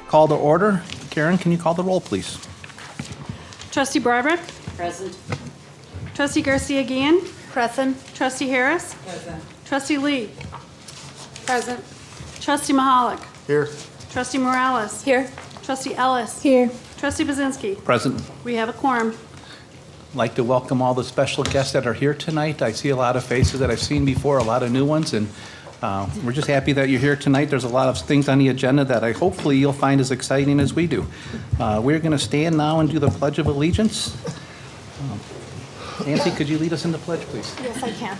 Call to order. Karen, can you call the roll, please? Trustee Broderick? Present. Trustee Garcia Guillen? Present. Trustee Harris? Present. Trustee Lee? Present. Trustee Mahalik? Here. Trustee Morales? Here. Trustee Ellis? Here. Trustee Bazinski? Present. We have a quorum. I'd like to welcome all the special guests that are here tonight. I see a lot of faces that I've seen before, a lot of new ones, and we're just happy that you're here tonight. There's a lot of things on the agenda that hopefully you'll find as exciting as we do. We're going to stand now and do the Pledge of Allegiance. Nancy, could you lead us in the pledge, please? Yes, I can.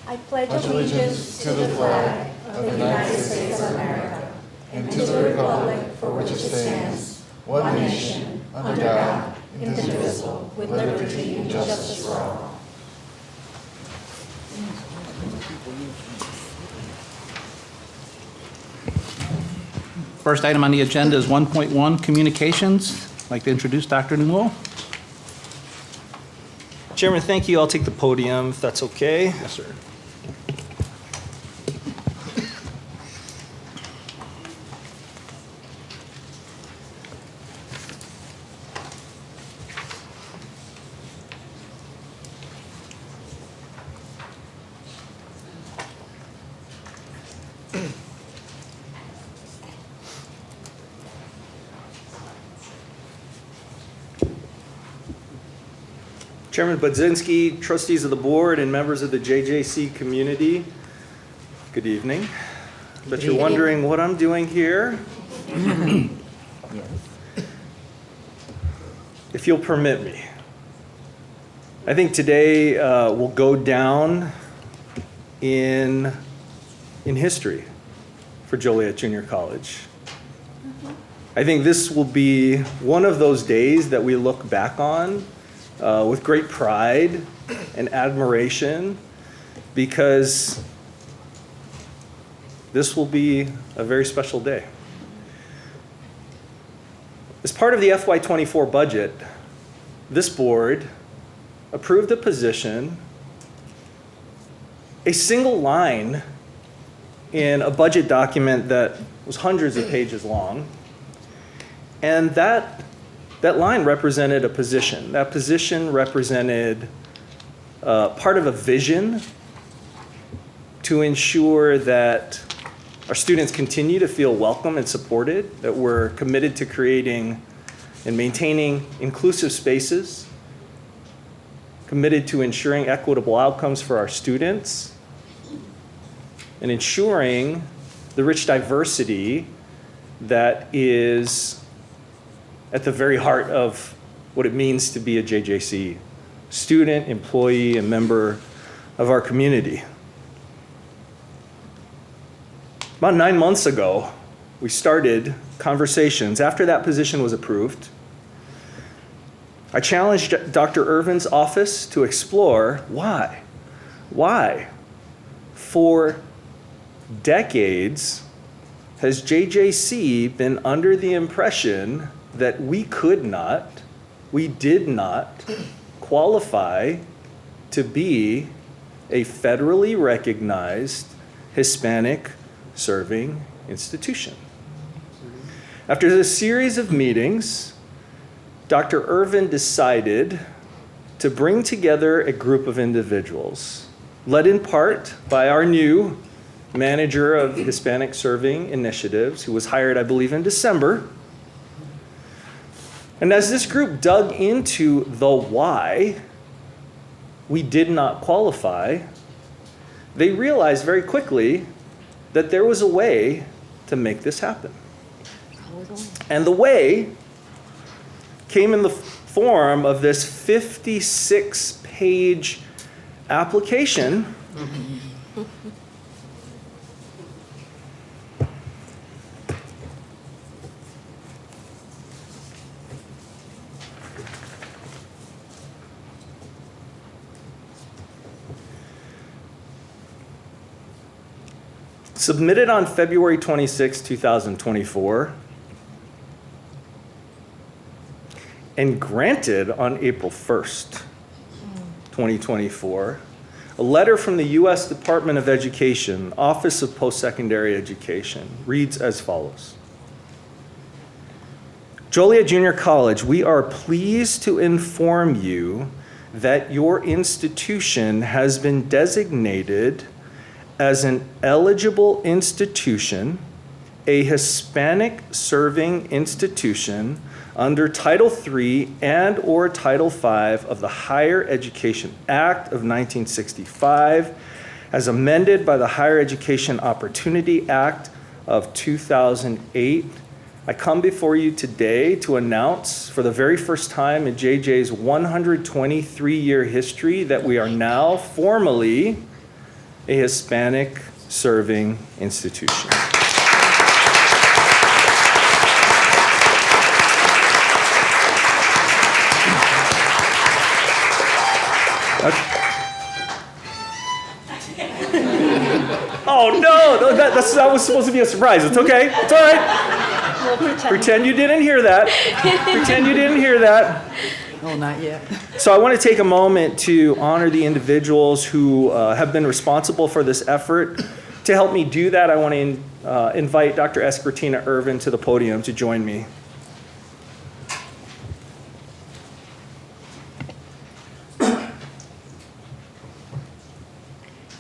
I pledge allegiance to the flag of the United States of America and to the republic for which it stands, one nation, under God, indivisible, with liberty and justice for all. First item on the agenda is 1.1, communications. I'd like to introduce Dr. Newell. Chairman, thank you. I'll take the podium if that's okay. Yes, sir. Chairman Budzinski, trustees of the board, and members of the JJC community, good evening. Bet you're wondering what I'm doing here. If you'll permit me. I think today will go down in history for Joliet Junior College. I think this will be one of those days that we look back on with great pride and admiration, because this will be a very special day. As part of the FY24 budget, this board approved a position, a single line in a budget document that was hundreds of pages long, and that line represented a position. That position represented part of a vision to ensure that our students continue to feel welcome and supported, that we're committed to creating and maintaining inclusive spaces, committed to ensuring equitable outcomes for our students, and ensuring the rich diversity that is at the very heart of what it means to be a JJC student, employee, and member of our community. About 9 months ago, we started conversations. After that position was approved, I challenged Dr. Irvin's office to explore why. Why, for decades, has JJC been under the impression that we did not qualify to be a federally recognized Hispanic serving institution? After a series of meetings, Dr. Irvin decided to bring together a group of individuals, led in part by our new manager of Hispanic serving initiatives, who was hired, I believe, in December. And as this group dug into the why we did not qualify, they realized very quickly that there was a way to make this happen. And the way came in the form of this 56-page application submitted on February 26, 2024, and granted on April 1st, 2024, a letter from the U.S. Department of Education, Office of Post-Secondary Education, reads as follows. Joliet Junior College, we are pleased to inform you that your institution has been designated as an eligible institution, a Hispanic serving institution under Title III and/or Title V of the Higher Education Act of 1965, as amended by the Higher Education Opportunity Act of 2008. I come before you today to announce for the very first time in JJ's 123-year history that we are now formally a Hispanic serving institution. Oh no, that was supposed to be a surprise. It's okay, it's all right. Pretend you didn't hear that. Pretend you didn't hear that. Oh, not yet. So I want to take a moment to honor the individuals who have been responsible for this effort. To help me do that, I want to invite Dr. Espertina Irvin to the podium to join me.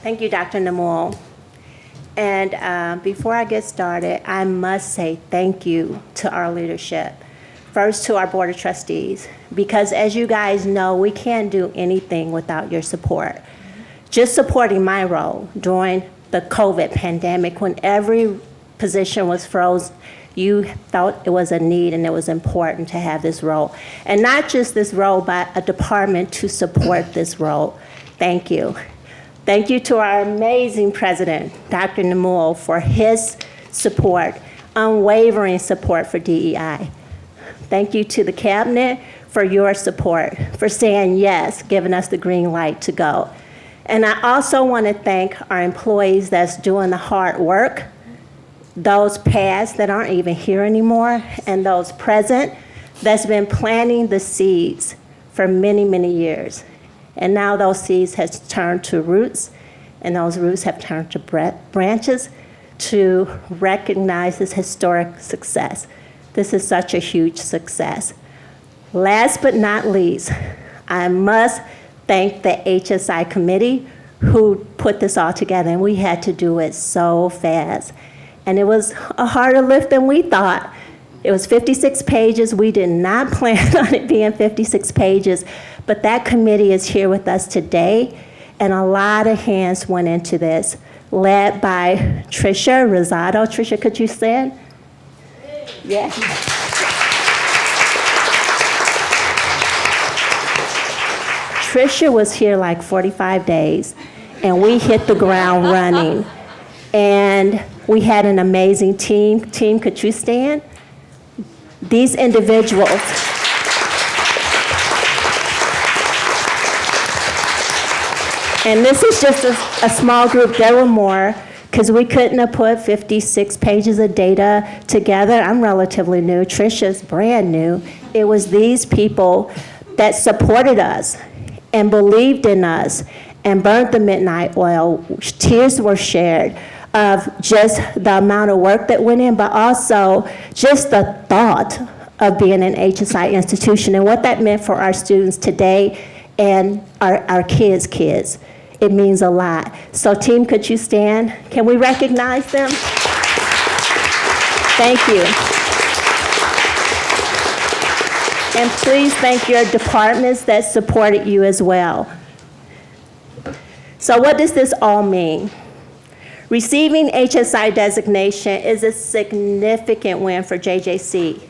Thank you, Dr. Namul. And before I get started, I must say thank you to our leadership. First, to our Board of Trustees, because as you guys know, we can't do anything without your support. Just supporting my role during the COVID pandemic, when every position was frozen, you felt it was a need and it was important to have this role. And not just this role, but a department to support this role. Thank you. Thank you to our amazing president, Dr. Namul, for his support, unwavering support for DEI. Thank you to the cabinet for your support, for saying yes, giving us the green light to go. And I also want to thank our employees that's doing the hard work, those past that aren't even here anymore, and those present that's been planting the seeds for many, many years. And now those seeds has turned to roots, and those roots have turned to branches to recognize this historic success. This is such a huge success. Last but not least, I must thank the HSI committee who put this all together, and we had to do it so fast. And it was a harder lift than we thought. It was 56 pages. We did not plan on it being 56 pages, but that committee is here with us today, and a lot of hands went into this, led by Tricia Rosado. Tricia, could you stand? Yeah. Tricia was here like 45 days, and we hit the ground running. And we had an amazing team. Team, could you stand? These individuals. And this is just a small group. There were more, because we couldn't have put 56 pages of data together. I'm relatively new. Tricia's brand new. It was these people that supported us and believed in us and burnt the midnight oil. Tears were shared of just the amount of work that went in, but also just the thought of being an HSI institution and what that meant for our students today and our kids' kids. It means a lot. So team, could you stand? Can we recognize them? Thank you. And please thank your departments that supported you as well. So what does this all mean? Receiving HSI designation is a significant win for JJC.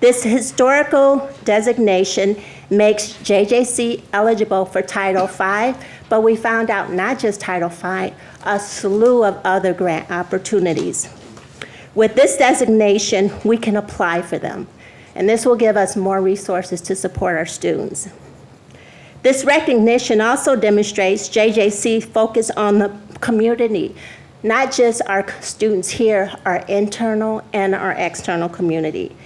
This historical designation makes JJC eligible for Title V, but we found out not just Title V, a slew of other grant opportunities. With this designation, we can apply for them, and this will give us more resources to support our students. This recognition also demonstrates JJC's focus on the community, not just our students here, our internal and our external community.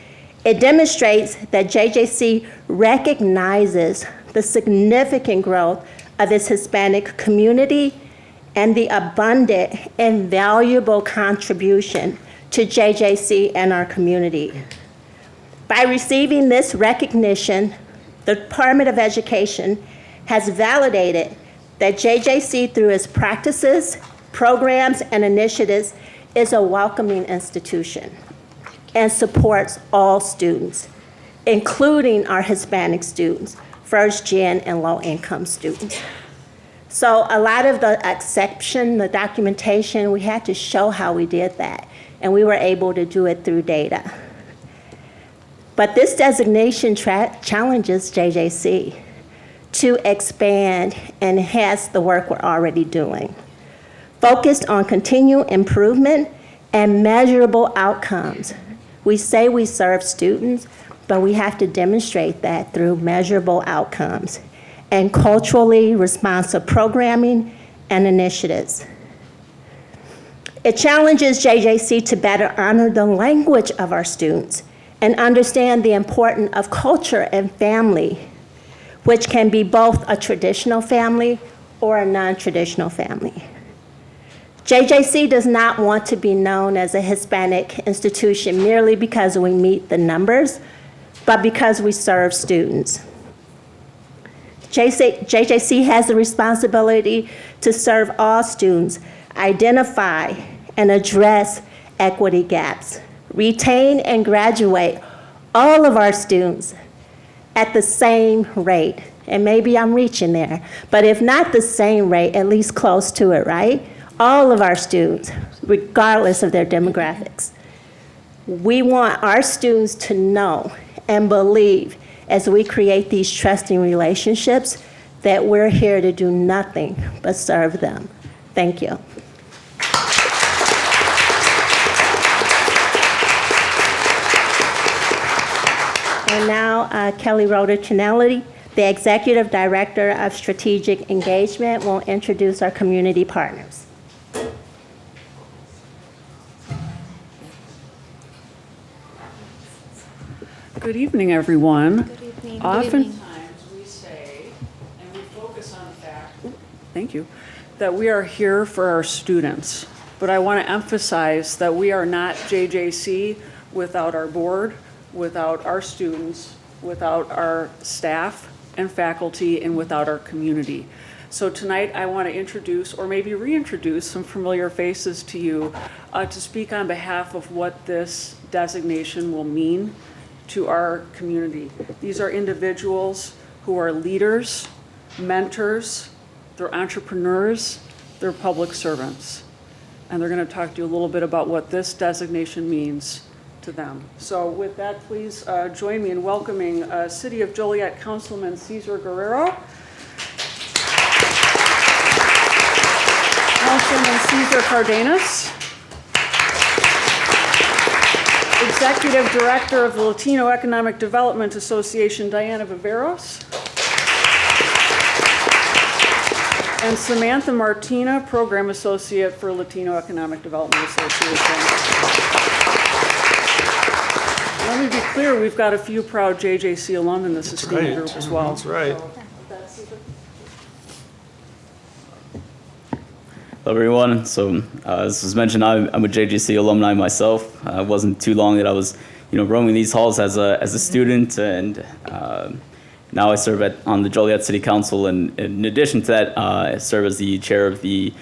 It demonstrates that JJC recognizes the significant growth of its Hispanic community and the abundant and valuable contribution to JJC and our community. By receiving this recognition, the Department of Education has validated that JJC, through its practices, programs, and initiatives, is a welcoming institution and supports all students, including our Hispanic students, first-gen and low-income students. So a lot of the exception, the documentation, we had to show how we did that, and we were able to do it through data. But this designation challenges JJC to expand and enhance the work we're already doing, focused on continued improvement and measurable outcomes. We say we serve students, but we have to demonstrate that through measurable outcomes and culturally responsive programming and initiatives. It challenges JJC to better honor the language of our students and understand the importance of culture and family, which can be both a traditional family or a non-traditional family. JJC does not want to be known as a Hispanic institution merely because we meet the numbers, but because we serve students. JJC has the responsibility to serve all students, identify and address equity gaps, retain and graduate all of our students at the same rate. And maybe I'm reaching there, but if not the same rate, at least close to it, right? All of our students, regardless of their demographics. We want our students to know and believe as we create these trusting relationships that we're here to do nothing but serve them. Thank you. And now Kelly Roder-Chinelli, the Executive Director of Strategic Engagement, will introduce our community partners. Good evening, everyone. Good evening. Oftentimes we say, and we focus on the fact, thank you, that we are here for our students. But I want to emphasize that we are not JJC without our board, without our students, without our staff and faculty, and without our community. So tonight I want to introduce, or maybe reintroduce, some familiar faces to you to speak on behalf of what this designation will mean to our community. These are individuals who are leaders, mentors, they're entrepreneurs, they're public servants. And they're going to talk to you a little bit about what this designation means to them. So with that, please join me in welcoming City of Joliet Councilman Cesar Guerrero, Councilman Cesar Cardenas, Executive Director of the Latino Economic Development Association, Diana Viveros, and Samantha Martina, Program Associate for Latino Economic Development Association. Let me be clear, we've got a few proud JJC alum in this esteemed group as well. That's right. Hello, everyone. So, as was mentioned, I'm a JJC alumni myself. It wasn't too long that I was, roaming these halls as a student, and now I serve on the Joliet City Council. And in addition to that, I serve as the chair of the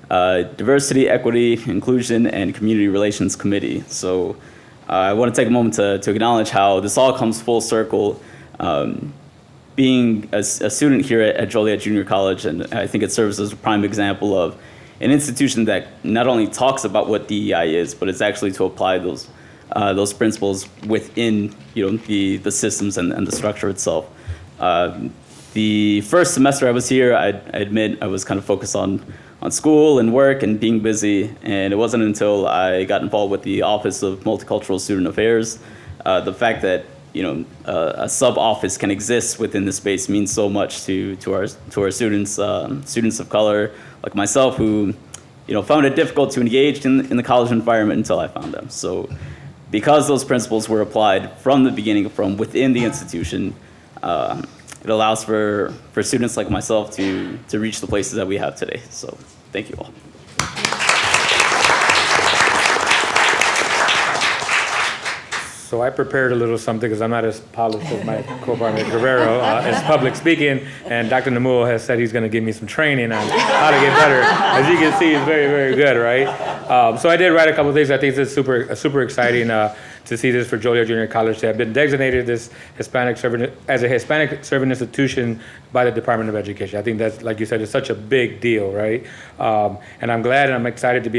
Diversity, Equity, Inclusion, and Community Relations Committee. So, I want to take a moment to acknowledge how this all comes full circle. Being a student here at Joliet Junior College, and I think it serves as a prime example of an institution that not only talks about what DEI is, but it's actually to apply those principles within the systems and the structure itself. The first semester I was here, I admit I was kind of focused on school and work and being busy, and it wasn't until I got involved with the Office of Multicultural Student Affairs. The fact that a sub-office can exist within the space means so much to our students, students of color like myself, who found it difficult to engage in the college environment until I found them. So, because those principles were applied from the beginning, from within the institution, it allows for students like myself to reach the places that we have today. So, thank you all. So I prepared a little something because I'm not as polished as my co-partner Guerrero as public speaking, and Dr. Namuo has said he's going to give me some training on how to get better. As you can see, he's very, very good, right? So I did write a couple of things. I think it's super exciting to see this for Joliet Junior College to have been designated as a Hispanic serving institution by the Department of Education. I think that's, like you said, it's such a big deal, right? And I'm glad and I'm excited to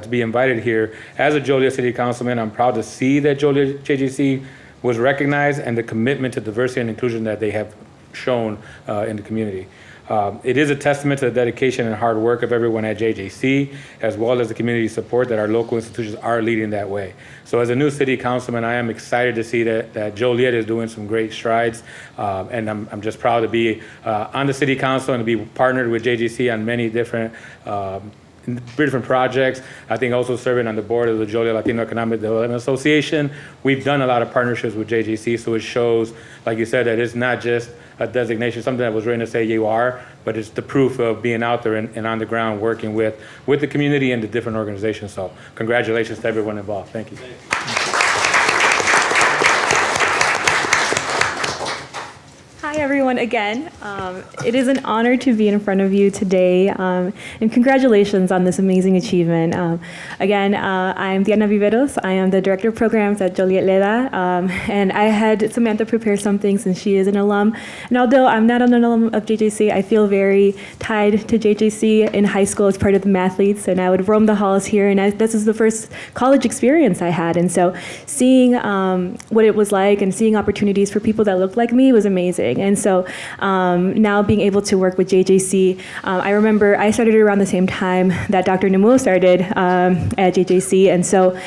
be invited here as a Joliet City Councilman. I'm proud to see that Joliet JJC was recognized and the commitment to diversity and inclusion that they have shown in the community. It is a testament to the dedication and hard work of everyone at JJC, as well as the community support that our local institutions are leading that way. So as a new city councilman, I am excited to see that Joliet is doing some great strides, and I'm just proud to be on the city council and to be partnered with JJC on many different projects. I think also serving on the board of the Joliet Latino Economic Development Association. We've done a lot of partnerships with JJC, so it shows, like you said, that it's not just a designation, something that was written to say you are, but it's the proof of being out there and on the ground working with the community and the different organizations. So congratulations to everyone involved. Thank you. Hi everyone again. It is an honor to be in front of you today, and congratulations on this amazing achievement. Again, I'm Diana Viveros. I am the Director of Programs at Joliet Leda, and I had Samantha prepare something since she is an alum. And although I'm not an alum of JJC, I feel very tied to JJC. In high school as part of the mathletes, and I would roam the halls here, and this is the first college experience I had. And so seeing what it was like and seeing opportunities for people that looked like me was amazing. And so now being able to work with JJC, I remember I started around the same time that Dr. Namuo started at JJC. And so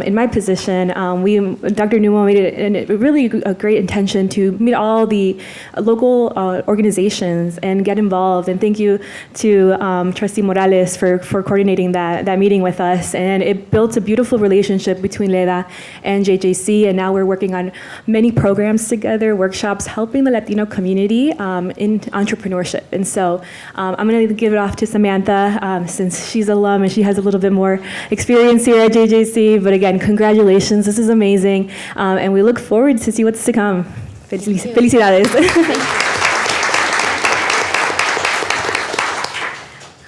in my position, Dr. Namuo made it really a great intention to meet all the local organizations and get involved. And thank you to Trustee Morales for coordinating that meeting with us. And it built a beautiful relationship between Leda and JJC. And now we're working on many programs together, workshops, helping the Latino community in entrepreneurship. And so I'm going to give it off to Samantha since she's alum and she has a little bit more experience here at JJC. But again, congratulations. This is amazing. And we look forward to see what's to come. Felicidades.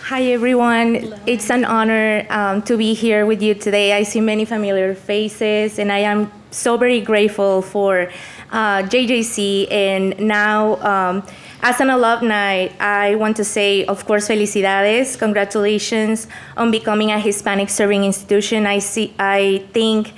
Hi everyone, it's an honor to be here with you today. I see many familiar faces and I am so very grateful for JJC, and now as an alumni, I want to say, of course, felicidades, congratulations on becoming a Hispanic serving institution. I think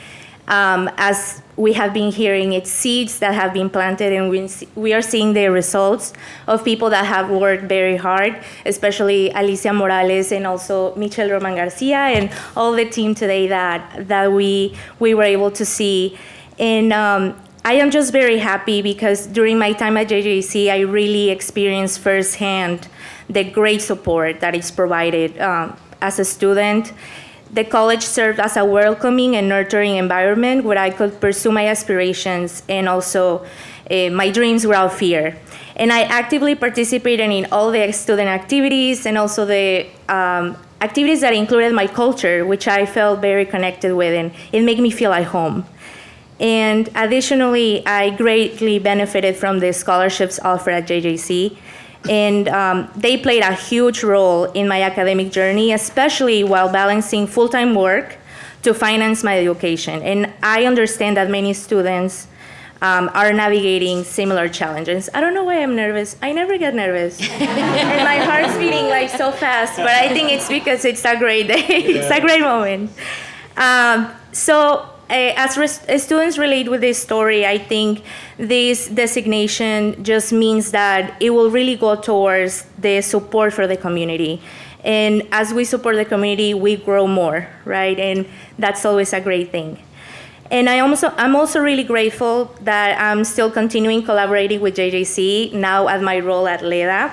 as we have been hearing, it's seeds that have been planted, and we are seeing the results of people that have worked very hard, especially Alicia Morales and also Michelle Roman Garcia and all the team today that we were able to see. And I am just very happy because during my time at JJC, I really experienced firsthand the great support that is provided as a student. The college served as a welcoming and nurturing environment where I could pursue my aspirations and also my dreams without fear. And I actively participated in all the student activities and also the activities that included my culture, which I felt very connected with, and it made me feel at home. And additionally, I greatly benefited from the scholarships offered at JJC. And they played a huge role in my academic journey, especially while balancing full-time work to finance my education. And I understand that many students are navigating similar challenges. I don't know why I'm nervous. I never get nervous. And my heart's beating like so fast, but I think it's because it's a great day. It's a great moment. As students relate with this story, I think this designation just means that it will really go towards the support for the community. And as we support the community, we grow more, right? And that's always a great thing. And I'm also really grateful that I'm still continuing collaborating with JJC, now at my role at Leda.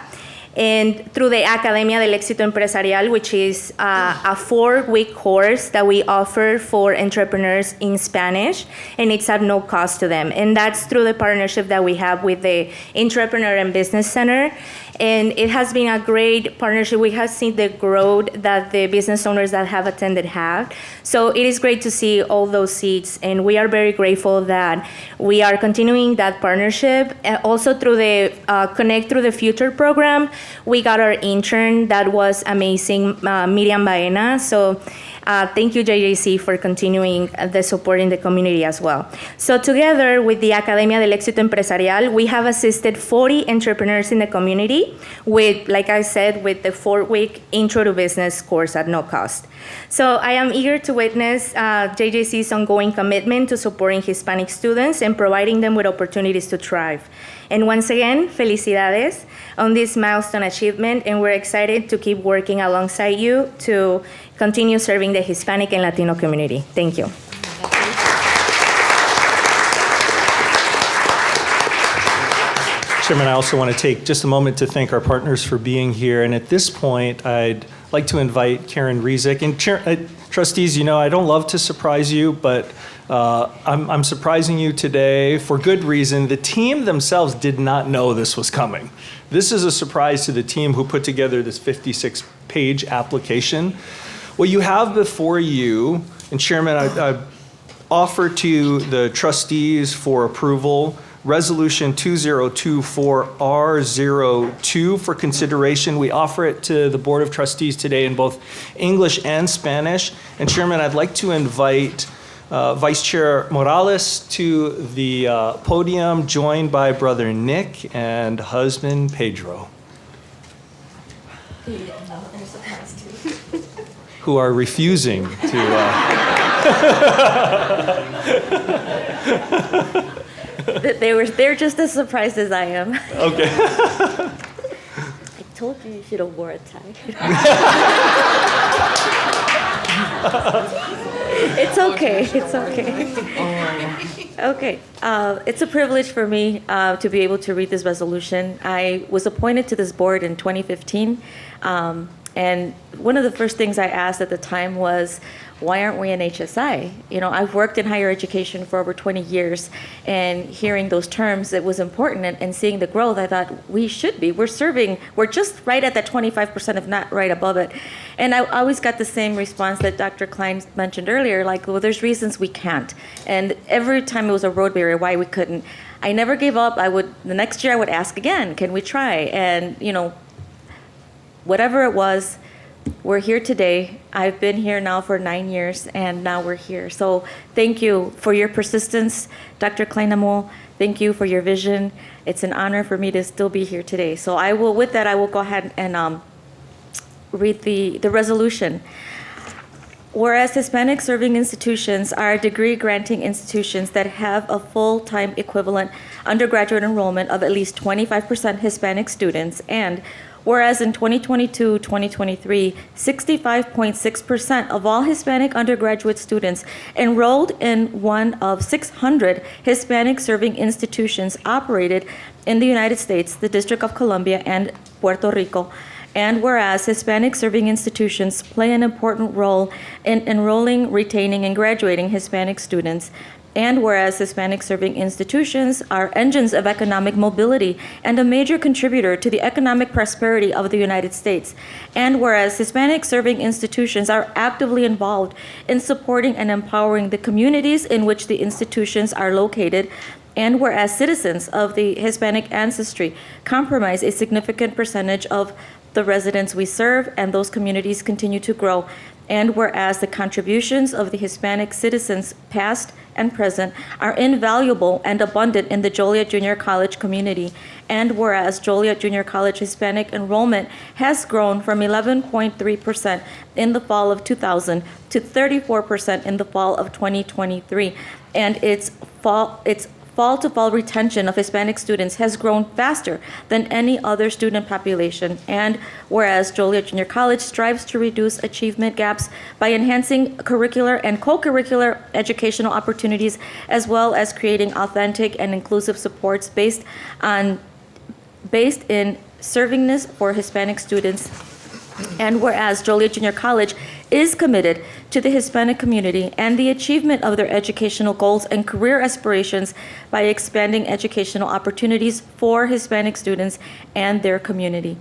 And through the Academia del Éxito Empresarial, which is a 4-week course that we offer for entrepreneurs in Spanish, and it's at no cost to them. And that's through the partnership that we have with the Entrepreneur and Business Center. And it has been a great partnership. We have seen the growth that the business owners that have attended have. So it is great to see all those seats, and we are very grateful that we are continuing that partnership. Also through the Connect Through the Future program, we got our intern that was amazing, Miriam Baena. So thank you, JJC, for continuing the support in the community as well. So together with the Academia del Éxito Empresarial, we have assisted 40 entrepreneurs in the community with, like I said, with the 4-week Intro to Business course at no cost. So I am eager to witness JJC's ongoing commitment to supporting Hispanic students and providing them with opportunities to thrive. And once again, felicidades on this milestone achievement, and we're excited to keep working alongside you to continue serving the Hispanic and Latino community. Thank you. Chairman, I also want to take just a moment to thank our partners for being here. And at this point, I'd like to invite Karen Rezick. And trustees, you know, I don't love to surprise you, but I'm surprising you today for good reason. The team themselves did not know this was coming. This is a surprise to the team who put together this 56-page application. What you have before you, and Chairman, I offer to the trustees for approval Resolution 2024R02 for consideration. We offer it to the Board of Trustees today in both English and Spanish. And Chairman, I'd like to invite Vice Chair Morales to the podium, joined by Brother Nick and husband Pedro, who are refusing to... They're just as surprised as I am. Okay. I told you should have wore a tie. It's okay. It's okay. Okay. It's a privilege for me to be able to read this resolution. I was appointed to this board in 2015. And one of the first things I asked at the time was, why aren't we an HSI? You know, I've worked in higher education for over 20 years, and hearing those terms, it was important, and seeing the growth, I thought we should be. We're just right at that 25%, if not right above it. And I always got the same response that Dr. Klein mentioned earlier, like, well, there's reasons we can't. And every time it was a road barrier, why we couldn't. I never gave up. The next year I would ask again, can we try? And, you know, whatever it was, we're here today. I've been here now for 9 years, and now we're here. So thank you for your persistence, Dr. Kleinamol. Thank you for your vision. It's an honor for me to still be here today. So with that, I will go ahead and read the resolution. Whereas Hispanic serving institutions are degree-granting institutions that have a full-time equivalent undergraduate enrollment of at least 25% Hispanic students, and whereas in 2022-2023, 65.6% of all Hispanic undergraduate students enrolled in one of 600 Hispanic serving institutions operated in the United States, the District of Columbia, and Puerto Rico. And whereas Hispanic serving institutions play an important role in enrolling, retaining, and graduating Hispanic students. And whereas Hispanic serving institutions are engines of economic mobility and a major contributor to the economic prosperity of the United States. And whereas Hispanic serving institutions are actively involved in supporting and empowering the communities in which the institutions are located. And whereas citizens of the Hispanic ancestry comprise a significant percentage of the residents we serve, and those communities continue to grow. And whereas the contributions of the Hispanic citizens, past and present, are invaluable and abundant in the Joliet Junior College community. And whereas Joliet Junior College Hispanic enrollment has grown from 11.3% in the fall of 2000 to 34% in the fall of 2023. And its fall-to-fall retention of Hispanic students has grown faster than any other student population. And whereas Joliet Junior College strives to reduce achievement gaps by enhancing curricular and co-curricular educational opportunities, as well as creating authentic and inclusive supports based in servingness for Hispanic students. And whereas Joliet Junior College is committed to the Hispanic community and the achievement of their educational goals and career aspirations by expanding educational opportunities for Hispanic students and their community.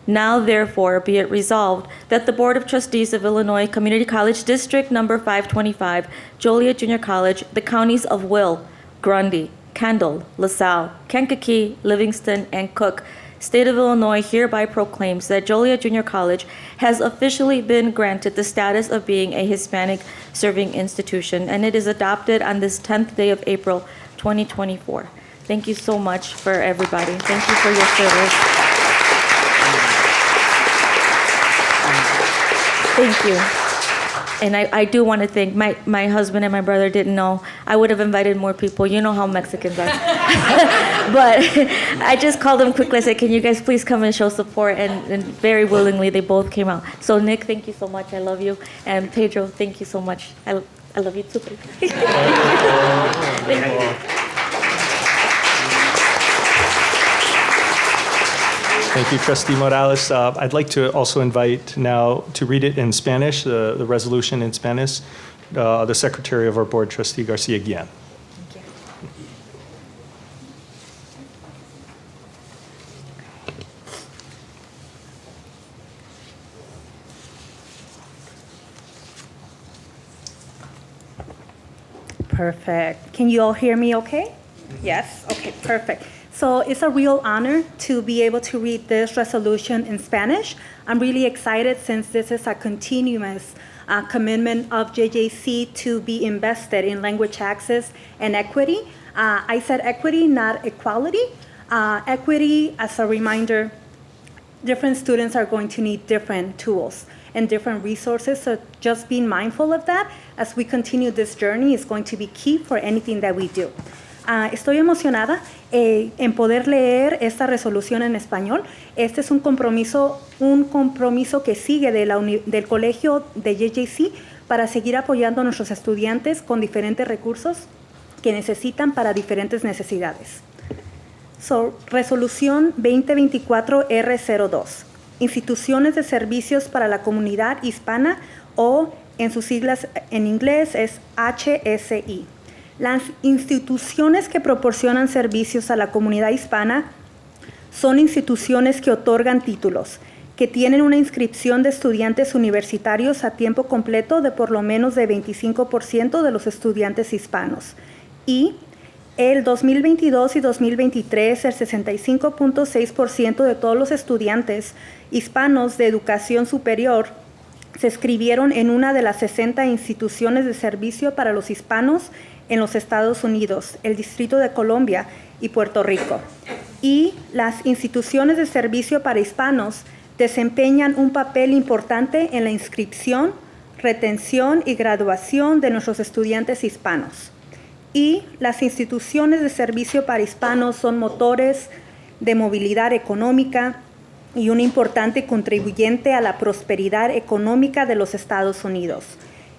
Now, therefore, be it resolved that the Board of Trustees of Illinois Community College District Number 525, Joliet Junior College, the counties of Will, Grundy, Kendall, LaSalle, Kankakee, Livingston, and Cook, State of Illinois hereby proclaims that Joliet Junior College has officially been granted the status of being a Hispanic serving institution, and it is adopted on this 10th day of April, 2024. Thank you so much for everybody. Thank you for your service. Thank you. And I do want to thank my husband and my brother didn't know. I would have invited more people. You know how Mexicans are. But I just called them quickly. I said, can you guys please come and show support? And very willingly, they both came out. So Nick, thank you so much. I love you. And Pedro, thank you so much. I love you too. Thank you. Thank you, Trustee Morales. I'd like to also invite now to read it in Spanish, the resolution in Spanish, the Secretary of our Board, Trustee Garcia Guillen. Perfect. Can you all hear me okay? Yes? Okay, perfect. So it's a real honor to be able to read this resolution in Spanish. I'm really excited since this is a continuous commitment of JJC to be invested in language access and equity. I said equity, not equality. Equity, as a reminder, different students are going to need different tools and different resources, so just being mindful of that as we continue this journey is going to be key for anything that we do. Estoy emocionada en poder leer esta resolución en español. Este es un compromiso que sigue del colegio de JJC para seguir apoyando a nuestros estudiantes con diferentes recursos que necesitan para diferentes necesidades. Resolución 2024-R02. Instituciones de servicios para la comunidad hispana, o en sus siglas en inglés es HSI. Las instituciones que proporcionan servicios a la comunidad hispana son instituciones que otorgan títulos, que tienen una inscripción de estudiantes universitarios a tiempo completo de por lo menos de 25% de los estudiantes hispanos. Y el 2022 y 2023, el 65.6% de todos los estudiantes hispanos de educación superior se inscribieron en una de las 60 instituciones de servicio para los hispanos en los Estados Unidos, el Distrito de Columbia y Puerto Rico. Y las instituciones de servicio para hispanos desempeñan un papel importante en la inscripción, retención y graduación de nuestros estudiantes hispanos. Y las instituciones de servicio para hispanos son motores de movilidad económica y un importante contribuyente a la prosperidad económica de los Estados Unidos.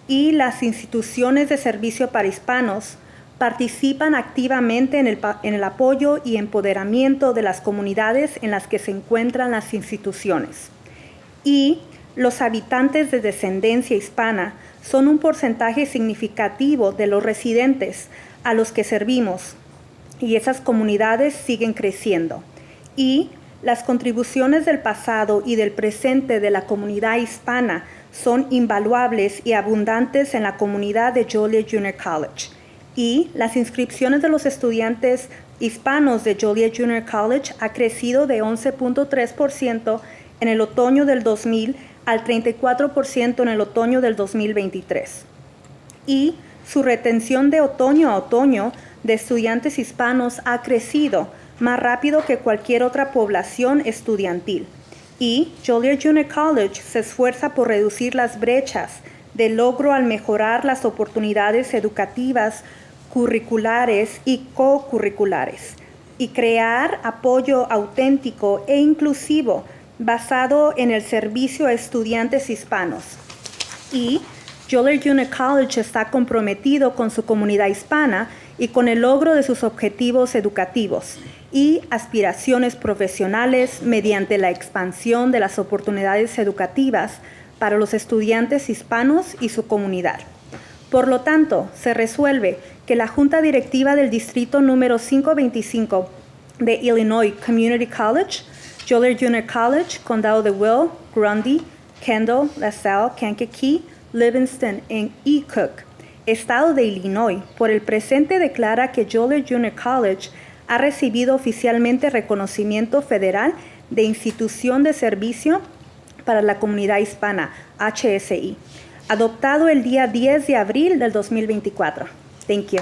Y las instituciones de servicio para hispanos participan activamente en el apoyo y empoderamiento de las comunidades en las que se encuentran las instituciones. Y los habitantes de descendencia hispana son un porcentaje significativo de los residentes a los que servimos, y esas comunidades siguen creciendo. Y las contribuciones del pasado y del presente de la comunidad hispana son invaluables y abundantes en la comunidad de Joliet Junior College. Y las inscripciones de los estudiantes hispanos de Joliet Junior College ha crecido de 11.3% en el otoño del 2000 al 34% en el otoño del 2023. Y su retención de otoño a otoño de estudiantes hispanos ha crecido más rápido que cualquier otra población estudiantil. Y Joliet Junior College se esfuerza por reducir las brechas de logro al mejorar las oportunidades educativas, curriculares y co-curriculares, y crear apoyo auténtico e inclusivo basado en el servicio a estudiantes hispanos. Y Joliet Junior College está comprometido con su comunidad hispana y con el logro de sus objetivos educativos. y aspiraciones profesionales mediante la expansión de las oportunidades educativas para los estudiantes hispanos y su comunidad. Por lo tanto, se resuelve que la Junta Directiva del Distrito número 525 de Illinois Community College, Joliet Junior College, Condado de Will, Grundy, Kendall, LaSalle, Kankakee, Livingston y Cook, Estado de Illinois, por el presente declara que Joliet Junior College ha recibido oficialmente reconocimiento federal de Institución de Servicio para la Comunidad Hispana, HSI, adoptado el día 10 de abril del 2024. Thank you.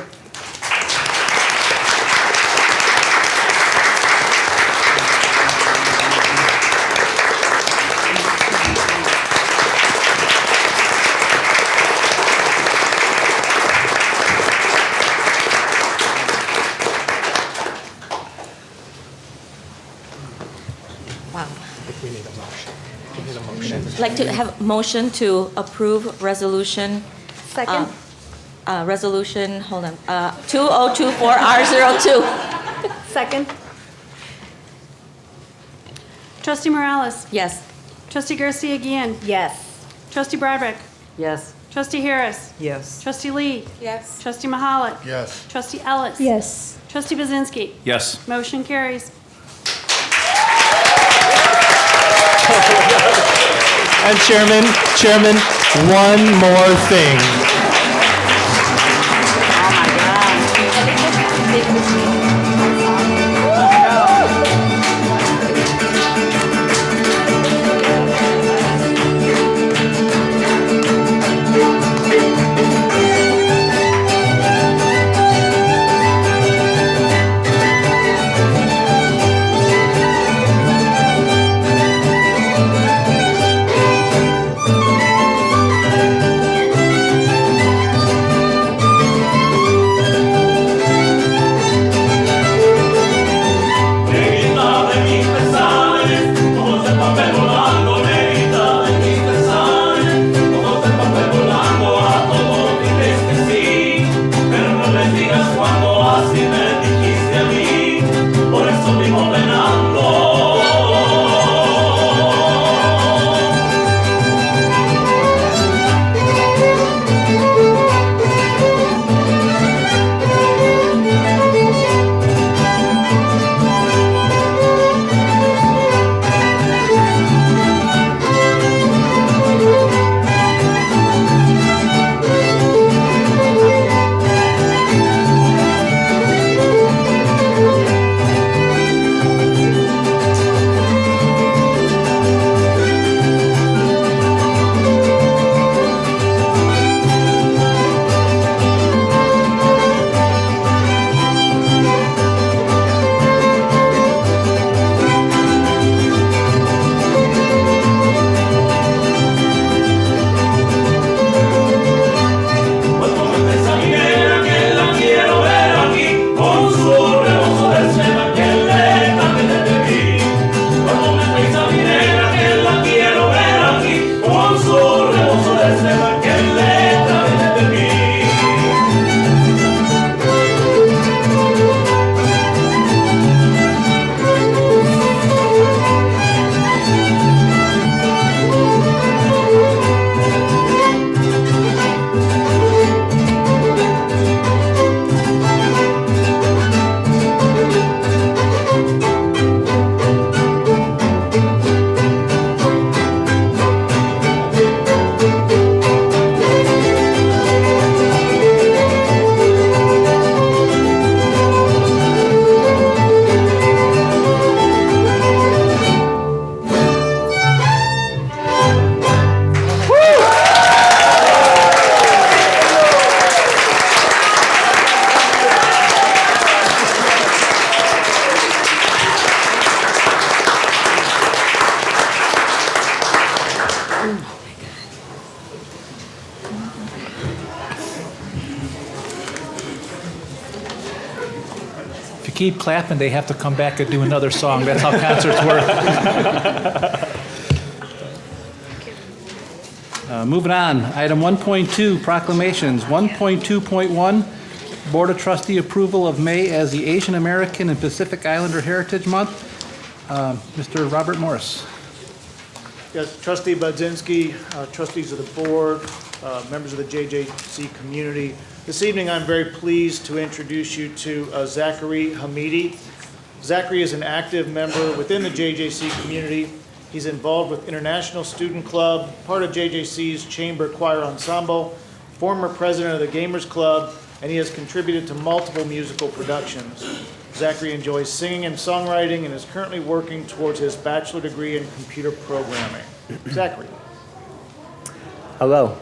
I'd like to have motion to approve resolution. Second. Resolution, hold on, 2024R02. Second. Trustee Morales. Yes. Trustee Garcia Guillen. Yes. Trustee Broderick. Yes. Trustee Harris. Yes. Trustee Lee. Yes. Trustee Mahalik. Yes. Trustee Ellis. Yes. Trustee Bazinski. Yes. Motion carries. And Chairman, one more thing. Keep clapping, they have to come back and do another song. That's how concerts work. Moving on, item 1.2, proclamations. 1.2.1, Board of Trustee approval of May as the Asian American and Pacific Islander Heritage Month. Mr. Robert Morris. Yes, Trustee Budzinski, trustees of the board, members of the JJC community. This evening, I'm very pleased to introduce you to Zachary Hamidi. Zachary is an active member within the JJC community. He's involved with International Student Club, part of JJC's Chamber Choir Ensemble, former president of the Gamers Club, and he has contributed to multiple musical productions. Zachary enjoys singing and songwriting and is currently working towards his bachelor degree in computer programming. Zachary. Hello.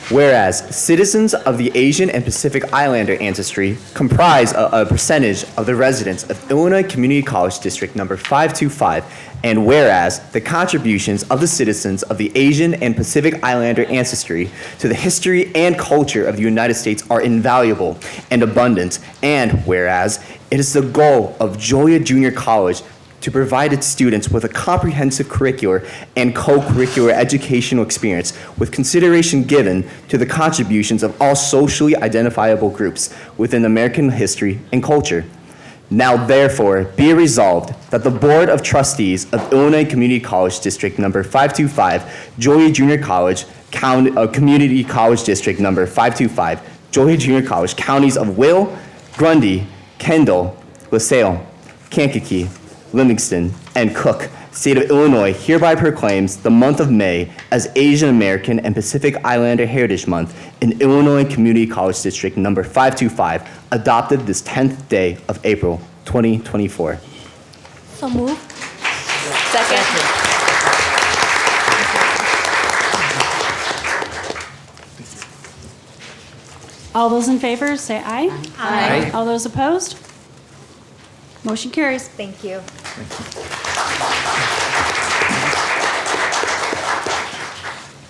Whereas citizens of the Asian and Pacific Islander ancestry comprise a percentage of the residents of Illinois Community College District number 525, and whereas the contributions of the citizens of the Asian and Pacific Islander ancestry to the history and culture of the United States are invaluable and abundant, and whereas it is the goal of Joliet Junior College to provide its students with a comprehensive curricular and co-curricular educational experience with consideration given to the contributions of all socially identifiable groups within American history and culture. Now therefore be it resolved that the Board of Trustees of Illinois Community College District number 525, Joliet Junior College, Community College District number 525, Joliet Junior College, counties of Will, Grundy, Kendall, LaSalle, Kankakee, Livingston, and Cook, State of Illinois, hereby proclaims the month of May as Asian American and Pacific Islander Heritage Month in Illinois Community College District number 525, adopted this 10th day of April, 2024. So moved. Second. All those in favor, say aye. Aye. All those opposed? Motion carries. Thank you.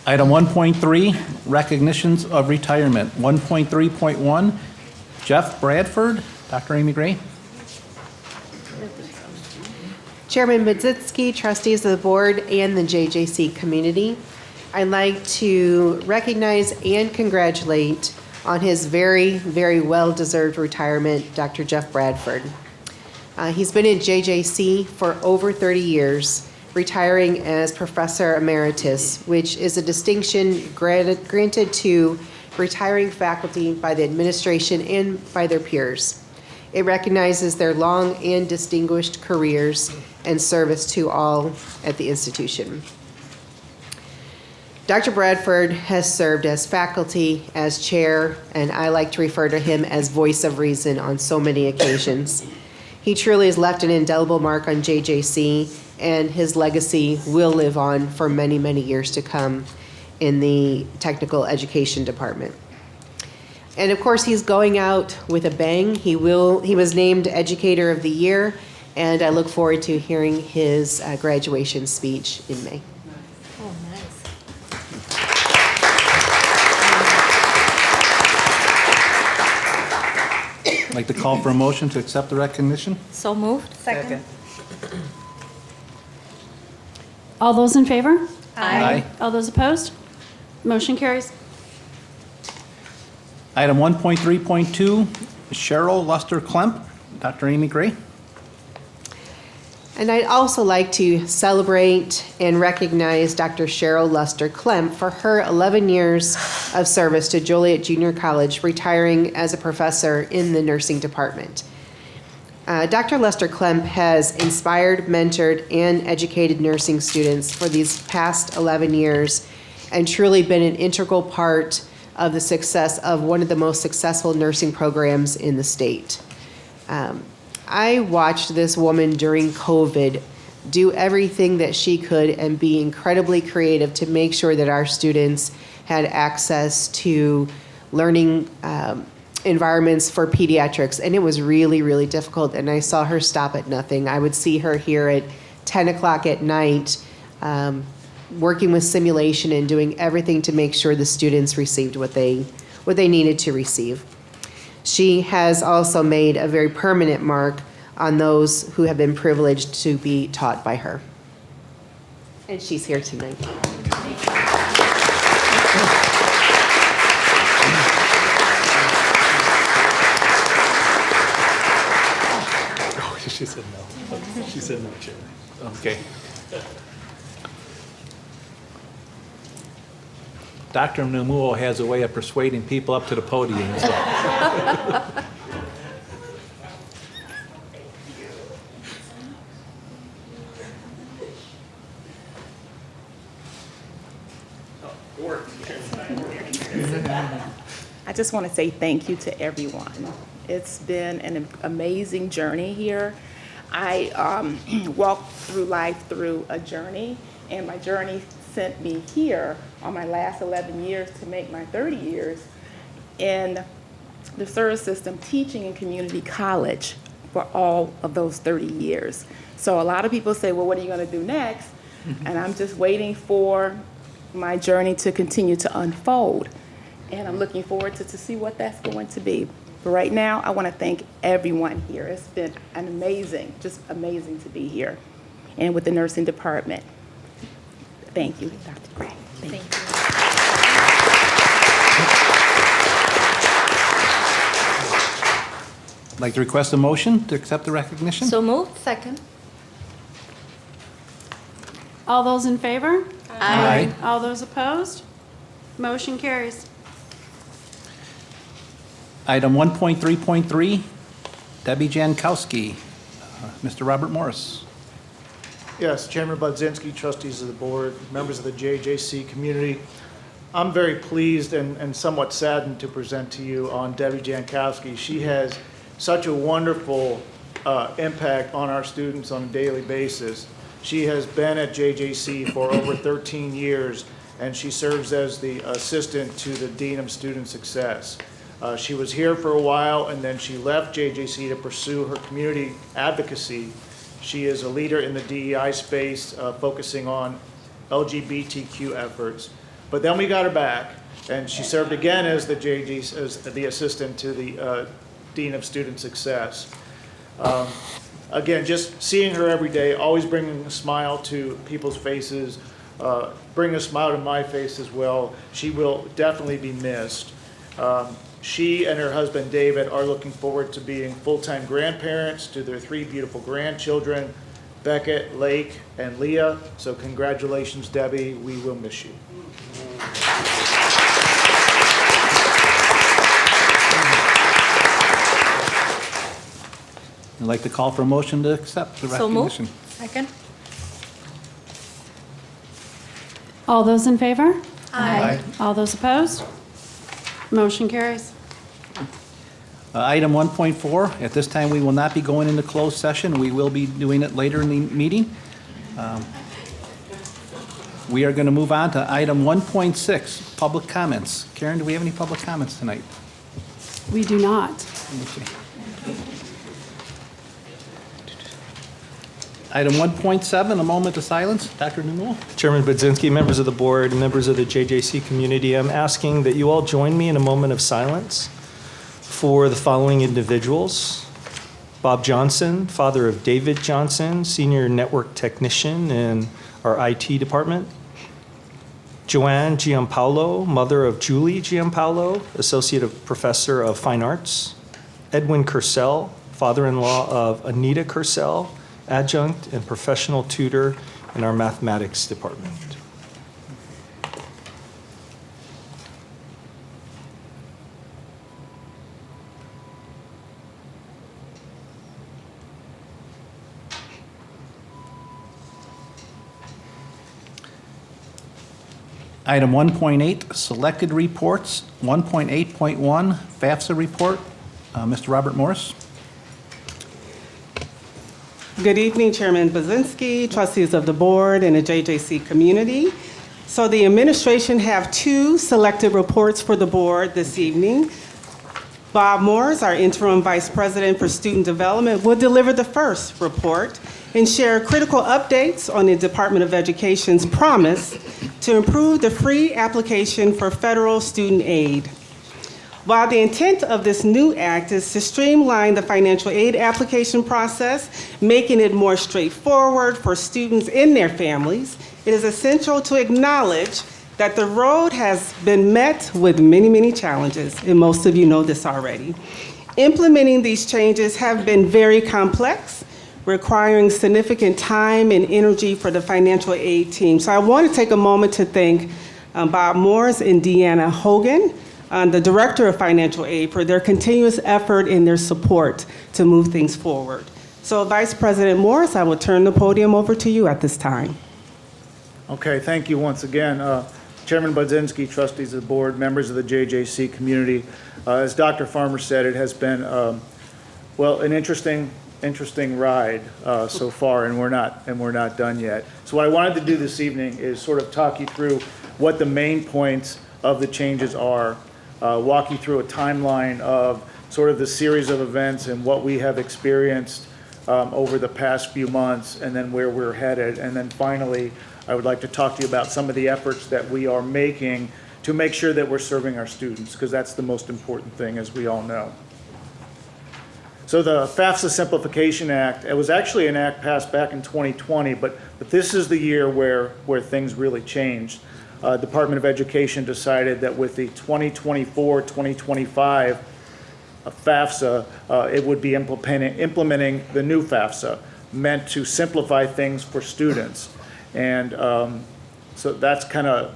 Item 1.3, recognitions of retirement. 1.3.1, Jeff Bradford. Dr. Amy Gray. Chairman Budzinski, trustees of the board, and the JJC community, I'd like to recognize and congratulate on his very, very well-deserved retirement, Dr. Jeff Bradford. He's been at JJC for over 30 years, retiring as Professor Emeritus, which is a distinction granted to retiring faculty by the administration and by their peers. It recognizes their long and distinguished careers and service to all at the institution. Dr. Bradford has served as faculty, as chair, and I like to refer to him as voice of reason on so many occasions. He truly has left an indelible mark on JJC, and his legacy will live on for many, many years to come in the technical education department. And of course, he's going out with a bang. He was named Educator of the Year, and I look forward to hearing his graduation speech in May. Oh, nice. I'd like to call for a motion to accept the recognition. So moved. Second. All those in favor? Aye. All those opposed? Motion carries. Item 1.3.2, Cheryl Luster Klemp. Dr. Amy Gray. And I'd also like to celebrate and recognize Dr. Cheryl Luster Klemp for her 11 years of service to Joliet Junior College, retiring as a professor in the nursing department. Dr. Luster Klemp has inspired, mentored, and educated nursing students for these past 11 years and truly been an integral part of the success of one of the most successful nursing programs in the state. I watched this woman during COVID do everything that she could and be incredibly creative to make sure that our students had access to learning environments for pediatrics. And it was really, really difficult. And I saw her stop at nothing. I would see her here at 10 o'clock at night, working with simulation and doing everything to make sure the students received what they needed to receive. She has also made a very permanent mark on those who have been privileged to be taught by her. And she's here tonight. said no, Chairman. Okay. Dr. Namuo has a way of persuading people up to the podium, so. I just want to say thank you to everyone. It's been an amazing journey here. I walked through life through a journey, and my journey sent me here on my last 11 years to make my 30 years in the service system, teaching in community college for all of those 30 years. So a lot of people say, well, what are you going to do next? And I'm just waiting for my journey to continue to unfold. And I'm looking forward to see what that's going to be. But right now, I want to thank everyone here. It's been an amazing, just amazing to be here. And with the nursing department. Thank you, Dr. Gray. Thank you. I'd like to request a motion to accept the recognition. So moved. Second. All those in favor? Aye. All those opposed? Motion carries. Item 1.3.3, Debbie Jankowski. Mr. Robert Morris. Yes, Chairman Budzinski, trustees of the board, members of the JJC community. I'm very pleased and somewhat saddened to present to you on Debbie Jankowski. She has such a wonderful impact on our students on a daily basis. She has been at JJC for over 13 years, and she serves as the assistant to the Dean of Student Success. She was here for a while, and then she left JJC to pursue her community advocacy. She is a leader in the DEI space, focusing on LGBTQ efforts. But then we got her back, and she served again as the as the assistant to the Dean of Student Success. Again, just seeing her every day, always bringing a smile to people's faces, bring a smile to my face as well. She will definitely be missed. She and her husband David are looking forward to being full-time grandparents to their 3 beautiful grandchildren, Beckett, Lake, and Leah. So congratulations, Debbie. We will miss you. I'd like to call for a motion to accept the So moved. recognition. Second. All those in favor? Aye. All those opposed? Motion carries. Item 1.4, at this time, we will not be going into closed session. We will be doing it later in the meeting. We are going to move on to item 1.6, public comments. Karen, do we have any public comments tonight? We do not. Okay. Item 1.7, a moment of silence. Dr. Newell. Chairman Budzinski, members of the board, members of the JJC community, I'm asking that you all join me in a moment of silence for the following individuals. Bob Johnson, father of David Johnson, senior network technician in our IT department. Joanne Giampaolo, mother of Julie Giampaolo, associate professor of fine arts. Edwin Cursell, father-in-law of Anita Cursell, adjunct and professional tutor in our mathematics department. Item 1.8, selected reports. 1.8.1, FAFSA report. Mr. Robert Morris. Good evening, Chairman Budzinski, trustees of the board, and the JJC community. So the administration have 2 selected reports for the board this evening. Bob Morris, our interim vice president for student development, will deliver the first report and share critical updates on the Department of Education's promise to improve the free application for federal student aid. While the intent of this new act is to streamline the financial aid application process, making it more straightforward for students and their families, it is essential to acknowledge that the road has been met with many, many challenges, and most of you know this already. Implementing these changes have been very complex, requiring significant time and energy for the financial aid team. So I want to take a moment to thank Bob Morris and Deanna Hogan, the Director of Financial Aid, for their continuous effort and their support to move things forward. So Vice President Morris, I will turn the podium over to you at this time. Okay, thank you once again. Chairman Budzinski, trustees of the board, members of the JJC community. As Dr. Farmer said, it has been, well, an interesting ride so far, and we're not done yet. So what I wanted to do this evening is sort of talk you through what the main points of the changes are, walk you through a timeline of sort of the series of events and what we have experienced over the past few months, and then where we're headed. And then finally, I would like to talk to you about some of the efforts that we are making to make sure that we're serving our students, because that's the most important thing, as we all know. So the FAFSA Simplification Act, it was actually an act passed back in 2020, but this is the year where things really changed. Department of Education decided that with the 2024-2025 FAFSA, it would be implementing the new FAFSA, meant to simplify things for students. And so that's kind of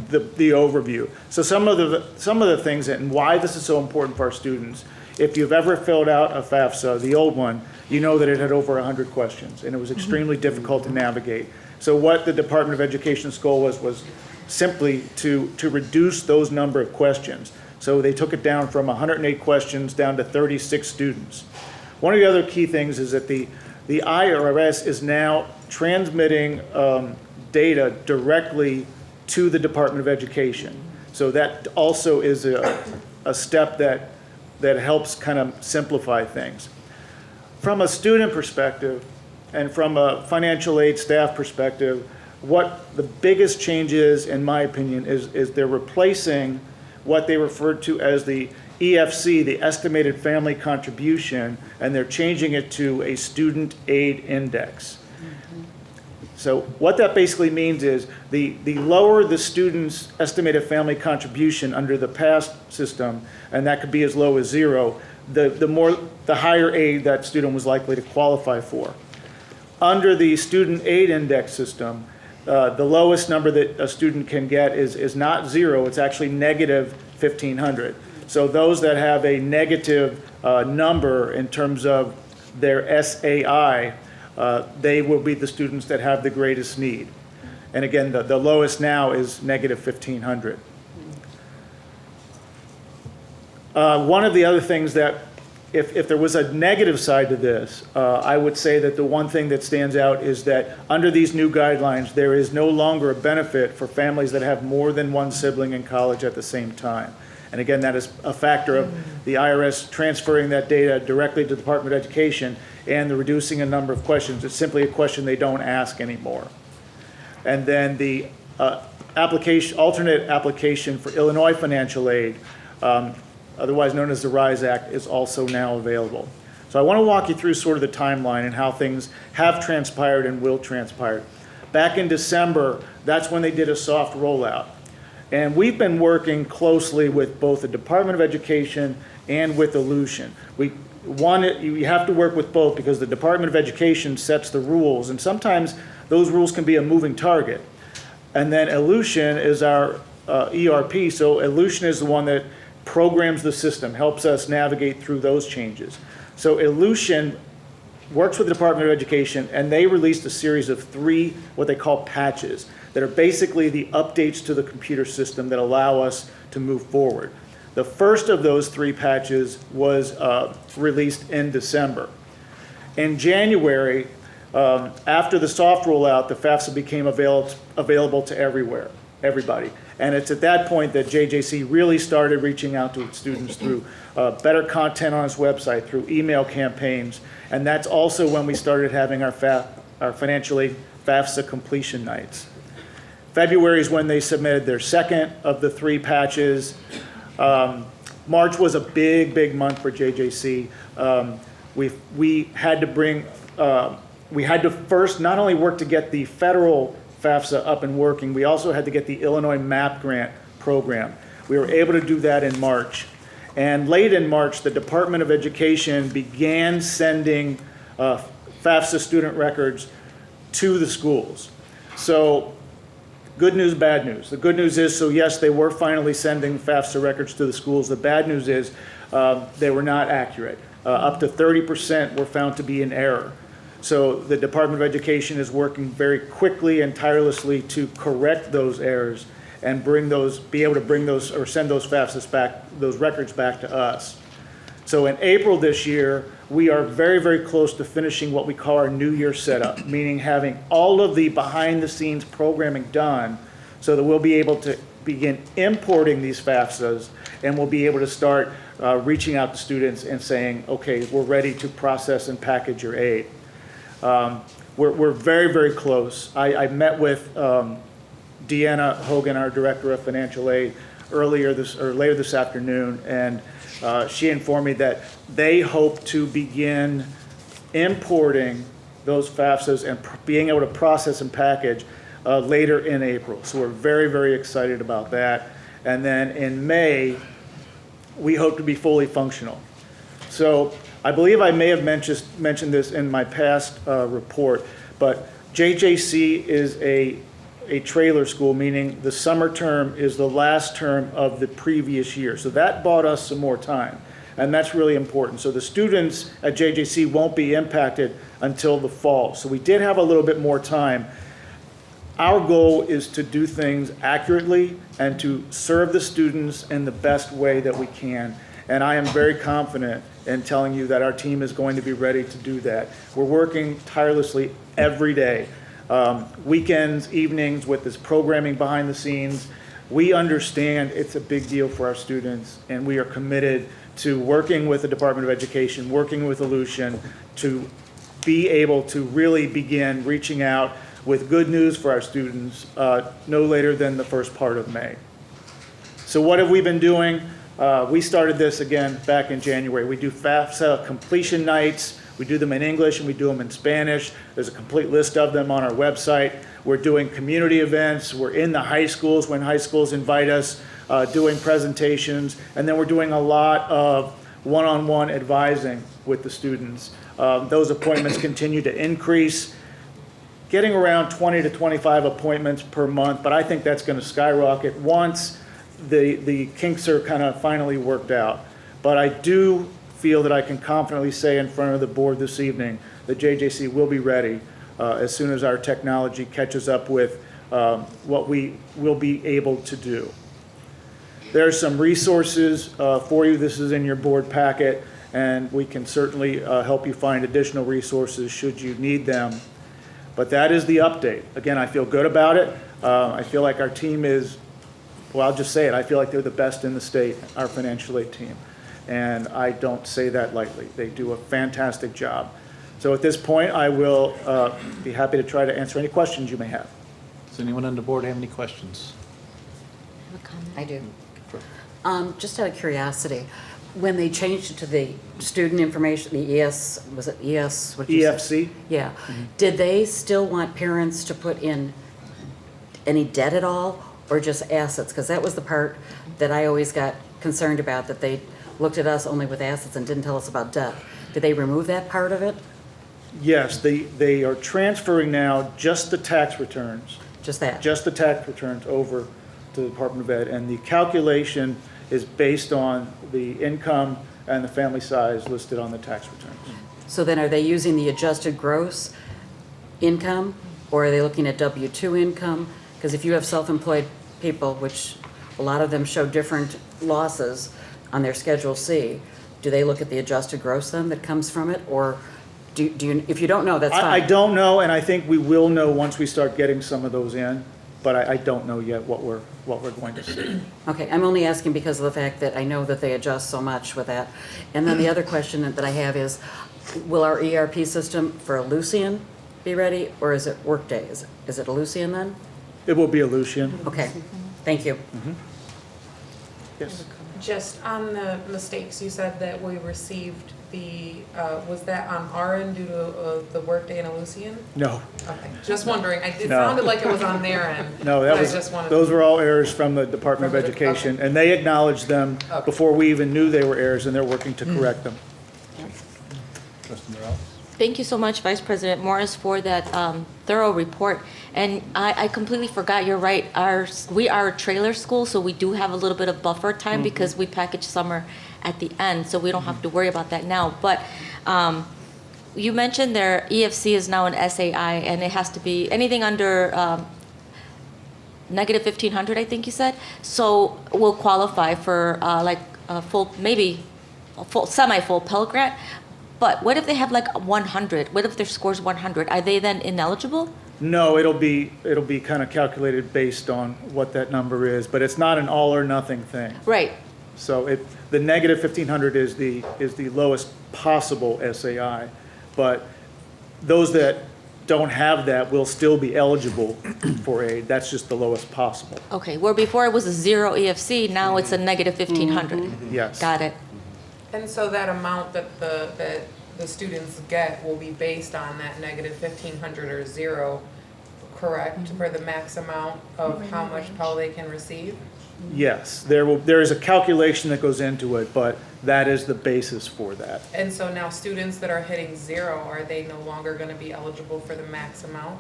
the overview. So some of the things and why this is so important for our students. If you've ever filled out a FAFSA, the old one, you know that it had over 100 questions, and it was extremely difficult to navigate. So what the Department of Education's goal was simply to reduce those number of questions. So they took it down from 108 questions down to 36 students. One of the other key things is that the IRS is now transmitting data directly to the Department of Education. So that also is a step that helps kind of simplify things. From a student perspective and from a financial aid staff perspective, what the biggest change is, in my opinion, is they're replacing what they referred to as the EFC, the Estimated Family Contribution, and they're changing it to a Student Aid Index. So what that basically means is the lower the student's estimated family contribution under the past system, and that could be as low as 0, the higher aid that student was likely to qualify for. Under the Student Aid Index system, the lowest number that a student can get is not 0, it's actually negative 1,500. So those that have a negative number in terms of their SAI, they will be the students that have the greatest need. And again, the lowest now is negative 1,500. One of the other things that, if there was a negative side to this, I would say that the one thing that stands out is that under these new guidelines, there is no longer a benefit for families that have more than one sibling in college at the same time. And again, that is a factor of the IRS transferring that data directly to the Department of Education and the reducing a number of questions. It's simply a question they don't ask anymore. And then the alternate application for Illinois financial aid, otherwise known as the RISE Act, is also now available. So I want to walk you through sort of the timeline and how things have transpired and will transpire. Back in December, that's when they did a soft rollout. And we've been working closely with both the Department of Education and with Aleutian. You have to work with both because the Department of Education sets the rules, and sometimes those rules can be a moving target. And then Aleutian is our ERP, so Aleutian is the one that programs the system, helps us navigate through those changes. So Aleutian works with the Department of Education, and they released a series of 3 what they call patches that are basically the updates to the computer system that allow us to move forward. The first of those 3 patches was released in December. In January, after the soft rollout, the FAFSA became available to everybody. And it's at that point that JJC really started reaching out to its students through better content on its website, through email campaigns, and that's also when we started having our financial aid FAFSA completion nights. February is when they submitted their second of the 3 patches. March was a big month for JJC. We had to first not only work to get the federal FAFSA up and working, we also had to get the Illinois MAP grant program. We were able to do that in March. And late in March, the Department of Education began sending FAFSA student records to the schools. So good news, bad news. The good news is, so yes, they were finally sending FAFSA records to the schools. The bad news is they were not accurate. Up to 30% were found to be in error. So the Department of Education is working very quickly and tirelessly to correct those errors and be able to bring those or send those FAFSAs back, those records back to us. So in April this year, we are very, very close to finishing what we call our New Year setup, meaning having all of the behind-the-scenes programming done so that we'll be able to begin importing these FAFSAs, and we'll be able to start reaching out to students and saying, okay, we're ready to process and package your aid. We're very, very close. I met with Deanna Hogan, our Director of Financial Aid, later this afternoon, and she informed me that they hope to begin importing those FAFSAs and being able to process and package later in April. So we're very, very excited about that. And then in May, we hope to be fully functional. So I believe I may have mentioned this in my past report, but JJC is a trailer school, meaning the summer term is the last term of the previous year. So that bought us some more time, and that's really important. So the students at JJC won't be impacted until the fall. So we did have a little bit more time. Our goal is to do things accurately and to serve the students in the best way that we can. And I am very confident in telling you that our team is going to be ready to do that. We're working tirelessly every day. Weekends, evenings, with this programming behind the scenes. We understand it's a big deal for our students, and we are committed to working with the Department of Education, working with Aleutian, to be able to really begin reaching out with good news for our students no later than the first part of May. So what have we been doing? We started this again back in January. We do FAFSA completion nights. We do them in English and we do them in Spanish. There's a complete list of them on our website. We're doing community events. We're in the high schools when high schools invite us, doing presentations. And then we're doing a lot of one-on-one advising with the students. Those appointments continue to increase, getting around 20 to 25 appointments per month, but I think that's going to skyrocket once the kinks are kind of finally worked out. But I do feel that I can confidently say in front of the board this evening that JJC will be ready as soon as our technology catches up with what we will be able to do. There are some resources for you. This is in your board packet, and we can certainly help you find additional resources should you need them. But that is the update. Again, I feel good about it. I feel like our team is, well, I'll just say it, I feel like they're the best in the state, our financial aid team. And I don't say that lightly. They do a fantastic job. So at this point, I will be happy to try to answer any questions you may have. Does anyone on the board have any questions? I do. Just out of curiosity, when they changed it to the student information, the ES, was it ES? What did you say? EFC? Yeah. Did they still want parents to put in any debt at all, or just assets? Because that was the part that I always got concerned about, that they looked at us only with assets and didn't tell us about debt. Did they remove that part of it? Yes, they are transferring now just the tax returns. Just that? Just the tax returns over to the Department of Ed. And the calculation is based on the income and the family size listed on the tax returns. So then are they using the adjusted gross income, or are they looking at W-2 income? Because if you have self-employed people, which a lot of them show different losses on their Schedule C, do they look at the adjusted gross then that comes from it? Or do you, if you don't know, that's fine. I don't know, and I think we will know once we start getting some of those in, but I don't know yet what we're going to see. Okay, I'm only asking because of the fact that I know that they adjust so much with that. And then the other question that I have is, will our ERP system for Aleutian be ready, or is it Workday? Is it Aleutian then? It will be Aleutian. Okay, thank you. Yes. Just on the mistakes, you said that we received the, was that on our end due to the Workday and Aleutian? No. Okay, just wondering. It No. sounded like it was on their end. No, but I just wanted those were all errors from the Department of Education, and they acknowledged them before we even knew they were errors, and they're working to correct them. Trustee Morales? Thank you so much, Vice President Morris, for that thorough report. And I completely forgot, you're right, we are a trailer school, so we do have a little bit of buffer time because we package summer at the end, so we don't have to worry about that now. But you mentioned their EFC is now an SAI, and it has to be anything under negative 1,500, I think you said. So will qualify for like a full, maybe a full, semi-full Pell Grant. But what if they have like 100? What if their score's 100? Are they then ineligible? No, it'll be kind of calculated based on what that number is, but it's not an all or nothing thing. Right. So the negative 1,500 is the lowest possible SAI, but those that don't have that will still be eligible for aid. That's just the lowest possible. Okay, where before it was a 0 EFC, now it's a negative 1,500. Yes. Got it. And so that amount that the students get will be based on that negative 1,500 or 0, correct? For the max amount of how much Pell they can receive? Yes, there is a calculation that goes into it, but that is the basis for that. And so now students that are hitting 0, are they no longer going to be eligible for the max amount?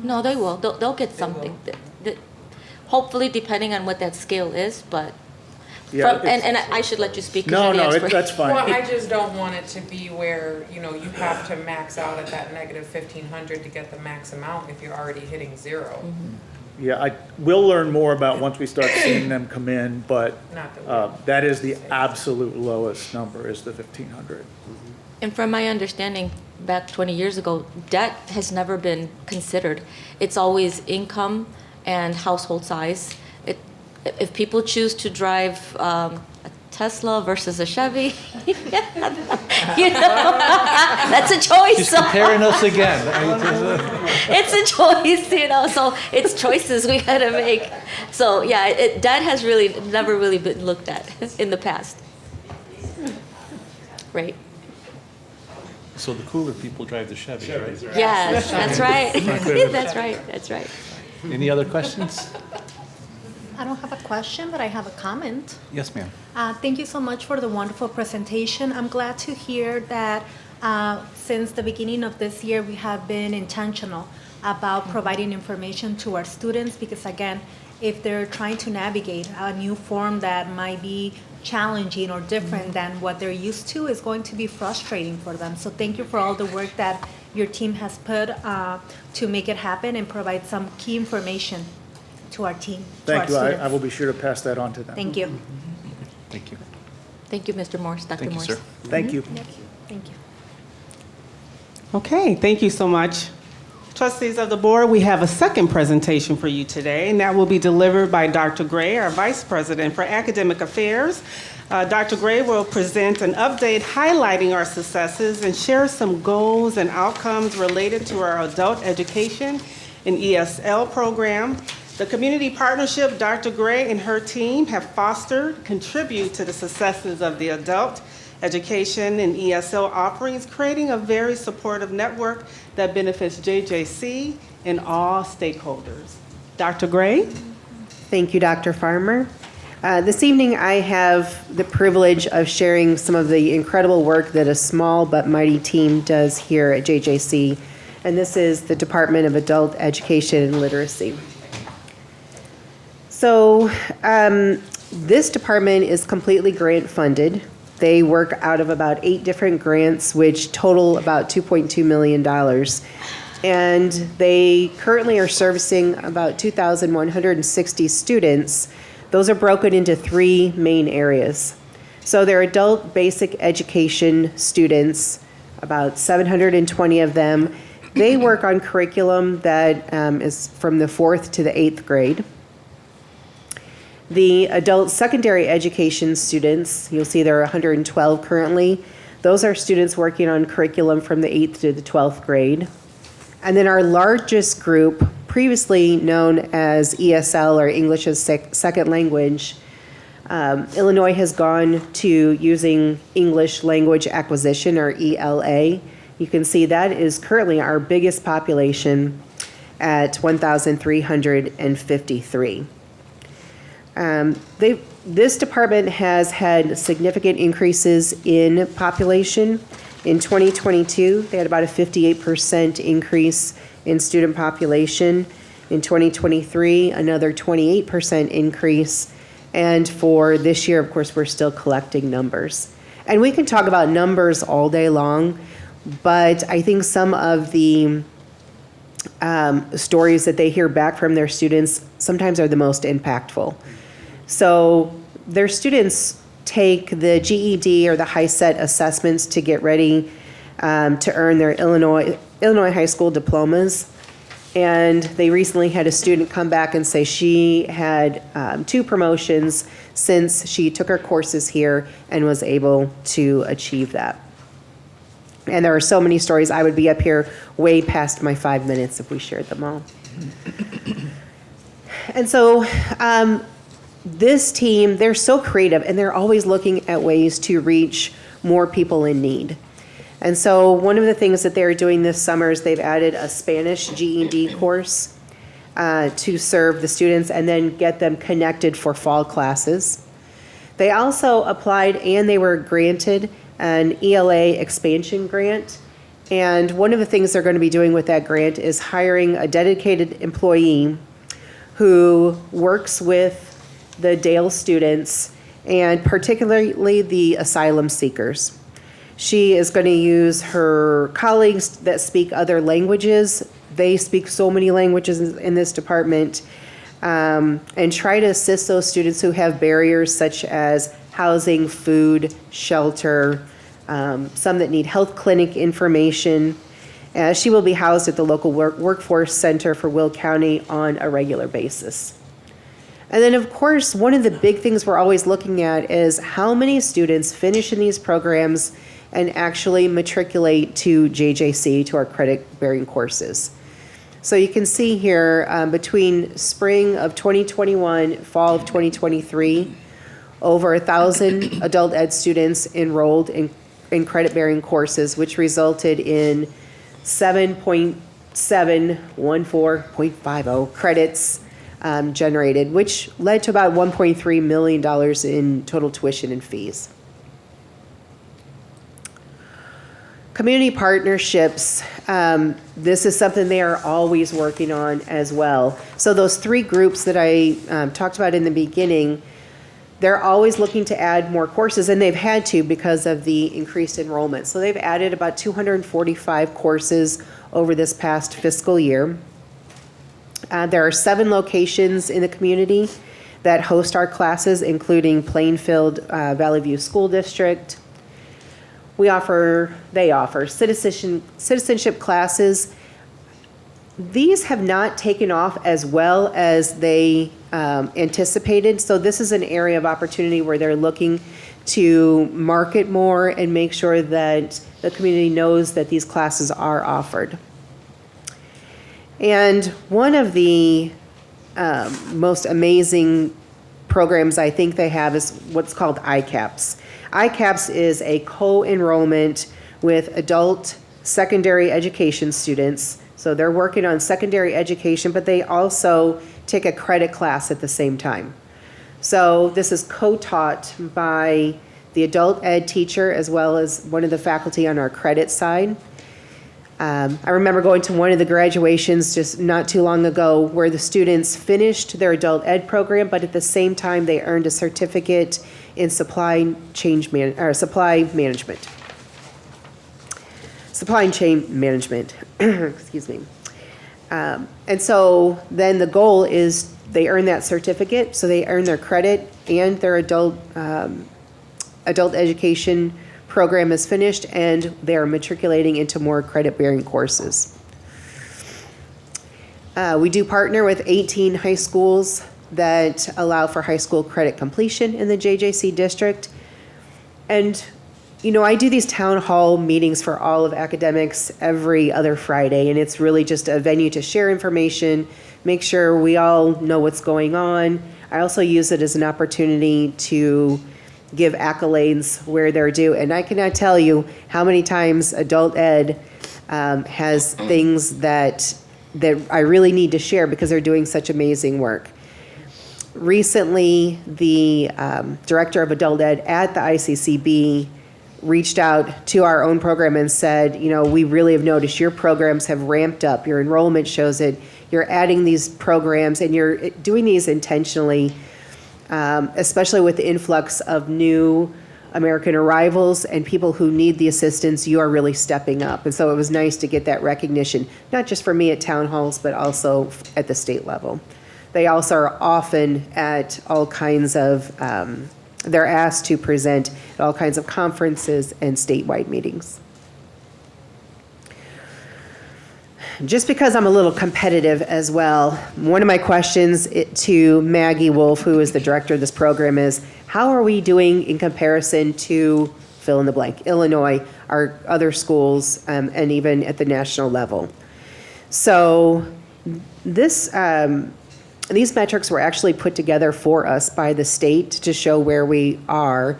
No, they will. They'll get something. Hopefully, depending on what that scale is, but. Yeah, and I should let you speak. No, that's fine. Well, I just don't want it to be where, you have to max out at that negative 1,500 to get the max amount if you're already hitting 0. Yeah, we'll learn more about once we start seeing them come in, but that is the absolute lowest number is the 1,500. And from my understanding, back 20 years ago, debt has never been considered. It's always income and household size. If people choose to drive a Tesla versus a Chevy, that's a choice. She's comparing us again. It's a choice, so it's choices we gotta make. So yeah, debt has really never really been looked at in the past. Right. So the cooler people drive the Chevy, right? Yes, that's right. That's right. Any other questions? I don't have a question, but I have a comment. Yes, ma'am. Thank you so much for the wonderful presentation. I'm glad to hear that since the beginning of this year, we have been intentional about providing information to our students because, again, if they're trying to navigate a new form that might be challenging or different than what they're used to, is going to be frustrating for them. So thank you for all the work that your team has put to make it happen and provide some key information to our team, Thank you. students. I will be sure to pass that on to them. Thank you. Thank you. Thank you, Mr. Morris, Dr. Morris. Thank you, sir. Thank you. Thank you. Okay, thank you so much. Trustees of the board, we have a second presentation for you today, and that will be delivered by Dr. Gray, our Vice President for Academic Affairs. Dr. Gray will present an update highlighting our successes and share some goals and outcomes related to our adult education and ESL program. The community partnership Dr. Gray and her team have fostered contribute to the successes of the adult education and ESL offerings, creating a very supportive network that benefits JJC and all stakeholders. Dr. Gray? Thank you, Dr. Farmer. This evening, I have the privilege of sharing some of the incredible work that a small but mighty team does here at JJC, and this is the Department of Adult Education and Literacy. So this department is completely grant funded. They work out of about 8 different grants, which total about $2.2 million. And they currently are servicing about 2,160 students. Those are broken into 3 main areas. So they're adult basic education students, about 720 of them. They work on curriculum that is from the 4th to the 8th grade. The adult secondary education students, you'll see there are 112 currently. Those are students working on curriculum from the 8th to the 12th grade. And then our largest group, previously known as ESL or English as Second Language, Illinois has gone to using English Language Acquisition or ELA. You can see that is currently our biggest population at 1,353. This department has had significant increases in population, In 2022, they had about a 58% increase in student population. In 2023, another 28% increase. And for this year, of course, we're still collecting numbers. And we can talk about numbers all day long, but I think some of the stories that they hear back from their students sometimes are the most impactful. So their students take the GED or the high set assessments to get ready to earn their Illinois high school diplomas. And they recently had a student come back and say she had 2 promotions since she took her courses here and was able to achieve that. And there are so many stories. I would be up here way past my 5 minutes if we shared them all. And so this team, they're so creative and they're always looking at ways to reach more people in need. And so one of the things that they're doing this summer is they've added a Spanish GED course to serve the students and then get them connected for fall classes. They also applied and they were granted an ELA expansion grant. And one of the things they're going to be doing with that grant is hiring a dedicated employee who works with the Dale students and particularly the asylum seekers. She is going to use her colleagues that speak other languages. They speak so many languages in this department, and try to assist those students who have barriers such as housing, food, shelter, some that need health clinic information. She will be housed at the local workforce center for Will County on a regular basis. And then, of course, one of the big things we're always looking at is how many students finish in these programs and actually matriculate to JJC, to our credit-bearing courses. So you can see here, between spring of 2021, fall of 2023, over 1,000 adult ed students enrolled in credit-bearing courses, which resulted in 7.714.50 credits generated, which led to about $1.3 million in total tuition and fees. Community partnerships, this is something they are always working on as well. So those 3 groups that I talked about in the beginning, they're always looking to add more courses, and they've had to because of the increased enrollment. So they've added about 245 courses over this past fiscal year. There are 7 locations in the community that host our classes, including Plainfield, Valley View School District. They offer citizenship classes. These have not taken off as well as they anticipated. So this is an area of opportunity where they're looking to market more and make sure that the community knows that these classes are offered. And one of the most amazing programs I think they have is what's called ICAPS. ICAPS is a co-enrollment with adult secondary education students. So they're working on secondary education, but they also take a credit class at the same time. So this is co-taught by the adult ed teacher as well as one of the faculty on our credit side. I remember going to one of the graduations just not too long ago where the students finished their adult ed program, but at the same time they earned a certificate in supply chain management. Excuse me. And so then the goal is they earn that certificate, so they earn their credit and their adult education program is finished, and they are matriculating into more credit-bearing courses. We do partner with 18 high schools that allow for high school credit completion in the JJC district. And, you know, I do these town hall meetings for all of academics every other Friday, and it's really just a venue to share information, make sure we all know what's going on. I also use it as an opportunity to give accolades where they're due. And I cannot tell you how many times adult ed has things that I really need to share because they're doing such amazing work. Recently, the director of adult ed at the ICCB reached out to our own program and said, you know, we really have noticed your programs have ramped up. Your enrollment shows it. You're adding these programs and you're doing these intentionally, especially with the influx of new American arrivals and people who need the assistance. You are really stepping up. And so it was nice to get that recognition, not just for me at town halls, but also at the state level. They also are often at all kinds of, they're asked to present at all kinds of conferences and statewide meetings. Just because I'm a little competitive as well, one of my questions to Maggie Wolf, who is the director of this program, is how are we doing in comparison to fill in the blank, Illinois, our other schools, and even at the national level? So this, these metrics were actually put together for us by the state to show where we are.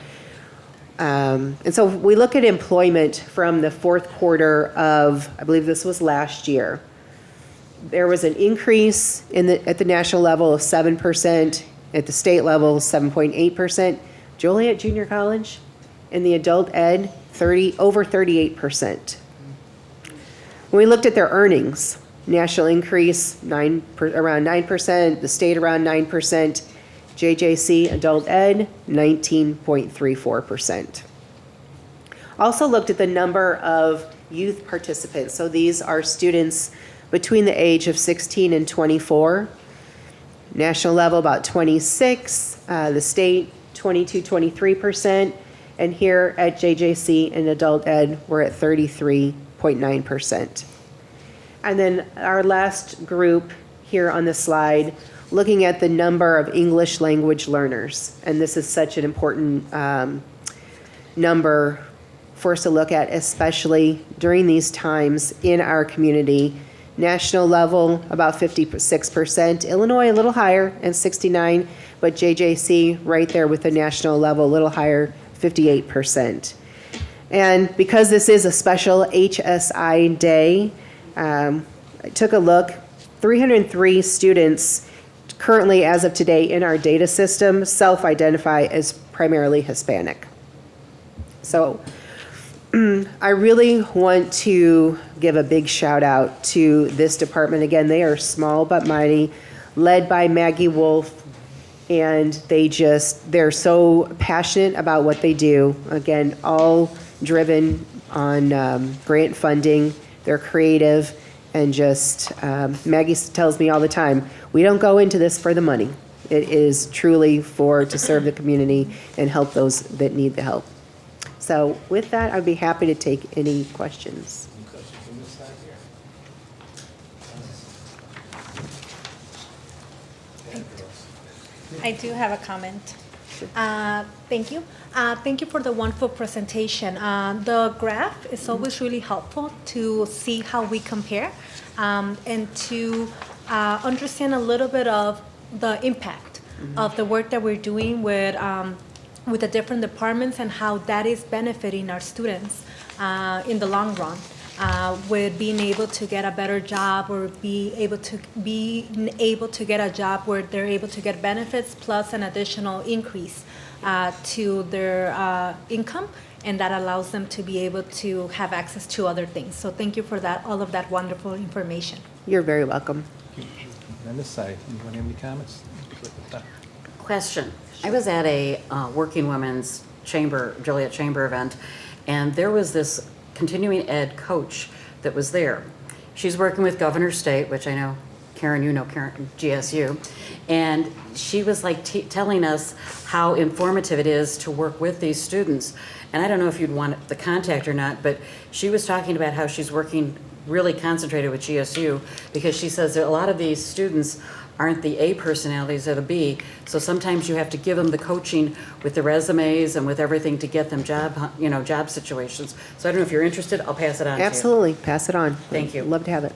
And so we look at employment from the fourth quarter of, I believe this was last year. There was an increase at the national level of 7%, at the state level 7.8%. Joliet Junior College in the adult ed, over 38%. When we looked at their earnings, national increase around 9%, the state around 9%. JJC Adult Ed, 19.34%. Also looked at the number of youth participants. So these are students between the age of 16 and 24. National level, about 26. The state, 23%. And here at JJC and Adult Ed, we're at 33.9%. And then our last group here on the slide, looking at the number of English language learners. And this is such an important number for us to look at, especially during these times in our community. National level, about 56%. Illinois, a little higher, and 69%. But JJC, right there with the national level, a little higher, 58%. And because this is a special HSI day, I took a look. 303 students currently, as of today, in our data system self-identify as primarily Hispanic. So I really want to give a big shout out to this department. Again, they are small but mighty, led by Maggie Wolf, and they're so passionate about what they do. Again, all driven on grant funding. They're creative. And just, Maggie tells me all the time, we don't go into this for the money. It is truly to serve the community and help those that need the help. So with that, I'd be happy to take any questions. I do have a comment. Thank you. Thank you for the wonderful presentation. The graph is always really helpful to see how we compare and to understand a little bit of the impact of the work that we're doing with the different departments and how that is benefiting our students in the long run. With being able to get a better job or be able to get a job where they're able to get benefits plus an additional increase to their income, and that allows them to be able to have access to other things. So thank you for that, all of that wonderful information. You're very welcome. On this side, anyone have any comments? Question. I was at a Working Women's Joliet Chamber event, and there was this continuing ed coach that was there. She's working with Governor State, which I know, Karen, you know Karen, GSU, and she was like telling us how informative it is to work with these students. And I don't know if you'd want the contact or not, but she was talking about how she's working really concentrated with GSU because she says that a lot of these students aren't the A personalities, they're the B. So sometimes you have to give them the coaching with the resumes and with everything to get them job situations. So I don't know if you're interested, I'll pass it on Absolutely, pass it on. Thank you. Love to have it.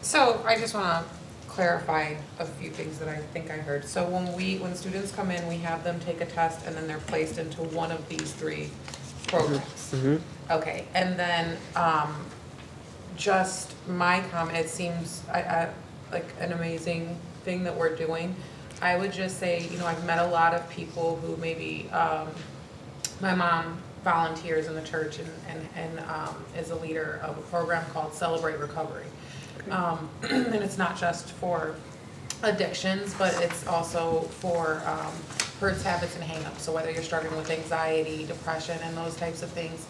So I just want to clarify a few things that I think I heard. So when students come in, we have them take a test and then they're placed into one of these three programs. Okay, and then just my comment, it seems like an amazing thing that we're doing. I would just say, I've met a lot of people who maybe, my mom volunteers in the church and is a leader of a program called Celebrate Recovery. And it's not just for addictions, but it's also for hurts, habits, and hang-ups. So whether you're struggling with anxiety, depression, and those types of things.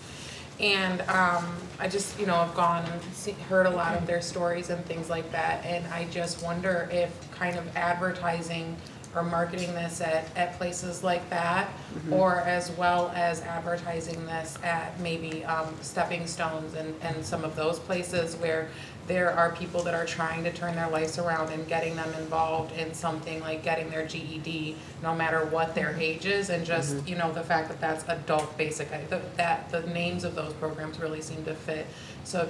And I just, I've heard a lot of their stories and things like that. And I just wonder if kind of advertising or marketing this at places like that, or as well as advertising this at maybe Stepping Stones and some of those places where there are people that are trying to turn their lives around and getting them involved in something like getting their GED, no matter what their age is, and just, the fact that that's adult basic, that the names of those programs really seem to fit. So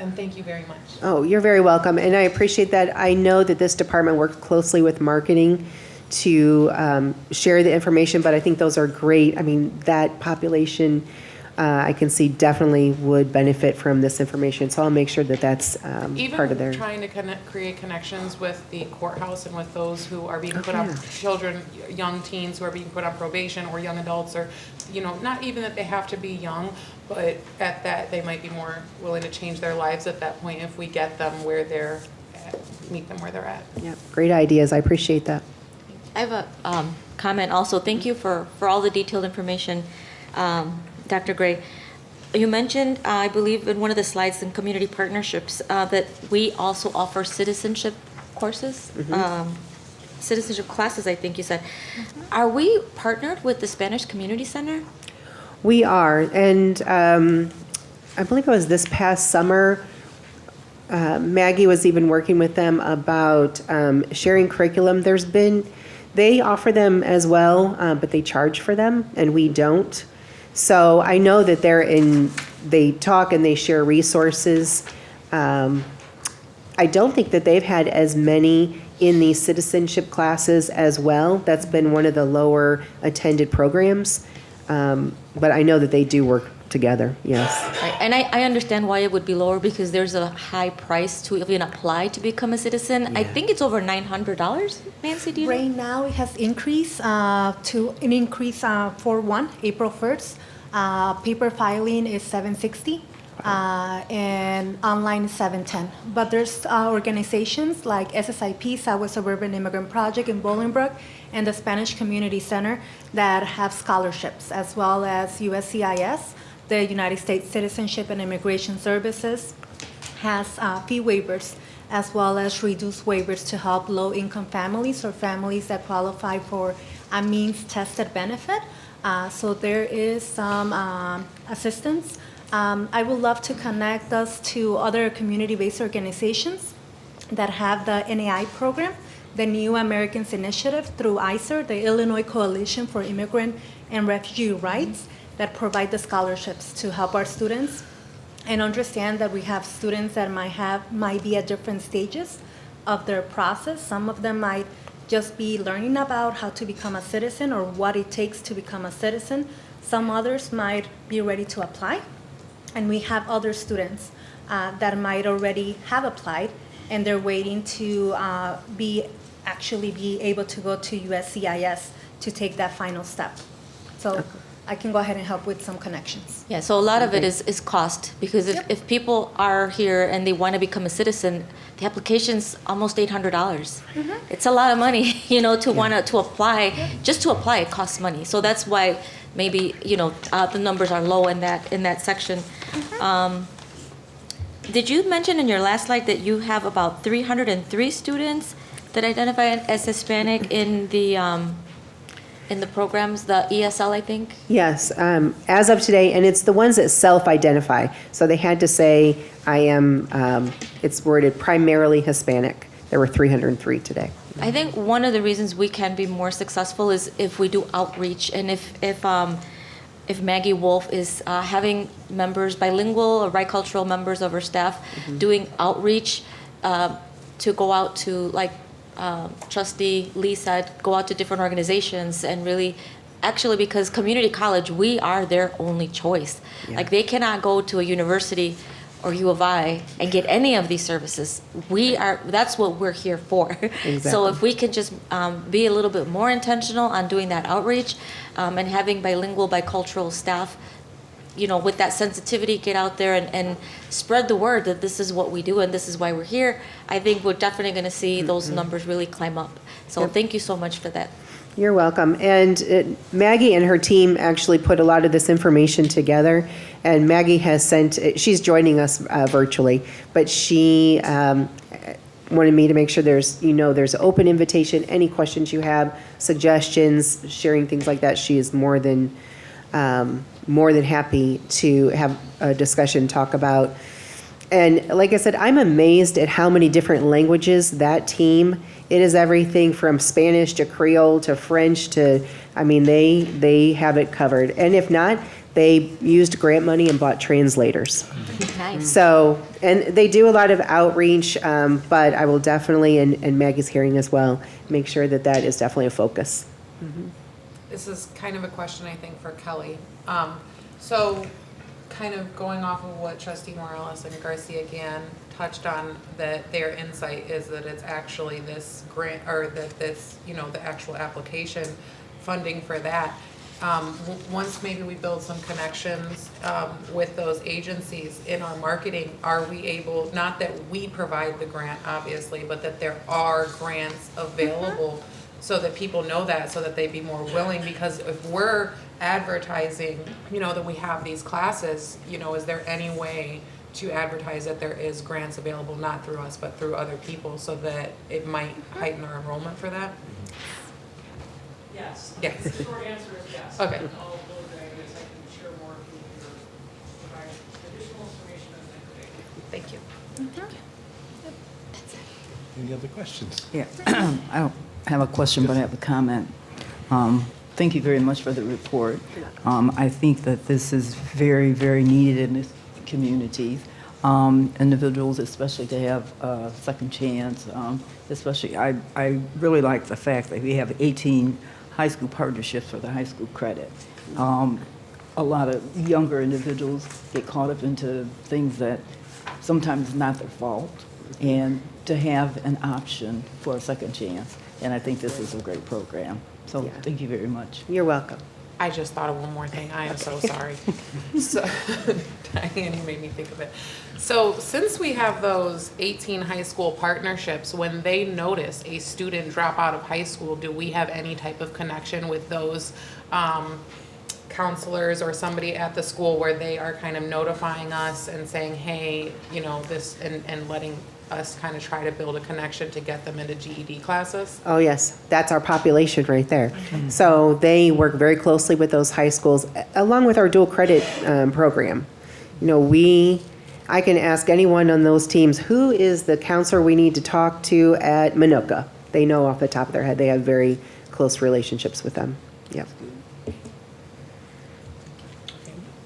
and thank you very much. Oh, you're very welcome, and I appreciate that. I know that this department works closely with marketing to share the information, but I think those are great. I mean, that population, I can see definitely would benefit from this information, so I'll make sure that that's part of their... Even trying to create connections with the courthouse and with those who are being put on, children, young teens who are being put on probation, or young adults, or, not even that they have to be young, but at that, they might be more willing to change their lives at that point if we get them where they're at, meet them where they're at. Yeah, great ideas. I appreciate that. I have a comment also. Thank you for all the detailed information, Dr. Gray. You mentioned, I believe in one of the slides in community partnerships, that we also offer citizenship courses, citizenship classes, I think you said. Are we partnered with the Spanish Community Center? We are, and I believe it was this past summer, Maggie was even working with them about sharing curriculum. They offer them as well, but they charge for them, and we don't. So I know that they talk and they share resources. I don't think that they've had as many in these citizenship classes as well. That's been one of the lower attended programs. But I know that they do work together, yes. Right. And I understand why it would be lower, because there's a high price to even apply to become a citizen. Yeah. I think it's over $900, Nancy, do you know? Right now it has increased for April 1st. Paper filing is $760. And online is $710. But there's organizations like SSIP, Southwest Suburban Immigrant Project in Bolingbrook, and the Spanish Community Center that have scholarships, as well as USCIS, the United States Citizenship and Immigration Services, has fee waivers, as well as reduced waivers to help low-income families or families that qualify for a means-tested benefit. So there is some assistance. I would love to connect us to other community-based organizations that have the NAI program, the New Americans Initiative through ICER, the Illinois Coalition for Immigrant and Refugee Rights, that provide the scholarships to help our students, and understand that we have students that might be at different stages of their process. Some of them might just be learning about how to become a citizen or what it takes to become a citizen. Some others might be ready to apply. And we have other students that might already have applied, and they're waiting to be able to go to USCIS to take that final step. So I can go ahead and help with some connections. Yeah, so a lot of it is cost, because if people are here and they want to become a citizen, the application's almost $800. It's a lot of money, to apply. Just to apply, it costs money. So that's why maybe the numbers are low in that section. Did you mention in your last slide that you have about 303 students that identify as Hispanic in the programs, the ESL, I think? Yes, as of today, and it's the ones that self-identify. So they had to say, I am, it's worded primarily Hispanic. There were 303 today. I think one of the reasons we can be more successful is if we do outreach, and if Maggie Wolf is having members, bilingual or bicultural members of her staff, doing outreach to go out to, like Trustee Lee said, go out to different organizations and really, actually, because community college, we are their only choice. Yeah. Like, they cannot go to a university or U of I and get any of these services. That's what we're here for. Exactly. So if we can just be a little bit more intentional on doing that outreach and having bilingual, bicultural staff, with that sensitivity, get out there and spread the word that this is what we do and this is why we're here, I think we're definitely going to see those numbers really climb up. So thank you so much for that. You're welcome. And Maggie and her team actually put a lot of this information together. And Maggie has she's joining us virtually, but she wanted me to make sure there's an open invitation. Any questions you have, suggestions, sharing things like that, she is more than happy to have a discussion, talk about. And like I said, I'm amazed at how many different languages that team, it is everything from Spanish to Creole to French to, they have it covered. And if not, they used grant money and bought translators. Nice. So, and they do a lot of outreach, but I will definitely, and Maggie's hearing as well, make sure that is definitely a focus. This is kind of a question, I think, for Kelly. So kind of going off of what Trustee Morales and Garcia again touched on, that their insight is that it's actually this grant, or that this, the actual application funding for that. Once maybe we build some connections with those agencies in our marketing, are we able, not that we provide the grant, obviously, but that there are grants available so that people know that, so that they'd be more willing? Because if we're advertising, that we have these classes, is there any way to advertise that there is grants available, not through us, but through other people, so that it might heighten our enrollment for that? Yes. Yes. The short answer is yes. Okay. All of those ideas, I can share more if you provide additional information as necessary. Thank you. Any other questions? Yeah, I don't have a question, but I have a comment. Thank you very much for the report. I think that this is very, very needed in this community. Individuals, especially to have a second chance, especially, I really like the fact that we have 18 high school partnerships for the high school credit. A lot of younger individuals get caught up into things that sometimes is not their fault, and to have an option for a second chance. And I think this is a great program. So thank you very much. You're welcome. I just thought of one more thing. I am so sorry. So, Diane, you made me think of it. So since we have those 18 high school partnerships, when they notice a student drop out of high school, do we have any type of connection with those counselors or somebody at the school where they are kind of notifying us and saying, hey, this, and letting us kind of try to build a connection to get them into GED classes? Oh, yes. That's our population right there. So they work very closely with those high schools, along with our dual credit program. I can ask anyone on those teams, who is the counselor we need to talk to at Minooka? They know off the top of their head. They have very close relationships with them. Yep.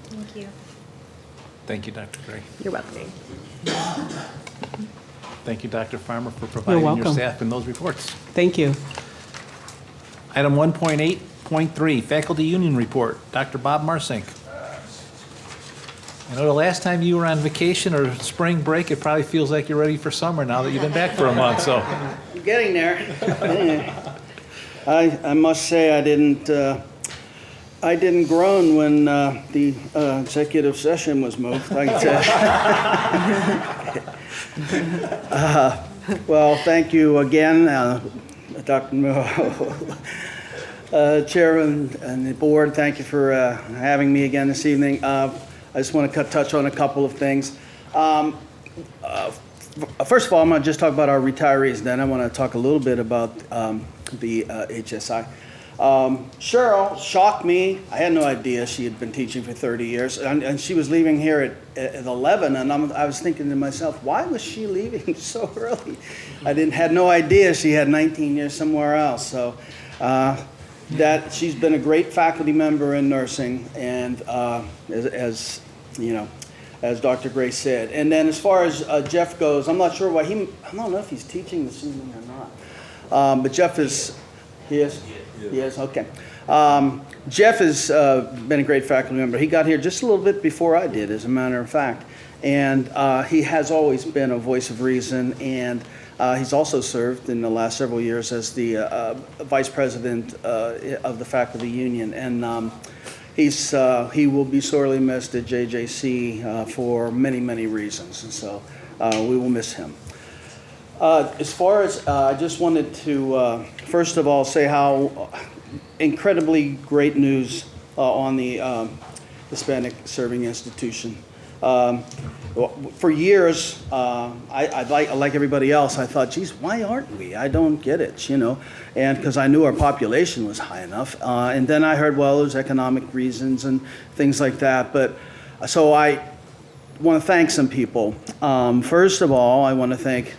Thank you. Thank you, Dr. Gray. You're welcome. Thank you, Dr. Farmer, for providing your welcome. staff in those reports. Thank you. Item 1.8.3, Faculty Union Report. Dr. Bob Marsink. I know the last time you were on vacation or spring break, it probably feels like you're ready for summer now that you've been back for a month, so. Getting there. I must say I didn't groan when the executive session was moved. I can tell. Well, thank you again, Dr. Chairman and the board. Thank you for having me again this evening. I just want to touch on a couple of things. First of all, I'm going to just talk about our retirees. Then I want to talk a little bit about the HSI. Cheryl shocked me. I had no idea she had been teaching for 30 years, and she was leaving here at 11, and I was thinking to myself, why was she leaving so early? I had no idea she had 19 years somewhere else. So that she's been a great faculty member in nursing, and as you know, as Dr. Gray said. And then as far as Jeff goes, I'm not sure why I don't know if he's teaching this evening or not. But Jeff is, he is? Yes, okay. Jeff has been a great faculty member. He got here just a little bit before I did, as a matter of fact. And he has always been a voice of reason, and he's also served in the last several years as the vice president of the faculty union. And he will be sorely missed at JJC for many, many reasons. And so we will miss him. As far as, I just wanted to, first of all, say how incredibly great news on the Hispanic Serving Institution. For years, I like everybody else, I thought, geez, why aren't we? I don't get it, you know, and because I knew our population was high enough. And then I heard, well, there's economic reasons and things like that. But so I want to thank some people. First of all, I want to thank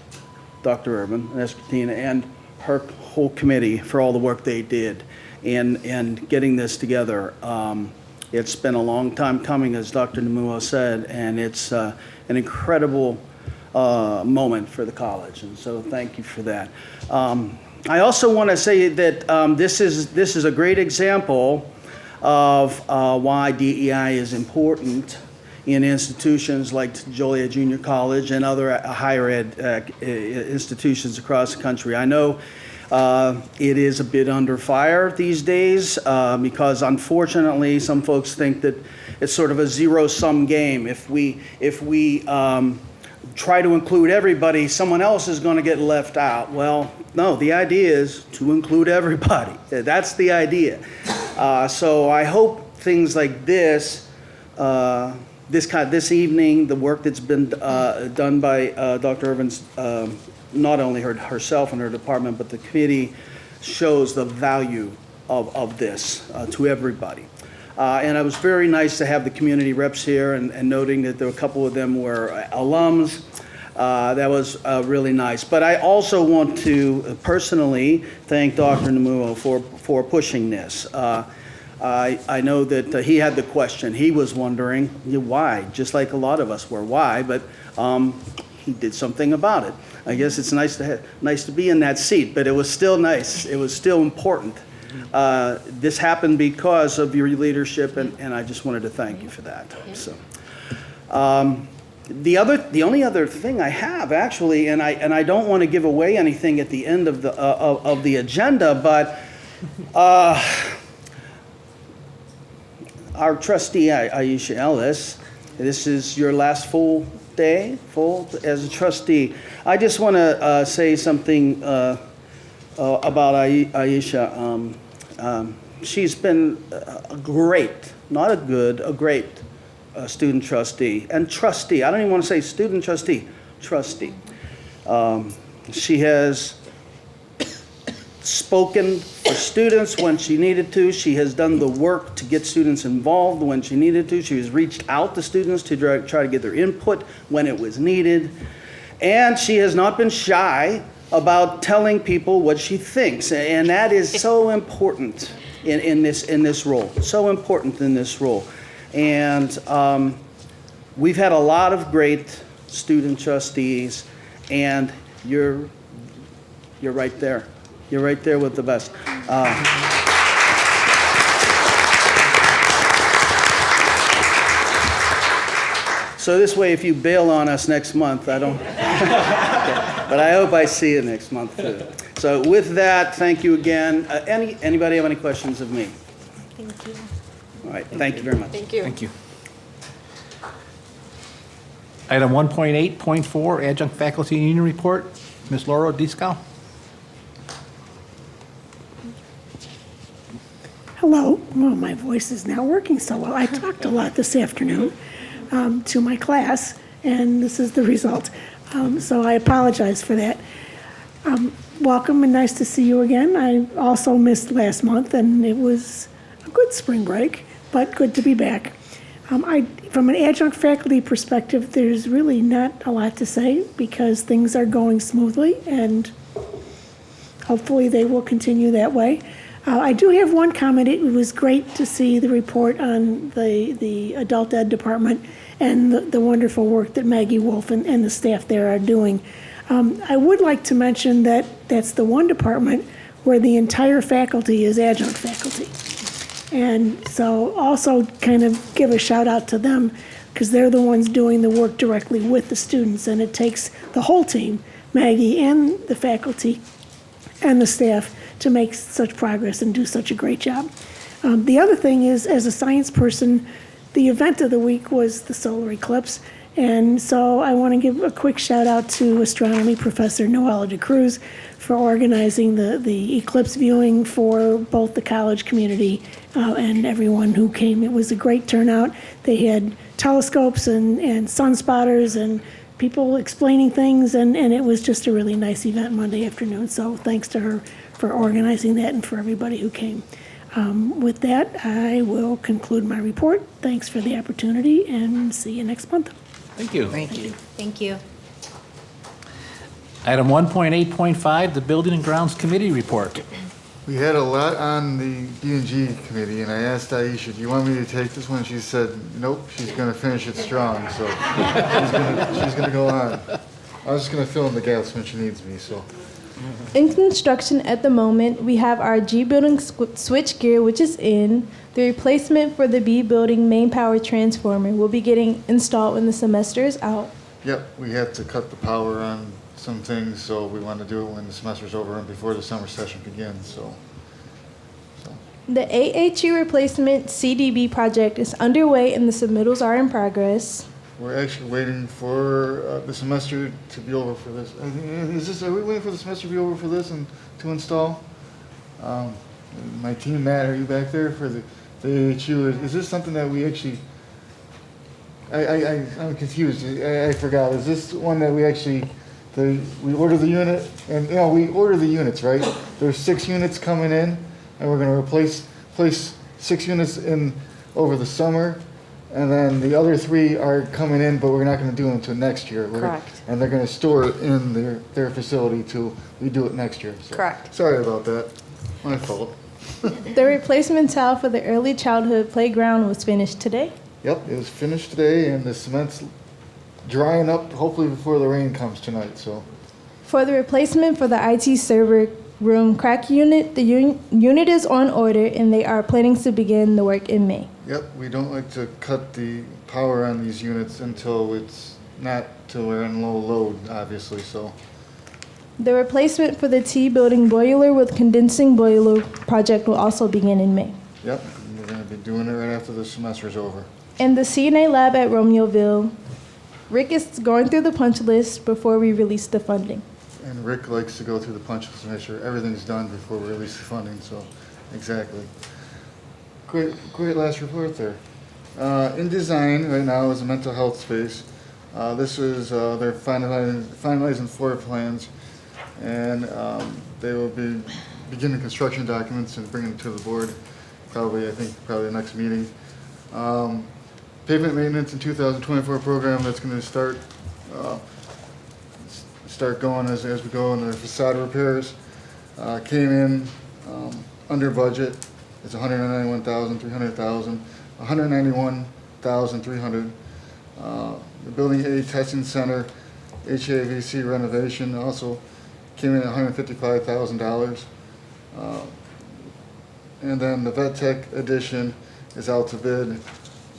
Dr. Urban, Escatina, and her whole committee for all the work they did in getting this together. It's been a long time coming, as Dr. Namuo said, and it's an incredible moment for the college, and so thank you for that. I also want to say that this is a great example of why DEI is important in institutions like Joliet Junior College and other higher ed institutions across the country. I know it is a bit under fire these days because unfortunately some folks think that it's sort of a zero-sum game. If we try to include everybody, someone else is going to get left out. Well, no, the idea is to include everybody. That's the idea. So I hope things like this evening, the work that's been done by Dr. Irvin's, not only herself and her department, but the committee, shows the value of this to everybody. And it was very nice to have the community reps here and noting that there were a couple of them were alums. That was really nice. But I also want to personally thank Dr. Namuo for pushing this. I know that he had the question. He was wondering why, just like a lot of us were, why, but he did something about it. I guess it's nice to be in that seat, but it was still nice. It was still important. This happened because of your leadership, and I just wanted to thank you for that. So, the only other thing I have actually, and I don't want to give away anything at the end of the agenda, but. Our trustee, Aisha Ellis, this is your last full day as a trustee. I just want to say something about Aisha. She's been a great, not a good, a great student trustee. And trustee, I don't even want to say student trustee, trustee. She has spoken for students when she needed to. She has done the work to get students involved when she needed to. She has reached out to students to try to get their input when it was needed. And she has not been shy about telling people what she thinks. And that is so important in this role. So important in this role. And we've had a lot of great student trustees, and you're right there. You're right there with the best. So this way, if you bail on us next month, I don't. But I hope I see you next month too. So with that, thank you again. Anybody have any questions of me? Thank you. All right. Thank you very much. Thank you. Thank you. Item 1.8.4, Adjunct Faculty Union Report. Ms. Laura Discal. Hello. Well, my voice is now working so well. I talked a lot this afternoon to my class, and this is the result. So I apologize for that. Welcome and nice to see you again. I also missed last month, and it was a good spring break, but good to be back. From an adjunct faculty perspective, there's really not a lot to say because things are going smoothly, and hopefully they will continue that way. I do have one comment. It was great to see the report on the adult ed department and the wonderful work that Maggie Wolf and the staff there are doing. I would like to mention that that's the one department where the entire faculty is adjunct faculty. And so also kind of give a shout out to them. because they're the ones doing the work directly with the students, and it takes the whole team, Maggie and the faculty and the staff, to make such progress and do such a great job. The other thing is, as a science person, the event of the week was the solar eclipse. And so I want to give a quick shout out to astronomy professor Noella de Cruz for organizing the eclipse viewing for both the college community and everyone who came. It was a great turnout. They had telescopes and sun spotters and people explaining things, and it was just a really nice event Monday afternoon. So thanks to her for organizing that and for everybody who came. With that, I will conclude my report. Thanks for the opportunity, and see you next month. Thank you. Thank you. Thank you. Item 1.8.5, the Building and Grounds Committee report. We had a lot on the B&G committee, and I asked Aisha, do you want me to take this one? She said, nope, she's going to finish it strong, so she's gonna go on. I was just going to fill in the gaps when she needs me, so. In construction at the moment, we have our G building switch gear, which is in. The replacement for the B building main power transformer will be getting installed when the semester is out. Yep, we had to cut the power on some things, so we want to do it when the semester's over and before the summer session begins, so. The AHU replacement CDB project is underway and the submittals are in progress. We're actually waiting for the semester to be over for this. Are we waiting for the semester to be over for this and to install? My team, Matt, are you back there for the AHU? Is this something that we actually, I'm confused. I forgot. Is this one that we actually, we order the unit, and we order the units, right? There's 6 units coming in, and we're going to place 6 units in over the summer. And then the other 3 are coming in, but we're not going to do them until next year. Correct. And they're going to store it in their facility till we do it next year. So, correct. Sorry about that. My fault. The replacement tile for the early childhood playground was finished today. Yep, it was finished today, and the cement's drying up hopefully before the rain comes tonight. So. For the replacement for the IT server room crack unit, the unit is on order and they are planning to begin the work in May. Yep, we don't like to cut the power on these units until we're in low load, obviously, so. The replacement for the T building boiler with condensing boiler project will also begin in May. Yep, we're gonna be doing it right after the semester's over. And the CNA lab at Romeoville, Rick is going through the punch list before we release the funding. And Rick likes to go through the punch list to make sure everything's done before we release the funding, so, exactly. Great last report there. In design right now is a mental health space. This is, they're finalizing floor plans, and they will be beginning construction documents and bringing them to the board, probably the next meeting. Pavement maintenance in 2024 program that's going to start going as we go into the facade repairs. Came in under budget. It's $191,300. The Building A Testing Center HVAC renovation also came in at $155,000. And then the Vet Tech addition is out to bid,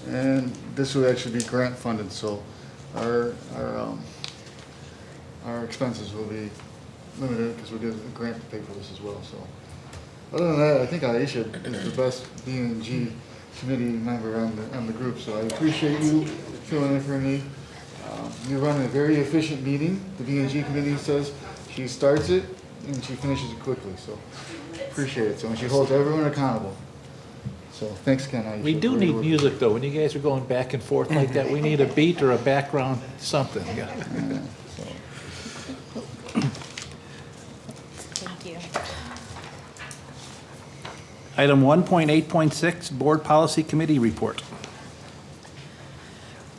and this will actually be grant funded, so our expenses will be limited because we get a grant to pay for this as well. So, other than that, I think Aisha is the best B&G committee member on the group. So I appreciate you filling in for me. You run a very efficient meeting. The B&G committee says she starts it and she finishes it quickly. So appreciate it. So and she holds everyone accountable. So thanks again, Aisha. We do need music, though. When you guys are going back and forth like that, we need a beat or a background something. Yeah. Thank you. Item 1.8.6, Board Policy Committee report.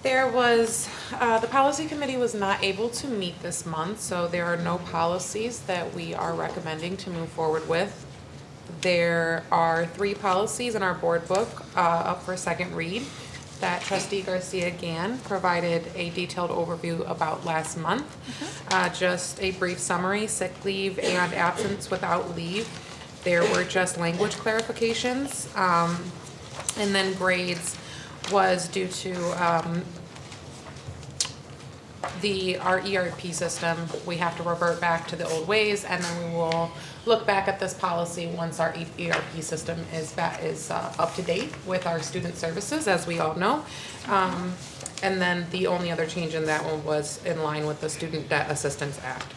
There was, the policy committee was not able to meet this month, so there are no policies that we are recommending to move forward with. There are 3 policies in our board book up for second read that Trustee Garcia-Gann provided a detailed overview about last month. Just a brief summary: sick leave and absence without leave. There were just language clarifications, and then grades was due to our ERP system, we have to revert back to the old ways, and then we will look back at this policy once our ERP system is up to date with our student services, as we all know. And then the only other change in that one was in line with the Student Debt Assistance Act.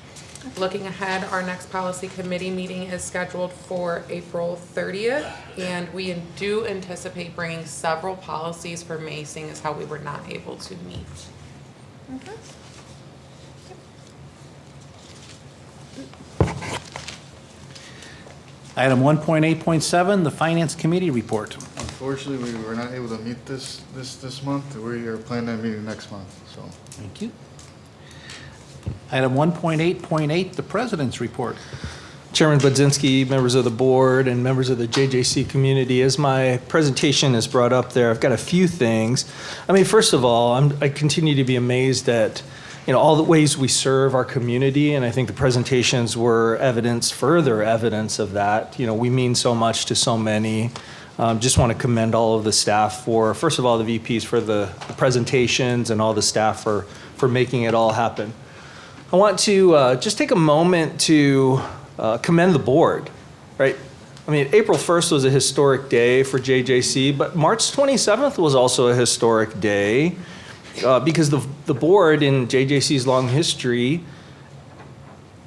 Looking ahead, our next policy committee meeting is scheduled for April 30th, and we do anticipate bringing several policies for May, seeing as how we were not able to meet. Item 1.8.7, the Finance Committee report. Unfortunately, we were not able to meet this month. We are planning on meeting next month, so. Thank you. Item 1.8.8, the President's report. Chairman Budzinski, members of the board, and members of the JJC community, as my presentation is brought up there, I've got a few things. I mean, first of all, I continue to be amazed at all the ways we serve our community, and I think the presentations were further evidence of that. We mean so much to so many. Just want to commend all of the staff for, first of all, the VPs for the presentations and all the staff for making it all happen. I want to just take a moment to commend the board, right? I mean, April 1st was a historic day for JJC, but March 27th was also a historic day because the board in JJC's long history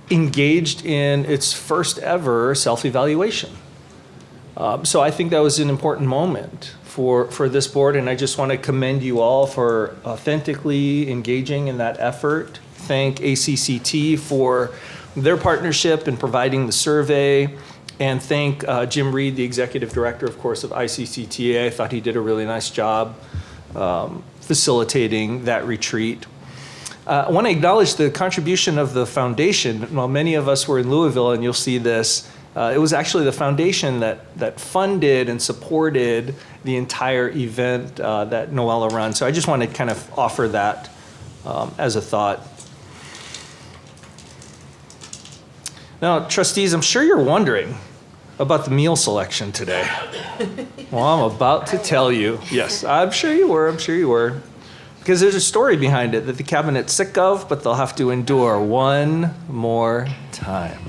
engaged in its first ever self-evaluation. So I think that was an important moment for this board, and I just want to commend you all for authentically engaging in that effort. Thank ACCT for their partnership in providing the survey, and thank Jim Reed, the executive director, of course, of ICCTA. I thought he did a really nice job facilitating that retreat. I want to acknowledge the contribution of the foundation. While many of us were in Louisville, and you'll see this, it was actually the foundation that funded and supported the entire event that Noella runs. So I just want to kind of offer that as a thought. Now, trustees, I'm sure you're wondering about the meal selection today. Well, I'm about to tell you. Yes, I'm sure you were. Because there's a story behind it that the cabinet's sick of, but they'll have to endure one more time.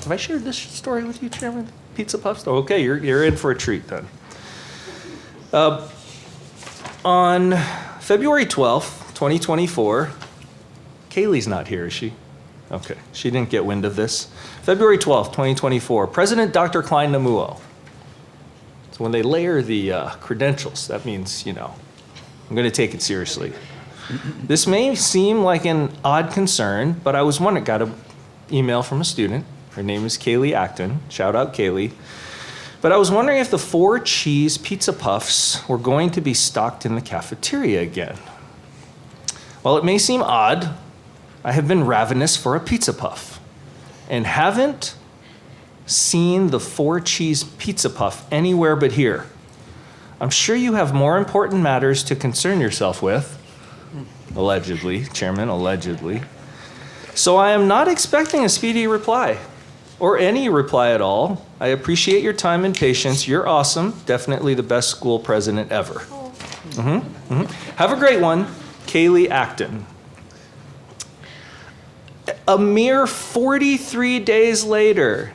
Have I shared this story with you, Chairman? Pizza Puffs? Oh, okay, you're in for a treat then. On February 12th, 2024, Kaylee's not here, is she? Okay, she didn't get wind of this. February 12th, 2024, President Dr. Klein Namuo. So when they layer the credentials, that means, I'm going to take it seriously. This may seem like an odd concern, but I was wondering, got an email from a student. Her name is Kaylee Acton. Shout out, Kaylee. But I was wondering if the 4 cheese pizza puffs were going to be stocked in the cafeteria again. While it may seem odd, I have been ravenous for a pizza puff and haven't seen the 4 cheese pizza puff anywhere but here. I'm sure you have more important matters to concern yourself with. Allegedly, Chairman, allegedly. So I am not expecting a speedy reply or any reply at all. I appreciate your time and patience. You're awesome. Definitely the best school president ever. Have a great one, Kaylee Acton. A mere 43 days later,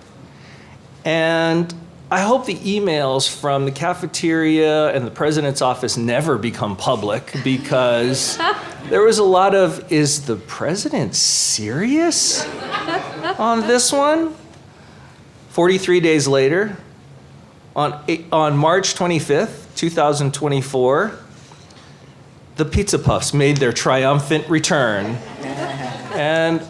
and I hope the emails from the cafeteria and the president's office never become public, because there was a lot of, is the president serious on this one? 43 days later, on March 25th, 2024, the Pizza Puffs made their triumphant return. And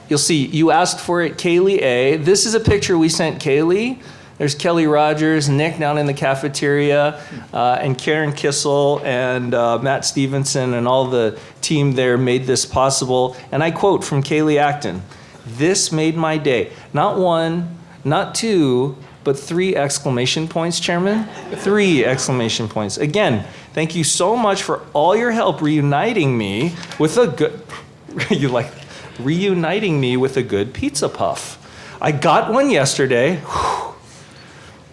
you'll see, you asked for it, Kaylee A. This is a picture we sent Kaylee. There's Kelly Rogers, Nick down in the cafeteria, and Karen Kissel and Matt Stevenson and all the team there made this possible. And I quote from Kaylee Acton, "This made my day." Not 1, not 2, but 3 exclamation points, Chairman. 3 exclamation points. Again, thank you so much for all your help reuniting me with a good, reuniting me with a good pizza puff. I got one yesterday.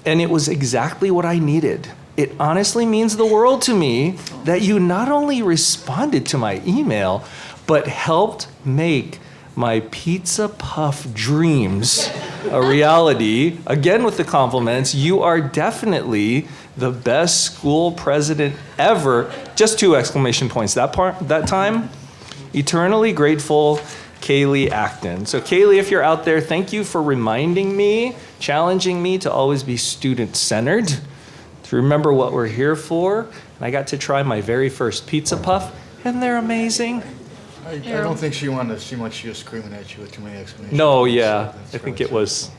And it was exactly what I needed. it honestly means the world to me that you not only responded to my email, but helped make my pizza puff dreams a reality. Again, with the compliments, you are definitely the best school president ever. Just 2 exclamation points that time. Eternally grateful, Kaylee Acton. So Kaylee, if you're out there, thank you for reminding me, challenging me to always be student-centered, to remember what we're here for. And I got to try my very first pizza puff, and they're amazing. I don't think she wanted to see much she was screaming at you with too many exclamations. No, yeah. I think it was,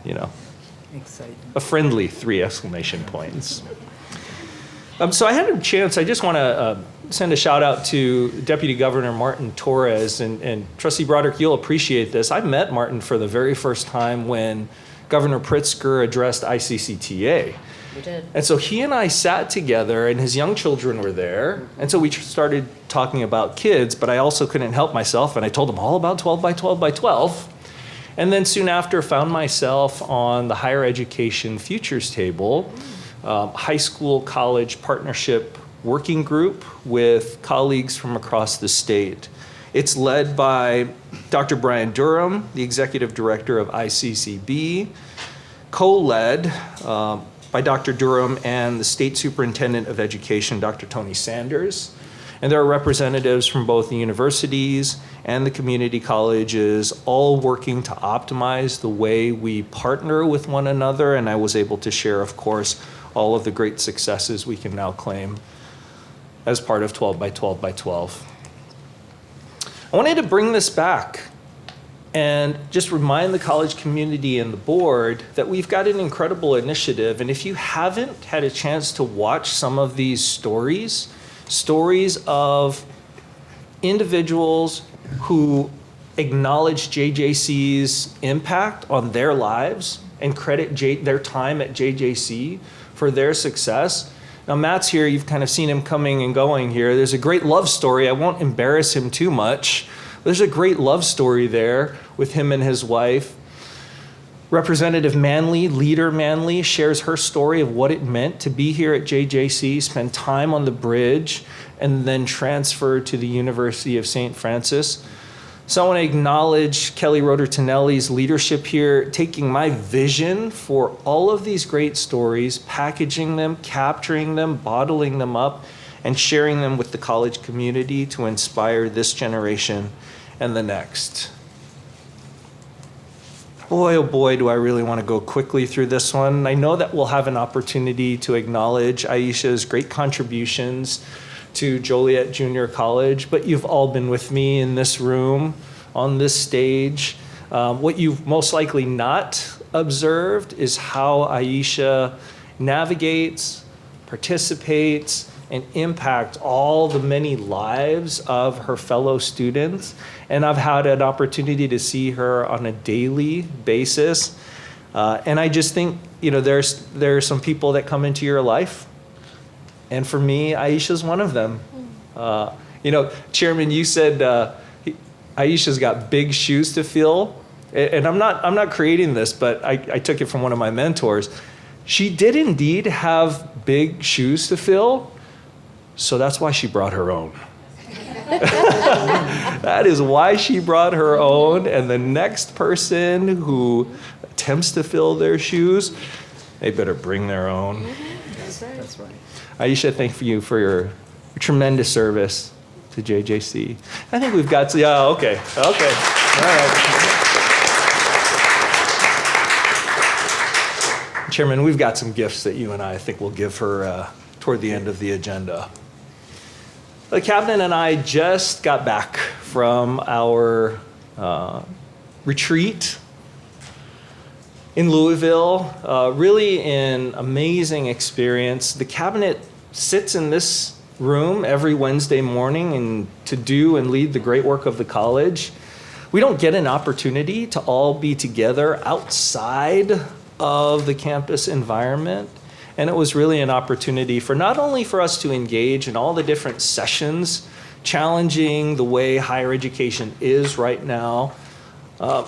a friendly 3 exclamation points. So I had a chance, I just want to send a shout out to Deputy Governor Martin Torres, and Trustee Broderick, you'll appreciate this. I met Martin for the very first time when Governor Pritzker addressed ICCTA. You did. And so he and I sat together, and his young children were there. And so we started talking about kids, but I also couldn't help myself, and I told him all about 12 by 12 by 12. And then soon after, found myself on the Higher Education Futures Table, high school college partnership working group with colleagues from across the state. It's led by Dr. Brian Durham, the executive director of ICCB, co-led by Dr. Durham and the state superintendent of education, Dr. Tony Sanders. And there are representatives from both the universities and the community colleges, all working to optimize the way we partner with one another. And I was able to share, of course, all of the great successes we can now claim as part of 12 by 12 by 12. I wanted to bring this back and just remind the college community and the board that we've got an incredible initiative. And if you haven't had a chance to watch some of these stories of individuals who acknowledge JJC's impact on their lives and credit their time at JJC for their success. Now, Matt's here. You've kind of seen him coming and going here. There's a great love story. I won't embarrass him too much. There's a great love story there with him and his wife. Representative Manley, Leader Manley, shares her story of what it meant to be here at JJC, spend time on the bridge, and then transfer to the University of St. Francis. So I want to acknowledge Kelly Roeder-Tonelli's leadership here, taking my vision for all of these great stories, packaging them, capturing them, bottling them up, and sharing them with the college community to inspire this generation and the next. Boy, oh boy, do I really want to go quickly through this one. I know that we'll have an opportunity to acknowledge Aisha's great contributions to Joliet Junior College, but you've all been with me in this room, on this stage. What you've most likely not observed is how Aisha navigates, participates, and impact all the many lives of her fellow students. And I've had an opportunity to see her on a daily basis. And I just think, there are some people that come into your life. And for me, Aisha's one of them. Chairman, you said Aisha's got big shoes to fill. And I'm not creating this, but I took it from one of my mentors. She did indeed have big shoes to fill. So that's why she brought her own. That is why she brought her own. And the next person who attempts to fill their shoes, they better bring their own. That's right. That's right. Aisha, thank you for your tremendous service to JJC. I think we've got to, yeah, okay. All right. Chairman, we've got some gifts that you and I think will give her toward the end of the agenda. The cabinet and I just got back from our retreat in Louisville. Really an amazing experience. The cabinet sits in this room every Wednesday morning and to do and lead the great work of the college. We don't get an opportunity to all be together outside of the campus environment. And it was really an opportunity for not only for us to engage in all the different sessions, challenging the way higher education is right now,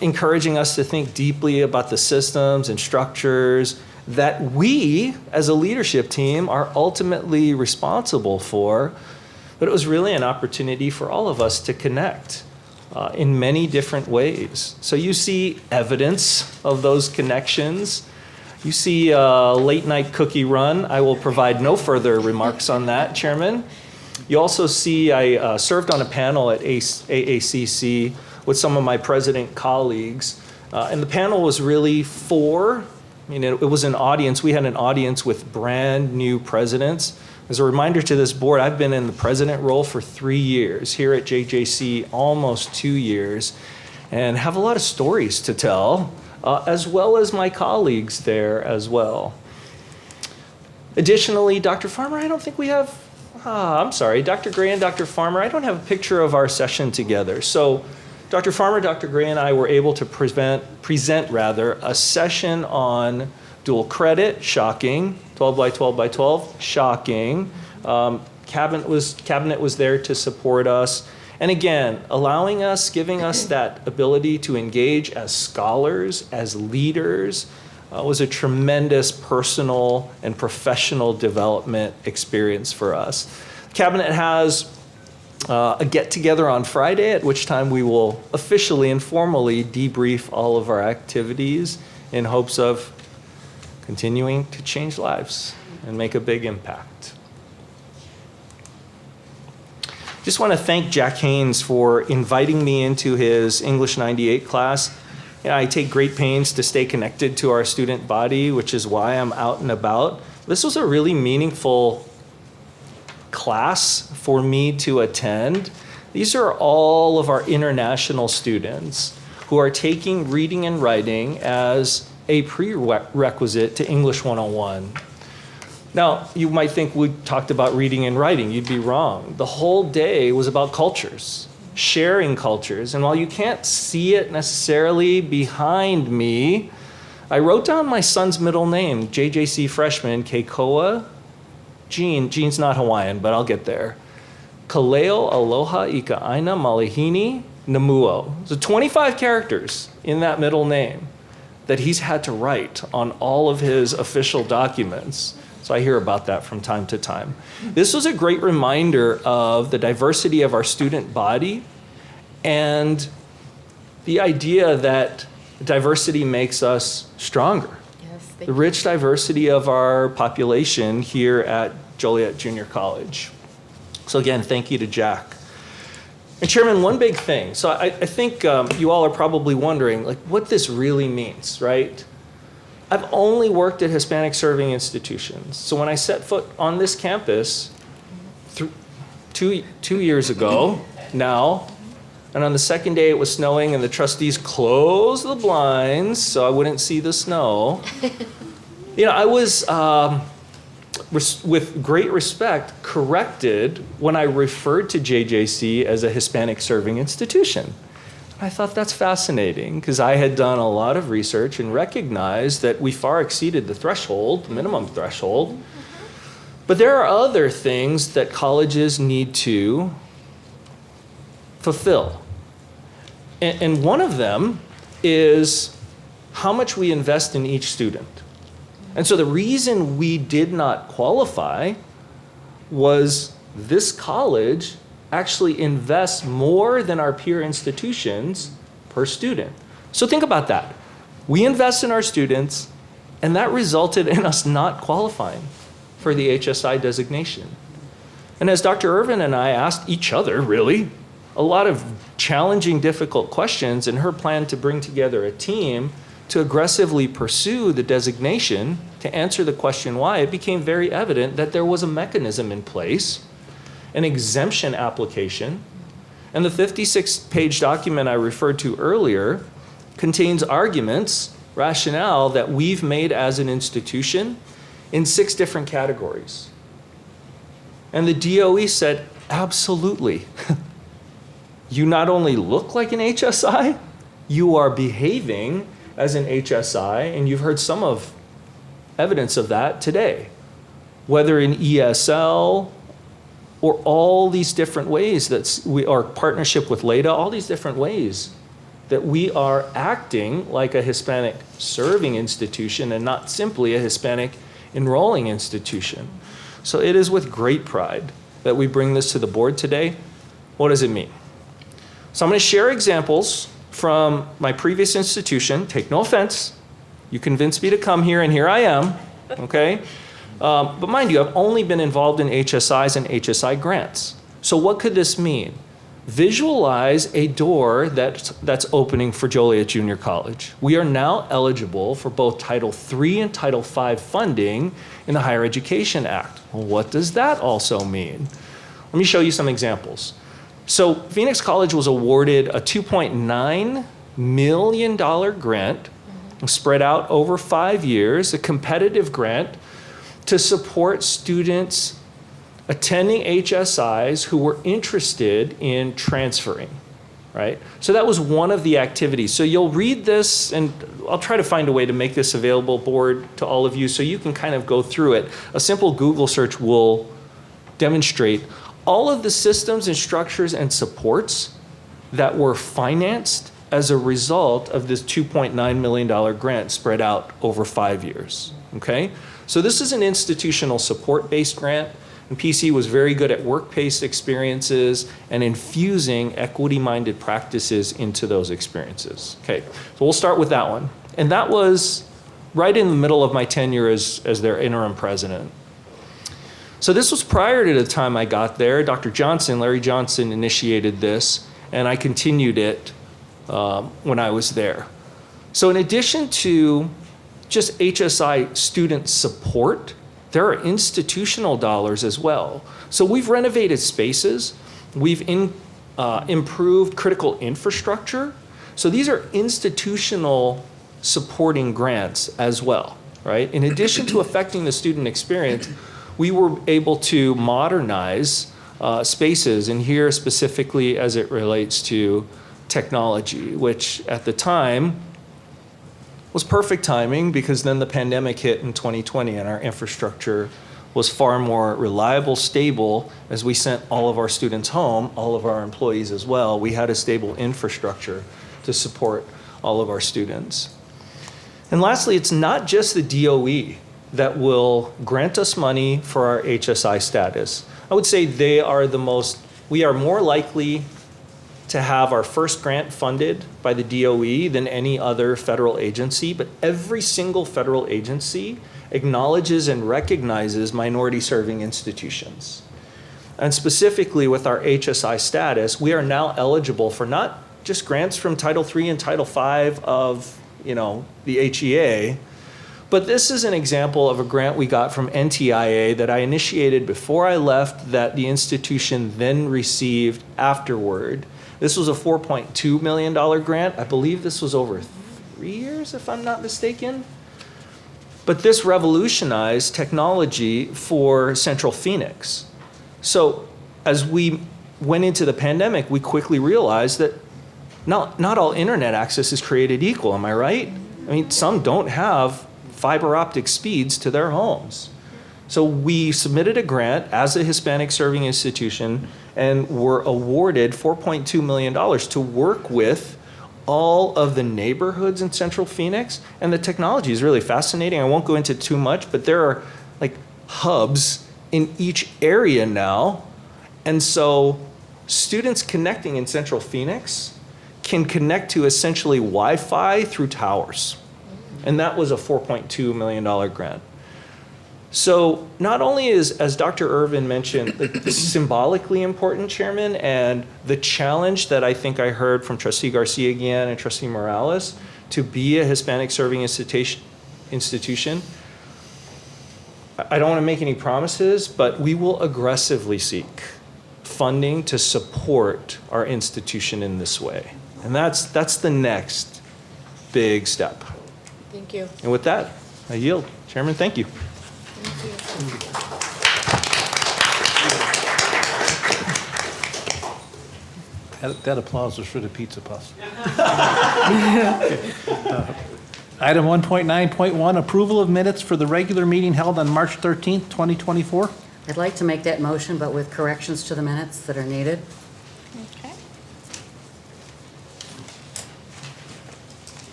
encouraging us to think deeply about the systems and structures that we, as a leadership team, are ultimately responsible for. But it was really an opportunity for all of us to connect in many different ways. So you see evidence of those connections. You see a late night cookie run. I will provide no further remarks on that, Chairman. You also see I served on a panel at AACC with some of my president colleagues. And the panel was really it was an audience. We had an audience with brand new presidents. As a reminder to this board, I've been in the president role for 3 years, here at JJC almost 2 years, and have a lot of stories to tell, as well as my colleagues there as well. Additionally, Dr. Farmer, I don't think we have, Dr. Gray and Dr. Farmer, I don't have a picture of our session together. So Dr. Farmer, Dr. Gray, and I were able to present a session on dual credit, shocking, 12 by 12 by 12, shocking. Cabinet was there to support us. And again, giving us that ability to engage as scholars, as leaders, was a tremendous personal and professional development experience for us. Cabinet has a get-together on Friday, at which time we will officially and formally debrief all of our activities in hopes of continuing to change lives and make a big impact. Just want to thank Jack Haynes for inviting me into his English 98 class. I take great pains to stay connected to our student body, which is why I'm out and about. This was a really meaningful class for me to attend. These are all of our international students who are taking reading and writing as a prerequisite to English 101. Now, you might think we talked about reading and writing. You'd be wrong. The whole day was about cultures, sharing cultures. And while you can't see it necessarily behind me, I wrote down my son's middle name, JJC freshman, Keikoa Jean. Jean's not Hawaiian, but I'll get there. Kaleo Aloha Ika Aina Malihini Namuo. So 25 characters in that middle name that he's had to write on all of his official documents. So I hear about that from time to time. This was a great reminder of the diversity of our student body and the idea that diversity makes us stronger. Yes, the rich diversity of our population here at Joliet Junior College. So again, thank you to Jack. And Chairman, one big thing. So I think you all are probably wondering what this really means, right? I've only worked at Hispanic serving institutions. So when I set foot on this campus 2 years ago now, and on the second day it was snowing and the trustees closed the blinds so I wouldn't see the snow, I was, with great respect, corrected when I referred to JJC as a Hispanic serving institution. I thought that's fascinating because I had done a lot of research and recognized that we far exceeded the threshold, the minimum threshold. But there are other things that colleges need to fulfill. And one of them is how much we invest in each student. And so the reason we did not qualify was this college actually invests more than our peer institutions per student. So think about that. We invest in our students, and that resulted in us not qualifying for the HSI designation. And as Dr. Irvin and I asked each other, really, a lot of challenging, difficult questions in her plan to bring together a team to aggressively pursue the designation, to answer the question why, it became very evident that there was a mechanism in place, an exemption application, and the 56-page document I referred to earlier contains arguments, rationale that we've made as an institution in 6 different categories. And the DOE said, absolutely. You not only look like an HSI, you are behaving as an HSI, and you've heard some of evidence of that today, whether in ESL or all these different ways our partnership with LEDA, all these different ways that we are acting like a Hispanic serving institution and not simply a Hispanic enrolling institution. So it is with great pride that we bring this to the board today. What does it mean? So I'm going to share examples from my previous institution. Take no offense. You convinced me to come here, and here I am, okay? But mind you, I've only been involved in HSIs and HSI grants. So what could this mean? Visualize a door that's opening for Joliet Junior College. We are now eligible for both Title III and Title V funding in the Higher Education Act. Well, what does that also mean? Let me show you some examples. So Phoenix College was awarded a $2.9 million grant spread out over 5 years, a competitive grant to support students attending HSIs who were interested in transferring, right? So that was one of the activities. So you'll read this, and I'll try to find a way to make this available, board, to all of you so you can kind of go through it. A simple Google search will demonstrate all of the systems and structures and supports that were financed as a result of this $2.9 million grant spread out over 5 years, okay? So this is an institutional support-based grant, and PC was very good at work-based experiences and infusing equity-minded practices into those experiences. Okay, so we'll start with that one. And that was right in the middle of my tenure as their interim president. So this was prior to the time I got there. Dr. Johnson, Larry Johnson, initiated this, and I continued it when I was there. So in addition to just HSI student support, there are institutional dollars as well. So we've renovated spaces, we've improved critical infrastructure. So these are institutional supporting grants as well, right? In addition to affecting the student experience, we were able to modernize spaces, and here specifically as it relates to technology, which at the time was perfect timing because then the pandemic hit in 2020 and our infrastructure was far more reliable, stable. As we sent all of our students home, all of our employees as well, we had a stable infrastructure to support all of our students. And lastly, it's not just the DOE that will grant us money for our HSI status. I would say we are more likely to have our first grant funded by the DOE than any other federal agency, but every single federal agency acknowledges and recognizes minority serving institutions. And specifically with our HSI status, we are now eligible for not just grants from Title III and Title V of, the HEA, but this is an example of a grant we got from NTIA that I initiated before I left that the institution then received afterward. This was a $4.2 million grant. I believe this was over 3 years, if I'm not mistaken. But this revolutionized technology for Central Phoenix. So as we went into the pandemic, we quickly realized that not all internet access is created equal, am I right? I mean, some don't have fiber optic speeds to their homes. So we submitted a grant as a Hispanic serving institution and were awarded $4.2 million to work with all of the neighborhoods in Central Phoenix. And the technology is really fascinating. I won't go into too much, but there are like hubs in each area now. And so students connecting in Central Phoenix can connect to essentially Wi-Fi through towers. And that was a $4.2 million grant. So not only is, as Dr. Irvin mentioned, symbolically important, Chairman, and the challenge that I think I heard from Trustee Garcia again and Trustee Morales to be a Hispanic serving institution, I don't want to make any promises, but we will aggressively seek funding to support our institution in this way. And that's the next big step. Thank you. And with that, I yield. Chairman, thank you. That applause was for the pizza puffs. Item 1.9.1, approval of minutes for the regular meeting held on March 13th, 2024. I'd like to make that motion, but with corrections to the minutes that are needed. Okay.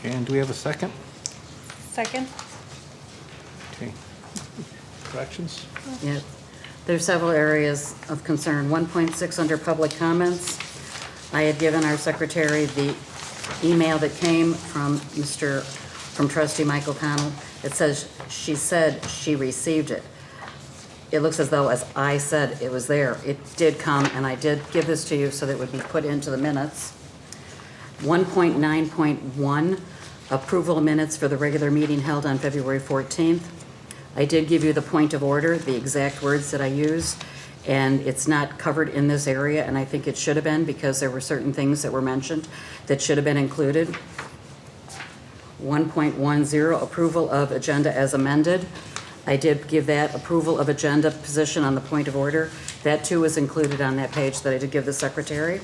Okay, and do we have a second? Second? Okay. Corrections? Yeah, there's several areas of concern. 1.6 under public comments. I had given our secretary the email that came from trustee Michael Connell. It says, she said she received it. It looks as though, as I said, it was there. It did come, and I did give this to you so that it would be put into the minutes. 1.9.1, approval of minutes for the regular meeting held on February 14th. I did give you the point of order, the exact words that I used, and it's not covered in this area, and I think it should have been because there were certain things that were mentioned that should have been included. 1.10, approval of agenda as amended. I did give that approval of agenda position on the point of order. That too is included on that page that I did give the secretary.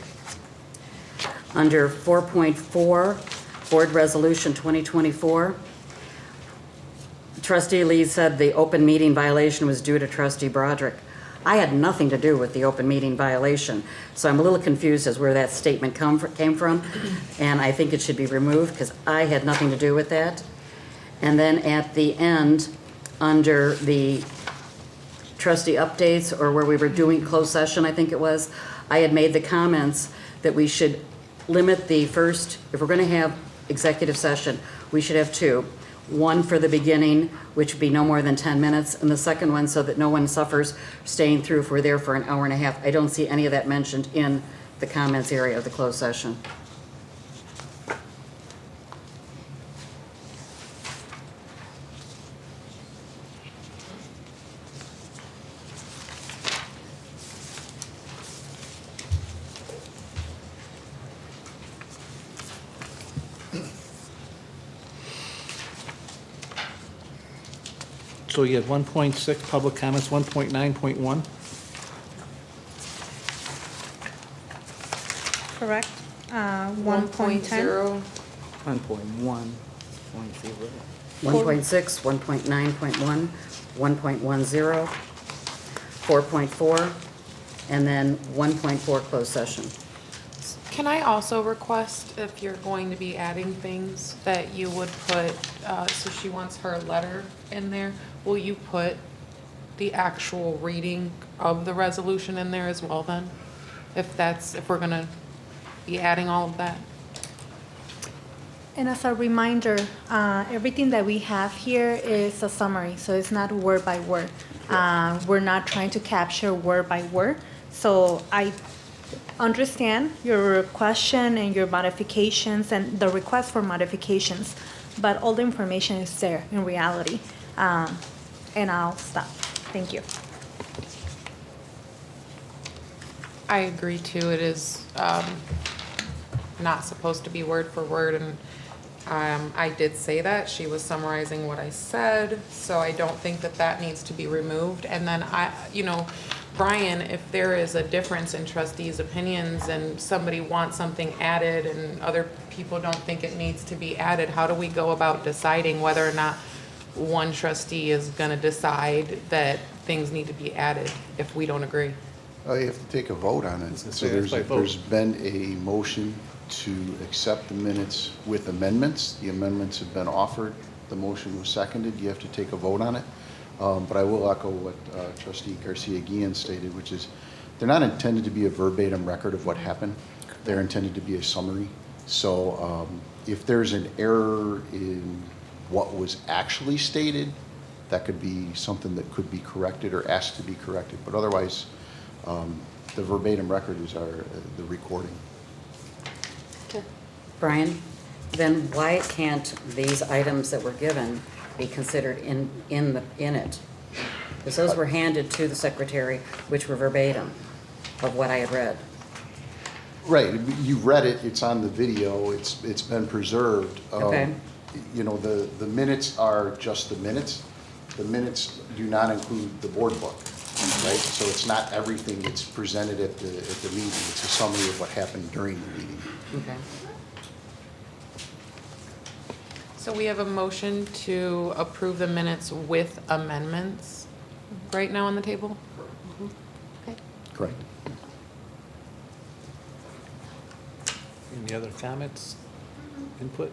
Under 4.4, Board Resolution 2024, Trustee Lee said the open meeting violation was due to Trustee Broderick. I had nothing to do with the open meeting violation, so I'm a little confused as where that statement came from, and I think it should be removed because I had nothing to do with that. And then at the end, under the trustee updates, or where we were doing closed session, I think it was, I had made the comments that we should limit the first, if we're going to have executive session, we should have two. One for the beginning, which would be no more than 10 minutes, and the second one so that no one suffers staying through if we're there for an hour and a half. I don't see any of that mentioned in the comments area of the closed session. So you had 1.6 public comments, 1.9.1? Correct. 1.10. 1.1.0. 1.6, 1.9.1, 1.10, 4.4, and then 1.4 closed session. Can I also request, if you're going to be adding things, that you would put, so she wants her letter in there, will you put the actual reading of the resolution in there as well then? If we're gonna be adding all of that? And as a reminder, everything that we have here is a summary, so it's not word by word. We're not trying to capture word by word. So I understand your question and your modifications and the request for modifications, but all the information is there in reality. And I'll stop. Thank you. I agree too, it is not supposed to be word for word, and I did say that. She was summarizing what I said, so I don't think that that needs to be removed. And then Brian, if there is a difference in trustees' opinions and somebody wants something added and other people don't think it needs to be added, how do we go about deciding whether or not one trustee is gonna decide that things need to be added if we don't agree? You have to take a vote on it. So there's been a motion to accept the minutes with amendments. The amendments have been offered. The motion was seconded. You have to take a vote on it. But I will echo what Trustee Garcia-Guillen stated, which is they're not intended to be a verbatim record of what happened. They're intended to be a summary. So if there's an error in what was actually stated, that could be something that could be corrected or asked to be corrected. But otherwise, the verbatim record is the recording. Brian, then why can't these items that were given be considered in it? Because those were handed to the secretary, which were verbatim of what I had read. Right, you read it, it's on the video, it's been preserved. Okay. The minutes are just the minutes. The minutes do not include the board book, right? So it's not everything that's presented at the meeting. It's a summary of what happened during the meeting. Okay. So we have a motion to approve the minutes with amendments right now on the table? Okay. Correct. Any other comments, input?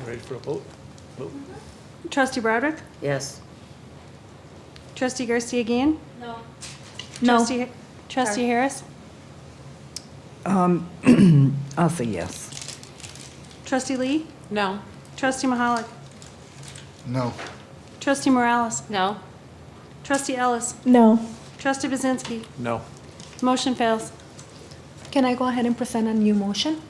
Ready for a vote? Vote. Trustee Broderick? Yes. Trustee Garcia again? No. Trustee Harris? I'll say yes. Trustee Lee? No. Trustee Mahalik? No. Trustee Morales? No. Trustee Ellis? No. Trustee Bazinski? No. Motion fails. Can I go ahead and present a new motion?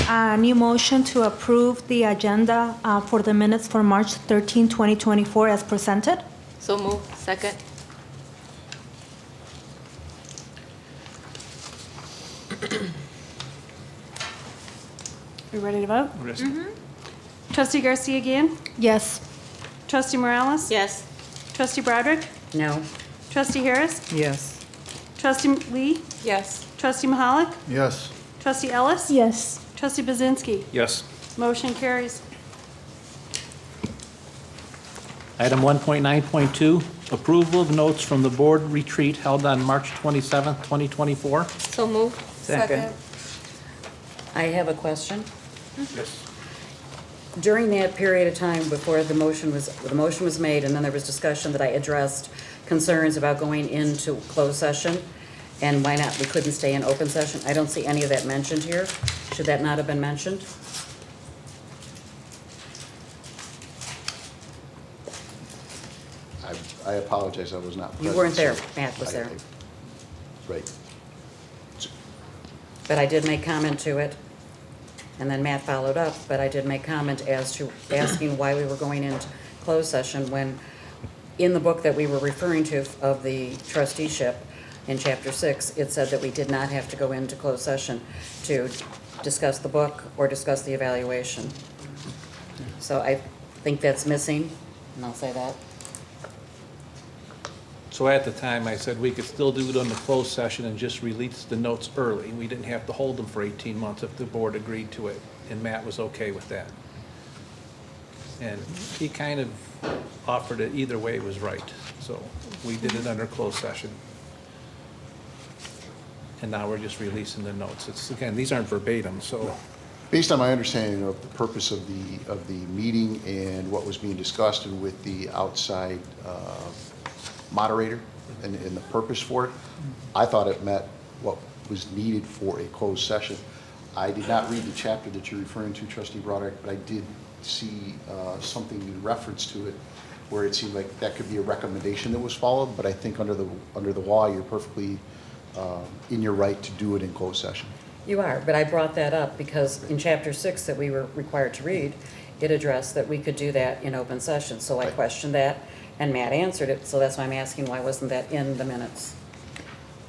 A new motion to approve the agenda for the minutes for March 13, 2024 as presented. So move. Second. You ready to vote? Rest- Trustee Garcia again? Yes. Trustee Morales? Yes. Trustee Broderick? No. Trustee Harris? Yes. Trustee Lee? Yes. Trustee Mahalik? Yes. Trustee Ellis? Yes. Trustee Bazinski? Yes. Motion carries. Item 1.9.2, approval of notes from the board retreat held on March 27th, 2024. So move. Second. I have a question. Yes. During that period of time before the motion was made, and then there was discussion that I addressed concerns about going into closed session, and why not, we couldn't stay in open session. I don't see any of that mentioned here. Should that not have been mentioned? I apologize, I was not present. You weren't there. so Matt was there. Right. But I did make comment to it, and then Matt followed up, but I did make comment as to asking why we were going into closed session when in the book that we were referring to of the trusteeship in Chapter 6, it said that we did not have to go into closed session to discuss the book or discuss the evaluation. So I think that's missing, and I'll say that. So at the time, I said we could still do it on the closed session and just release the notes early. We didn't have to hold them for 18 months if the board agreed to it, and Matt was okay with that. And he kind of offered it either way was right, so we did it under closed session. And now we're just releasing the notes. It's, again, these aren't verbatim, so. Based on my understanding of the purpose of the meeting and what was being discussed and with the outside moderator and the purpose for it, I thought it met what was needed for a closed session. I did not read the chapter that you're referring to, Trustee Broderick, but I did see something in reference to it where it seemed like that could be a recommendation that was followed, but I think under the law, you're perfectly in your right to do it in closed session. You are, but I brought that up because in Chapter 6 that we were required to read, it addressed that we could do that in open session. So I questioned that, and Matt answered it, so that's why I'm asking why wasn't that in the minutes?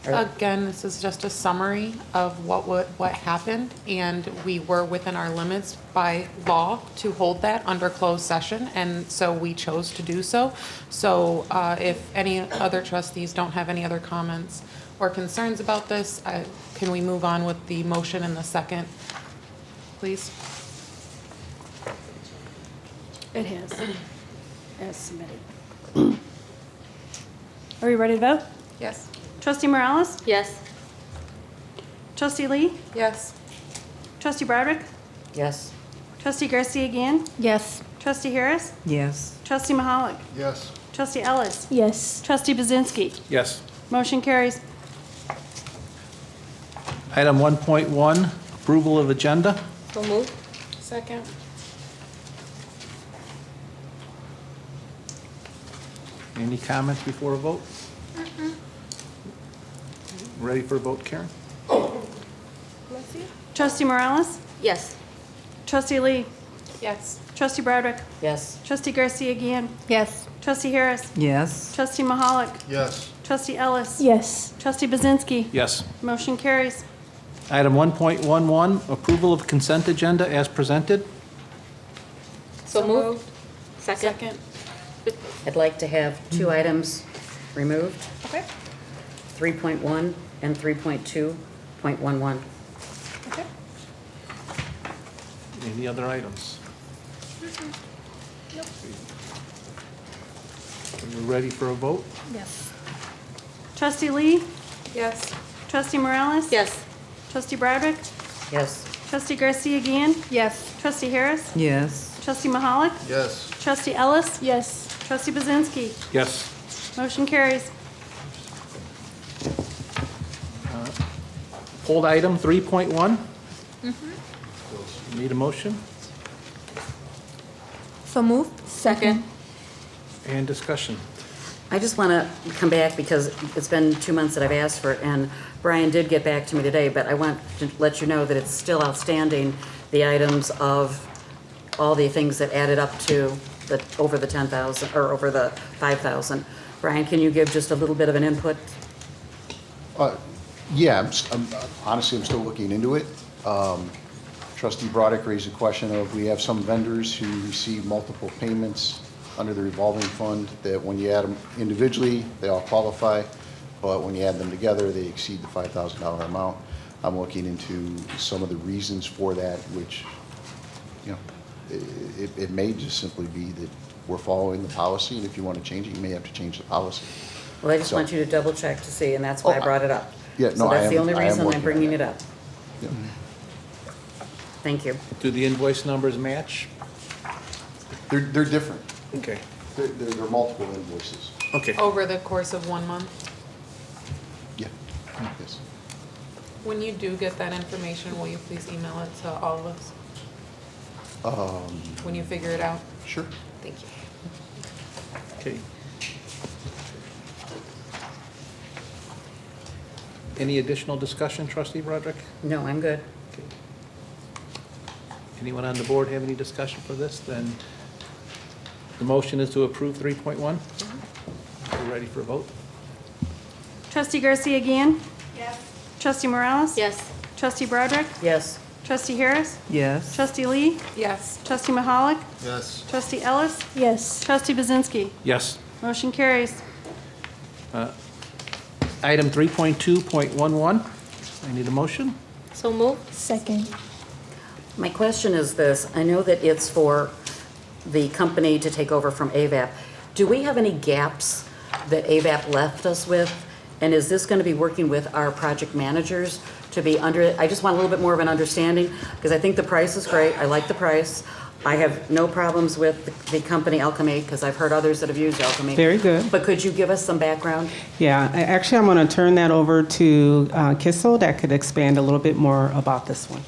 Again, this is just a summary of what happened, and we were within our limits by law to hold that under closed session, and so we chose to do so. So if any other trustees don't have any other comments or concerns about this, can we move on with the motion in the second, please? It has, as submitted. Are we ready to vote? Yes. Trustee Morales? Yes. Trustee Lee? Yes. Trustee Broderick? Yes. Trustee Garcia again? Yes. Trustee Harris? Yes. Trustee Mahalik? Yes. Trustee Ellis? Yes. Trustee Bazinski? Yes. Motion carries. Item 1.1, approval of agenda. So move. Second. Any comments before a vote? Ready for a vote, Karen? Trustee Morales? Yes. Trustee Lee? Yes. Trustee Broderick? Yes. Trustee Garcia again? Yes. Trustee Harris? Yes. Trustee Mahalik? Yes. Trustee Ellis? Yes. Trustee Bazinski? Yes. Motion carries. Item 1.11, approval of consent agenda as presented. So moved. Second. I'd like to have two items removed, Okay. 3.1 and 3.2.11. Okay. Any other items? Are you ready for a vote? Yes. Trustee Lee? Yes. Trustee Morales? Yes. Trustee Broderick? Yes. Trustee Garcia Guillen? Yes. Trustee Harris? Yes. Trustee Mahalik? Yes. Trustee Ellis? Yes. Trustee Bazinski? Yes. Motion carries. Hold item 3.1. Need a motion So moved. Second. and discussion. I just want to come back because it's been 2 months that I've asked for it, and Brian did get back to me today, but I want to let you know that it's still outstanding, the items of all the things that added up to over the 10,000, or over the 5,000. Brian, can you give just a little bit of an input? Yeah, honestly, I'm still looking into it. Trustee Broderick raised a question of, we have some vendors who receive multiple payments under the revolving fund, that when you add them individually, they all qualify, but when you add them together, they exceed the $5,000 amount. I'm looking into some of the reasons for that, which, you know, it may just simply be that we're following the policy, and if you want to change it, you may have to change the policy. Well, I just want you to double check to see, and that's why I brought it up. Yeah, no, So that's the only I am reason I'm working on bringing that. it up. Yeah. Thank you. Do the invoice numbers match? They're different. Okay. They're multiple invoices. Okay. Over the course of 1 month? Yeah, yes. When you do get that information, will you please email it to all of us? When you figure it out? Sure. Thank you. Okay. Any additional discussion, Trustee Broderick? No, I'm good. Okay. Anyone on the board have any discussion for this? Then the motion is to approve 3.1. We're ready for a vote? Trustee Garcia Guillen? Yes. Trustee Morales? Yes. Trustee Broderick? Yes. Trustee Harris? Yes. Trustee Lee? Yes. Trustee Mahalik? Yes. Trustee Ellis? Yes. Trustee Bazinski? Yes. Motion carries. Item 3.2.11. I need a motion. So moved. Second. My question is this, I know that it's for the company to take over from AVAP. Do we have any gaps that AVAP left us with? And is this going to be working with our project managers to be under, I just want a little bit more of an understanding, because I think the price is great, I like the price. I have no problems with the company Alchemy, because I've heard others that have used Alchemy. Very good. But could you give us some background? Yeah, actually, I'm going to turn that over to Kissel that could expand a little bit more about this one.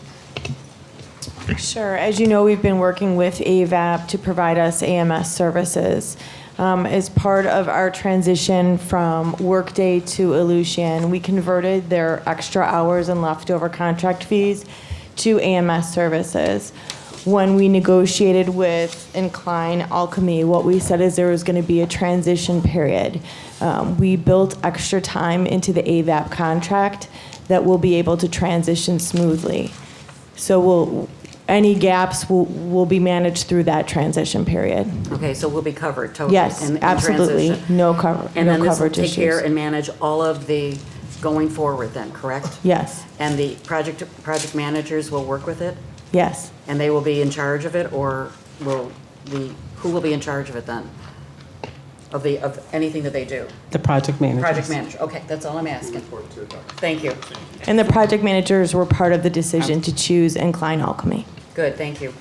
Sure. As you know, we've been working with AVAP to provide us AMS services. As part of our transition from Workday to Elution, we converted their extra hours and leftover contract fees to AMS services. When we negotiated with Incline Alchemy, what we said is there was going to be a transition period. We built extra time into the AVAP contract that we'll be able to transition smoothly. So any gaps will be managed through that transition period. Okay, so we'll be covered totally? Yes, in absolutely. transition. No coverage And then this will issues. take care and manage all of the going forward then, correct? Yes. And the project managers will work with it? Yes. And they will be in charge of it, or who will be in charge of it then? Of anything that they do? The project manager. Project manager, okay, that's all I'm asking. Thank you. And the project managers were part of the decision to choose Incline Alchemy. Good, thank you.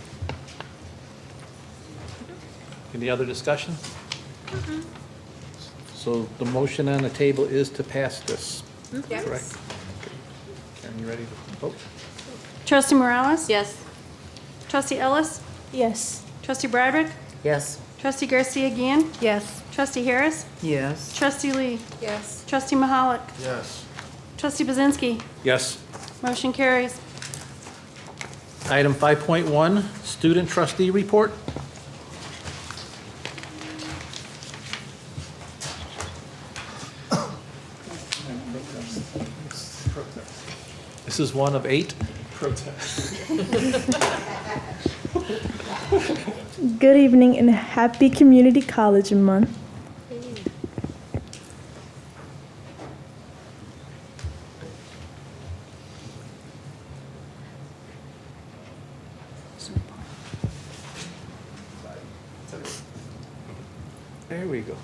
Any other discussion? So the motion on the table is to pass this, Yes. correct? Okay. Karen, you ready to vote? Trustee Morales? Yes. Trustee Ellis? Yes. Trustee Broderick? Yes. Trustee Garcia Guillen? Yes. Trustee Harris? Yes. Trustee Lee? Yes. Trustee Mahalik? Yes. Trustee Bazinski? Yes. Motion carries. Item 5.1, student trustee report. This is one of 8. Good evening and happy Community College Month. There we go.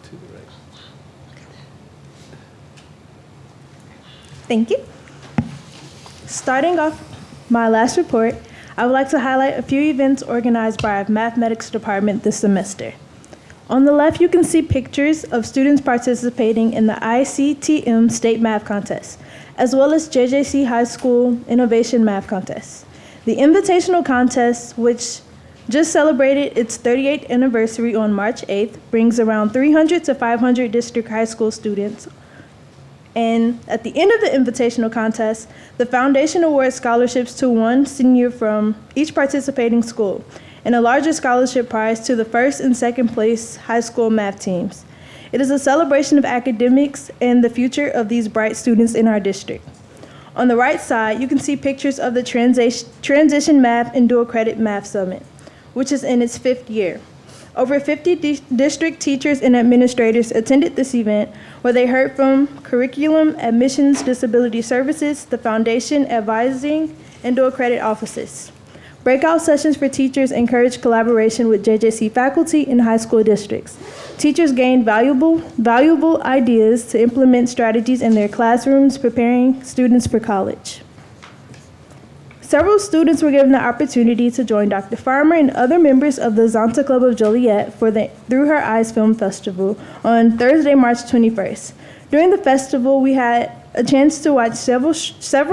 To the right. Thank you. Starting off my last report, I would like to highlight a few events organized by our mathematics department this semester. On the left, you can see pictures of students participating in the ICTM State Math Contest, as well as JJC High School Innovation Math Contest. The Invitational Contest, which just celebrated its 38th anniversary on March 8th, brings around 300 to 500 district high school students. And at the end of the Invitational Contest, the foundation awards scholarships to one senior from each participating school, and a larger scholarship prize to the first and second place high school math teams. It is a celebration of academics and the future of these bright students in our district. On the right side, you can see pictures of the Transition Math and Dual Credit Math Summit, which is in its 5th year. Over 50 district teachers and administrators attended this event, where they heard from curriculum, admissions, disability services, the foundation, advising, and dual credit offices. Breakout sessions for teachers encourage collaboration with JJC faculty in high school districts. Teachers gained valuable ideas to implement strategies in their classrooms, preparing students for college. Several students were given the opportunity to join Dr. Farmer and other members of the Zonta Club of Joliet for the Through Her Eyes Film Festival on Thursday, March 21st. During the festival, we had a chance to watch several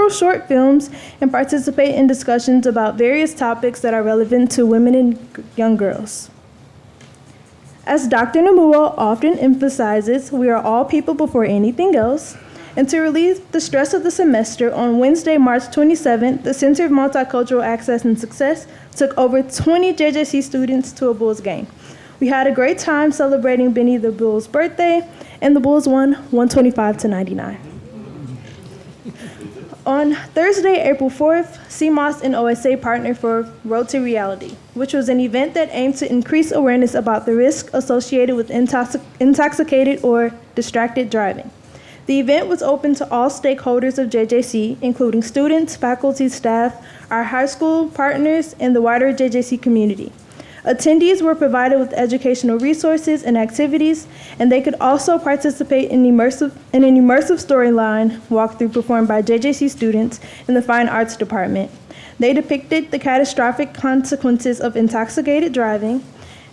short films and participate in discussions about various topics that are relevant to women and young girls. As Dr. Namua often emphasizes, we are all people before anything else. And to relieve the stress of the semester, on Wednesday, March 27th, the Center of Multicultural Access and Success took over 20 JJC students to a Bulls game. We had a great time celebrating Benny the Bull's birthday, and the Bulls won 125-99. On Thursday, April 4th, CMOS and OSA partnered for Road to Reality, which was an event that aimed to increase awareness about the risk associated with intoxicated or distracted driving. The event was open to all stakeholders of JJC, including students, faculty, staff, our high school partners, and the wider JJC community. Attendees were provided with educational resources and activities, and they could also participate in an immersive storyline walkthrough performed by JJC students in the Fine Arts Department. They depicted the catastrophic consequences of intoxicated driving,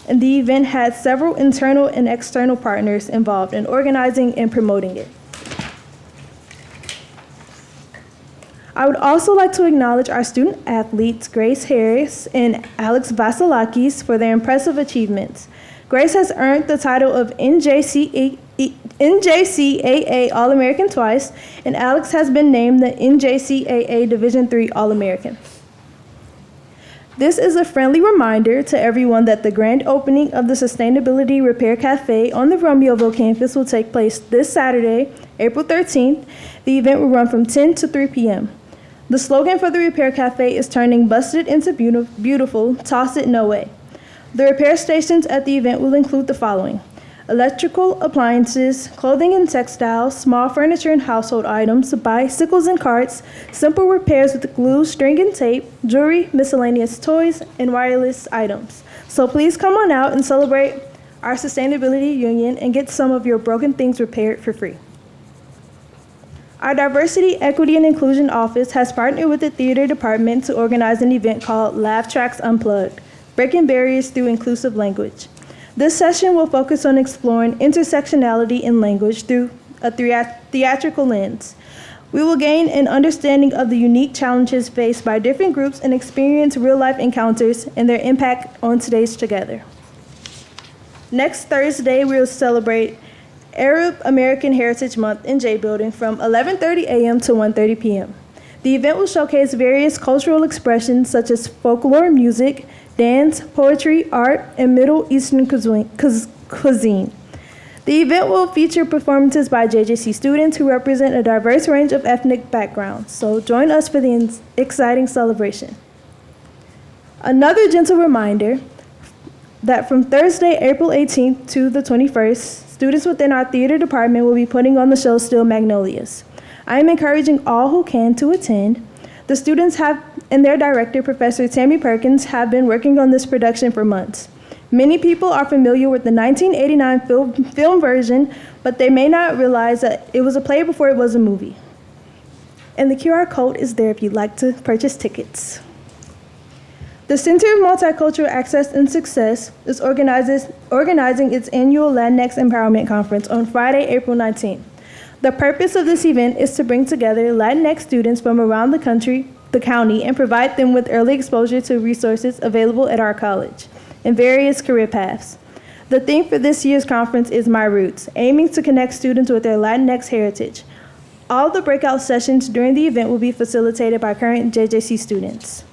and the event had several internal and external partners involved in organizing and promoting it. I would also like to acknowledge our student athletes, Grace Harris and Alex Vasilakis, for their impressive achievements. Grace has earned the title of NJCAA All-American twice, and Alex has been named the NJCAA Division III All-American. This is a friendly reminder to everyone that the grand opening of the Sustainability Repair Cafe on the Romeoville campus will take place this Saturday, April 13th. The event will run from 10 to 3 p.m. The slogan for the Repair Cafe is turning busted into beautiful, toss it no way. The repair stations at the event will include the following: electrical appliances, clothing and textiles, small furniture and household items, bicycles and carts, simple repairs with glue, string and tape, jewelry, miscellaneous toys, and wireless items. So please come on out and celebrate our Sustainability Union and get some of your broken things repaired for free. Our Diversity, Equity, and Inclusion Office has partnered with the theater department to organize an event called Laugh Tracks Unplugged, Breaking Barriers Through Inclusive Language. This session will focus on exploring intersectionality in language through a theatrical lens. We will gain an understanding of the unique challenges faced by different groups and experience real-life encounters and their impact on today's together. Next Thursday, we will celebrate Arab American Heritage Month in J Building from 11:30 a.m. to 1:30 p.m. The event will showcase various cultural expressions such as folklore, music, dance, poetry, art, and Middle Eastern cuisine. The event will feature performances by JJC students who represent a diverse range of ethnic backgrounds, so join us for the exciting celebration. Another gentle reminder that from Thursday, April 18th to the 21st, students within our theater department will be putting on the show Still Magnolias. I am encouraging all who can to attend. The students and their director, Professor Tammy Perkins, have been working on this production for months. Many people are familiar with the 1989 film version, but they may not realize that it was a play before it was a movie. and the QR code is there if you'd like to purchase tickets. The Center of Multicultural Access and Success is organizing its annual Latinx Empowerment Conference on Friday, April 19th. The purpose of this event is to bring together Latinx students from around the county, and provide them with early exposure to resources available at our college and various career paths. The theme for this year's conference is My Roots, aiming to connect students with their Latinx heritage. All the breakout sessions during the event will be facilitated by current JJC students.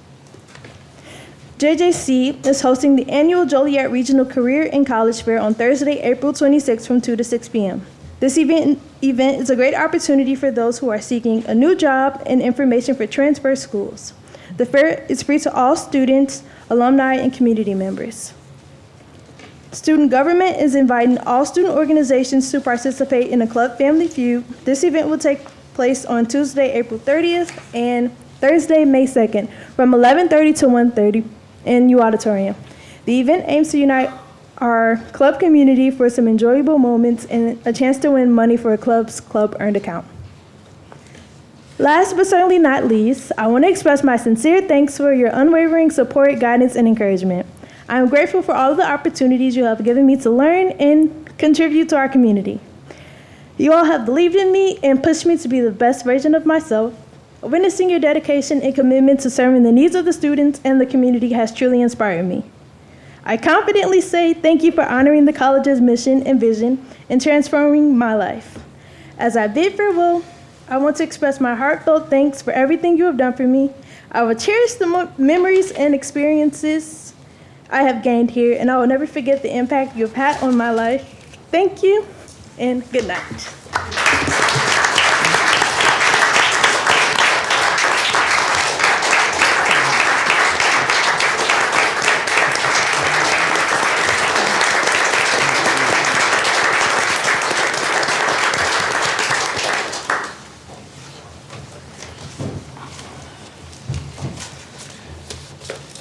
JJC is hosting the annual Joliet Regional Career and College Fair on Thursday, April 26th from 2 to 6 p.m. This event is a great opportunity for those who are seeking a new job and information for transfer schools. The fair is free to all students, alumni, and community members. Student government is inviting all student organizations to participate in a Club Family Feud. This event will take place on Tuesday, April 30th and Thursday, May 2nd from 11:30 to 1:30 in U Auditorium. The event aims to unite our club community for some enjoyable moments and a chance to win money for a club's club earned account. Last but certainly not least, I want to express my sincere thanks for your unwavering support, guidance, and encouragement. I am grateful for all of the opportunities you have given me to learn and contribute to our community. You all have believed in me and pushed me to be the best version of myself. Witnessing your dedication and commitment to serving the needs of the students and the community has truly inspired me. I confidently say thank you for honoring the college's mission and vision and transforming my life. As I bid farewell, I want to express my heartfelt thanks for everything you have done for me. I will cherish the memories and experiences I have gained here, and I will never forget the impact you have had on my life. Thank you, and good night.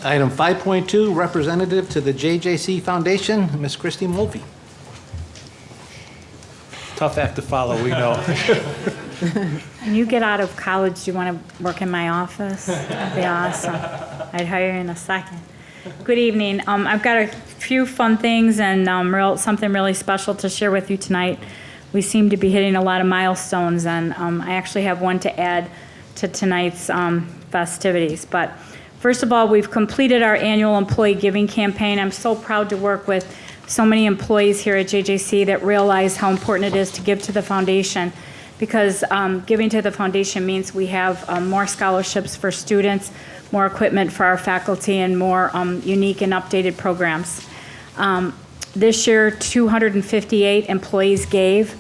Item 5.2, representative to the JJC Foundation, Ms. Christy Mulvey. Tough act to follow, we know. When you get out of college, do you want to work in my office? That'd be awesome. I'd hire you in a second. Good evening. I've got a few fun things and something really special to share with you tonight. We seem to be hitting a lot of milestones, and I actually have one to add to tonight's festivities. But first of all, we've completed our annual employee giving campaign. I'm so proud to work with so many employees here at JJC that realize how important it is to give to the foundation, because giving to the foundation means we have more scholarships for students, more equipment for our faculty, and more unique and updated programs. This year, 258 employees gave.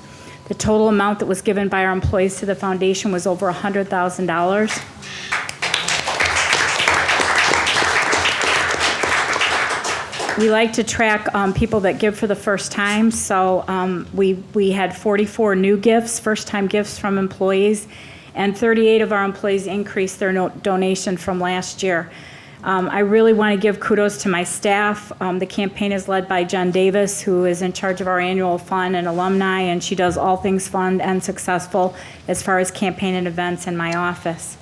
The total amount that was given by our employees to the foundation was over $100,000. We like to track people that give for the first time, so we had 44 new gifts, first-time gifts from employees, and 38 of our employees increased their donation from last year. I really want to give kudos to my staff. The campaign is led by Jen Davis, who is in charge of our annual fund and alumni, and she does all things fun and successful as far as campaign and events in my office.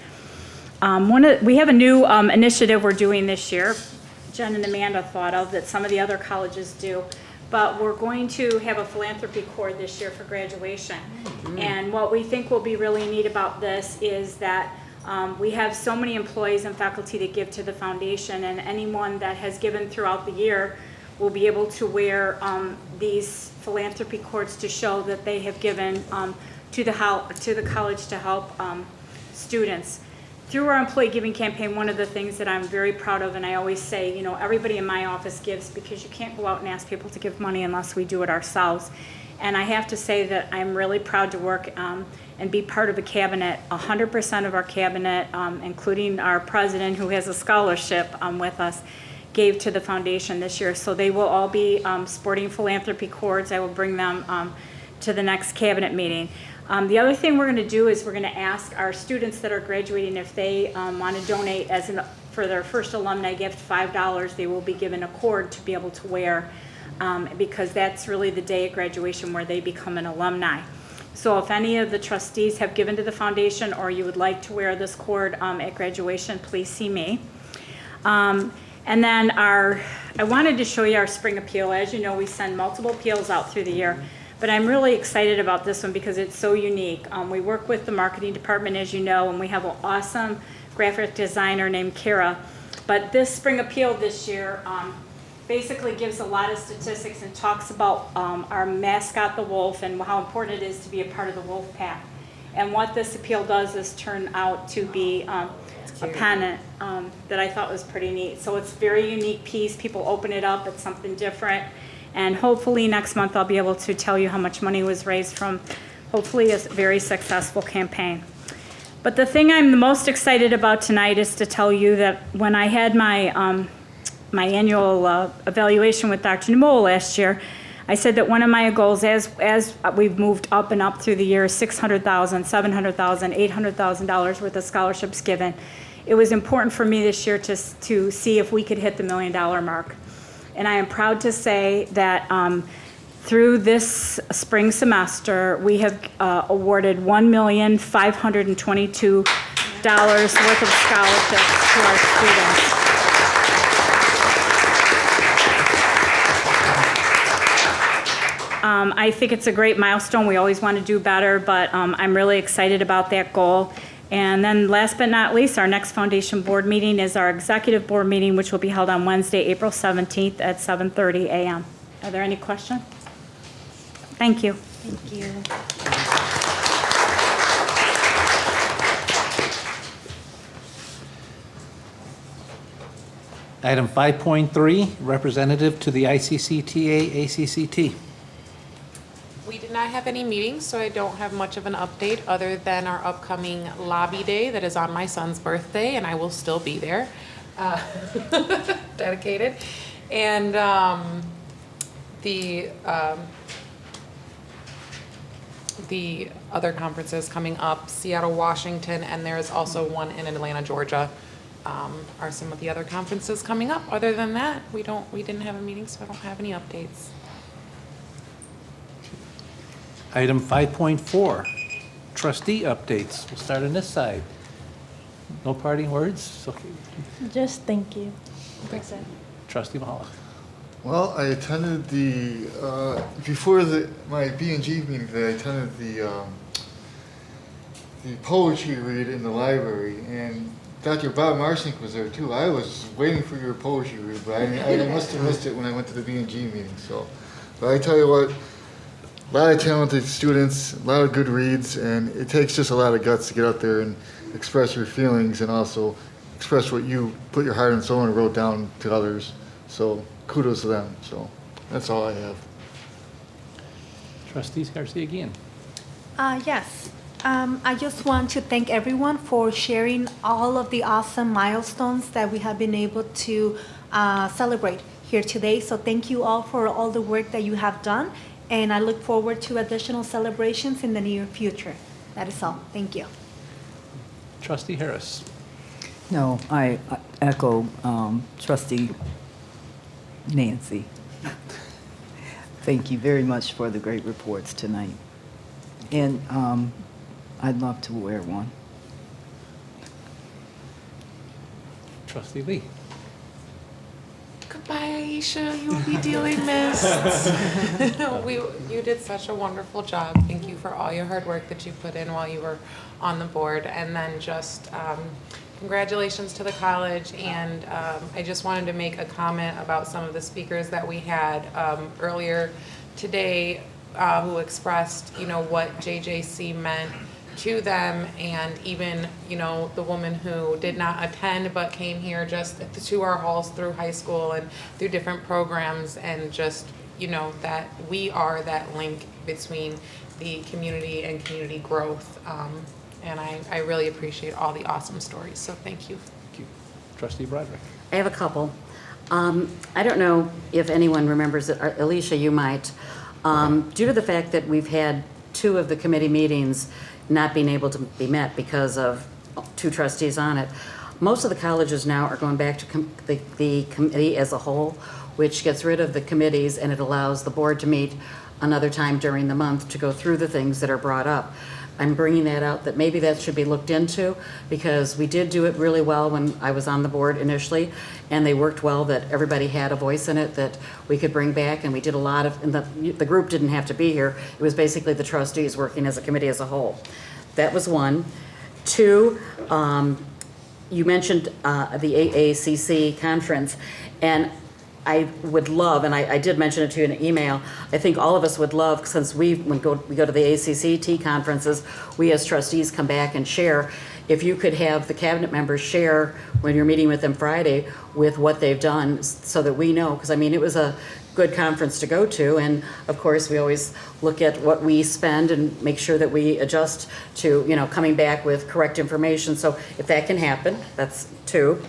We have a new initiative we're doing this year. Jen and Amanda thought of that some of the other colleges do, but we're going to have a philanthropy cord this year for graduation. And what we think will be really neat about this is that we have so many employees and faculty that give to the foundation, and anyone that has given throughout the year will be able to wear these philanthropy cords to show that they have given to the college to help students. Through our employee giving campaign, one of the things that I'm very proud of, and I always say, you know, everybody in my office gives, because you can't go out and ask people to give money unless we do it ourselves. And I have to say that I'm really proud to work and be part of a cabinet. 100% of our cabinet, including our president, who has a scholarship with us, gave to the foundation this year. So they will all be sporting philanthropy cords. I will bring them to the next cabinet meeting. The other thing we're going to do is we're going to ask our students that are graduating if they want to donate for their first alumni gift, $5. They will be given a cord to be able to wear, because that's really the day at graduation where they become an alumni. So if any of the trustees have given to the foundation or you would like to wear this cord at graduation, please see me. And then I wanted to show you our spring appeal. As you know, we send multiple appeals out through the year, but I'm really excited about this one because it's so unique. We work with the marketing department, as you know, and we have an awesome graphic designer named Kara. But this spring appeal this year basically gives a lot of statistics and talks about our mascot, the wolf, and how important it is to be a part of the wolf pack. And what this appeal does is turn out to be a pennant that I thought was pretty neat. So it's a very unique piece. People open it up, it's something different. And hopefully next month I'll be able to tell you how much money was raised from hopefully a very successful campaign. But the thing I'm the most excited about tonight is to tell you that when I had my my annual evaluation with Dr. Nimmo last year, I said that one of my goals, as we've moved up and up through the years, $600,000, $700,000, $800,000 worth of scholarships given, it was important for me this year to see if we could hit the $1 million mark. And I am proud to say that through this spring semester, we have awarded $1,522,000 worth of scholarships to our students. I think it's a great milestone. We always want to do better, but I'm really excited about that goal. And then last but not least, our next foundation board meeting is our executive board meeting, which will be held on Wednesday, April 17th at 7:30 a.m. Are there any questions? Thank you. Thank you. Item 5.3, representative to the ICCTA ACCT. We did not have any meetings, so I don't have much of an update other than our upcoming lobby day that is on my son's birthday, and I will still be there, dedicated. And the other conferences coming up, Seattle, Washington, and there is also one in Atlanta, Georgia, are some of the other conferences coming up. Other than that, we didn't have a meeting, so I don't have any updates. Item 5.4, trustee updates. We'll start on this side. No parting words? Okay. Just thank you. Thanks. Trustee Mahalik. Well, I attended before my B&G meeting today, I attended the poetry read in the library, and Dr. Bob Marsink was there too. I was waiting for your poetry read, but I must have missed it when I went to the B&G meeting. But I tell you what, a lot of talented students, a lot of good reads, and it takes just a lot of guts to get out there and express your feelings and also express what you put your heart and soul and wrote down to others. So kudos to them. So that's all I have. Trustees Garcia again. Yes. I just want to thank everyone for sharing all of the awesome milestones that we have been able to celebrate here today. So thank you all for all the work that you have done, and I look forward to additional celebrations in the near future. That is all. Thank you. Trustee Harris. No, I echo Trustee Nancy. Thank you very much for the great reports tonight. And I'd love to wear one. Trustee Lee. Goodbye, Aisha. You will be dearly missed. You did such a wonderful job. Thank you for all your hard work that you put in while you were on the board. And then just congratulations to the college. And I just wanted to make a comment about some of the speakers that we had earlier today who expressed, what JJC meant to them, and even, the woman who did not attend but came here just to our halls through high school and through different programs, and just, that we are that link between the community and community growth. And I really appreciate all the awesome stories, so thank you. Thank you. Trustee Broderick. I have a couple. I don't know if anyone remembers it. Alicia, you might. Due to the fact that we've had 2 of the committee meetings not being able to be met because of 2 trustees on it, most of the colleges now are going back to the committee as a whole, which gets rid of the committees and it allows the board to meet another time during the month to go through the things that are brought up. I'm bringing that out, that maybe that should be looked into, because we did do it really well when I was on the board initially, and they worked well, that everybody had a voice in it that we could bring back, and we did a lot of, and the group didn't have to be here. It was basically the trustees working as a committee as a whole. That was one. Two, you mentioned the AACC conference, and I would love, and I did mention it to you in an email, I think all of us would love, since we go to the ACCT conferences, we as trustees come back and share. If you could have the cabinet members share when you're meeting with them Friday with what they've done, so that we know, because I mean, it was a good conference to go to, and of course, we always look at what we spend and make sure that we adjust to, coming back with correct information. So if that can happen, that's two.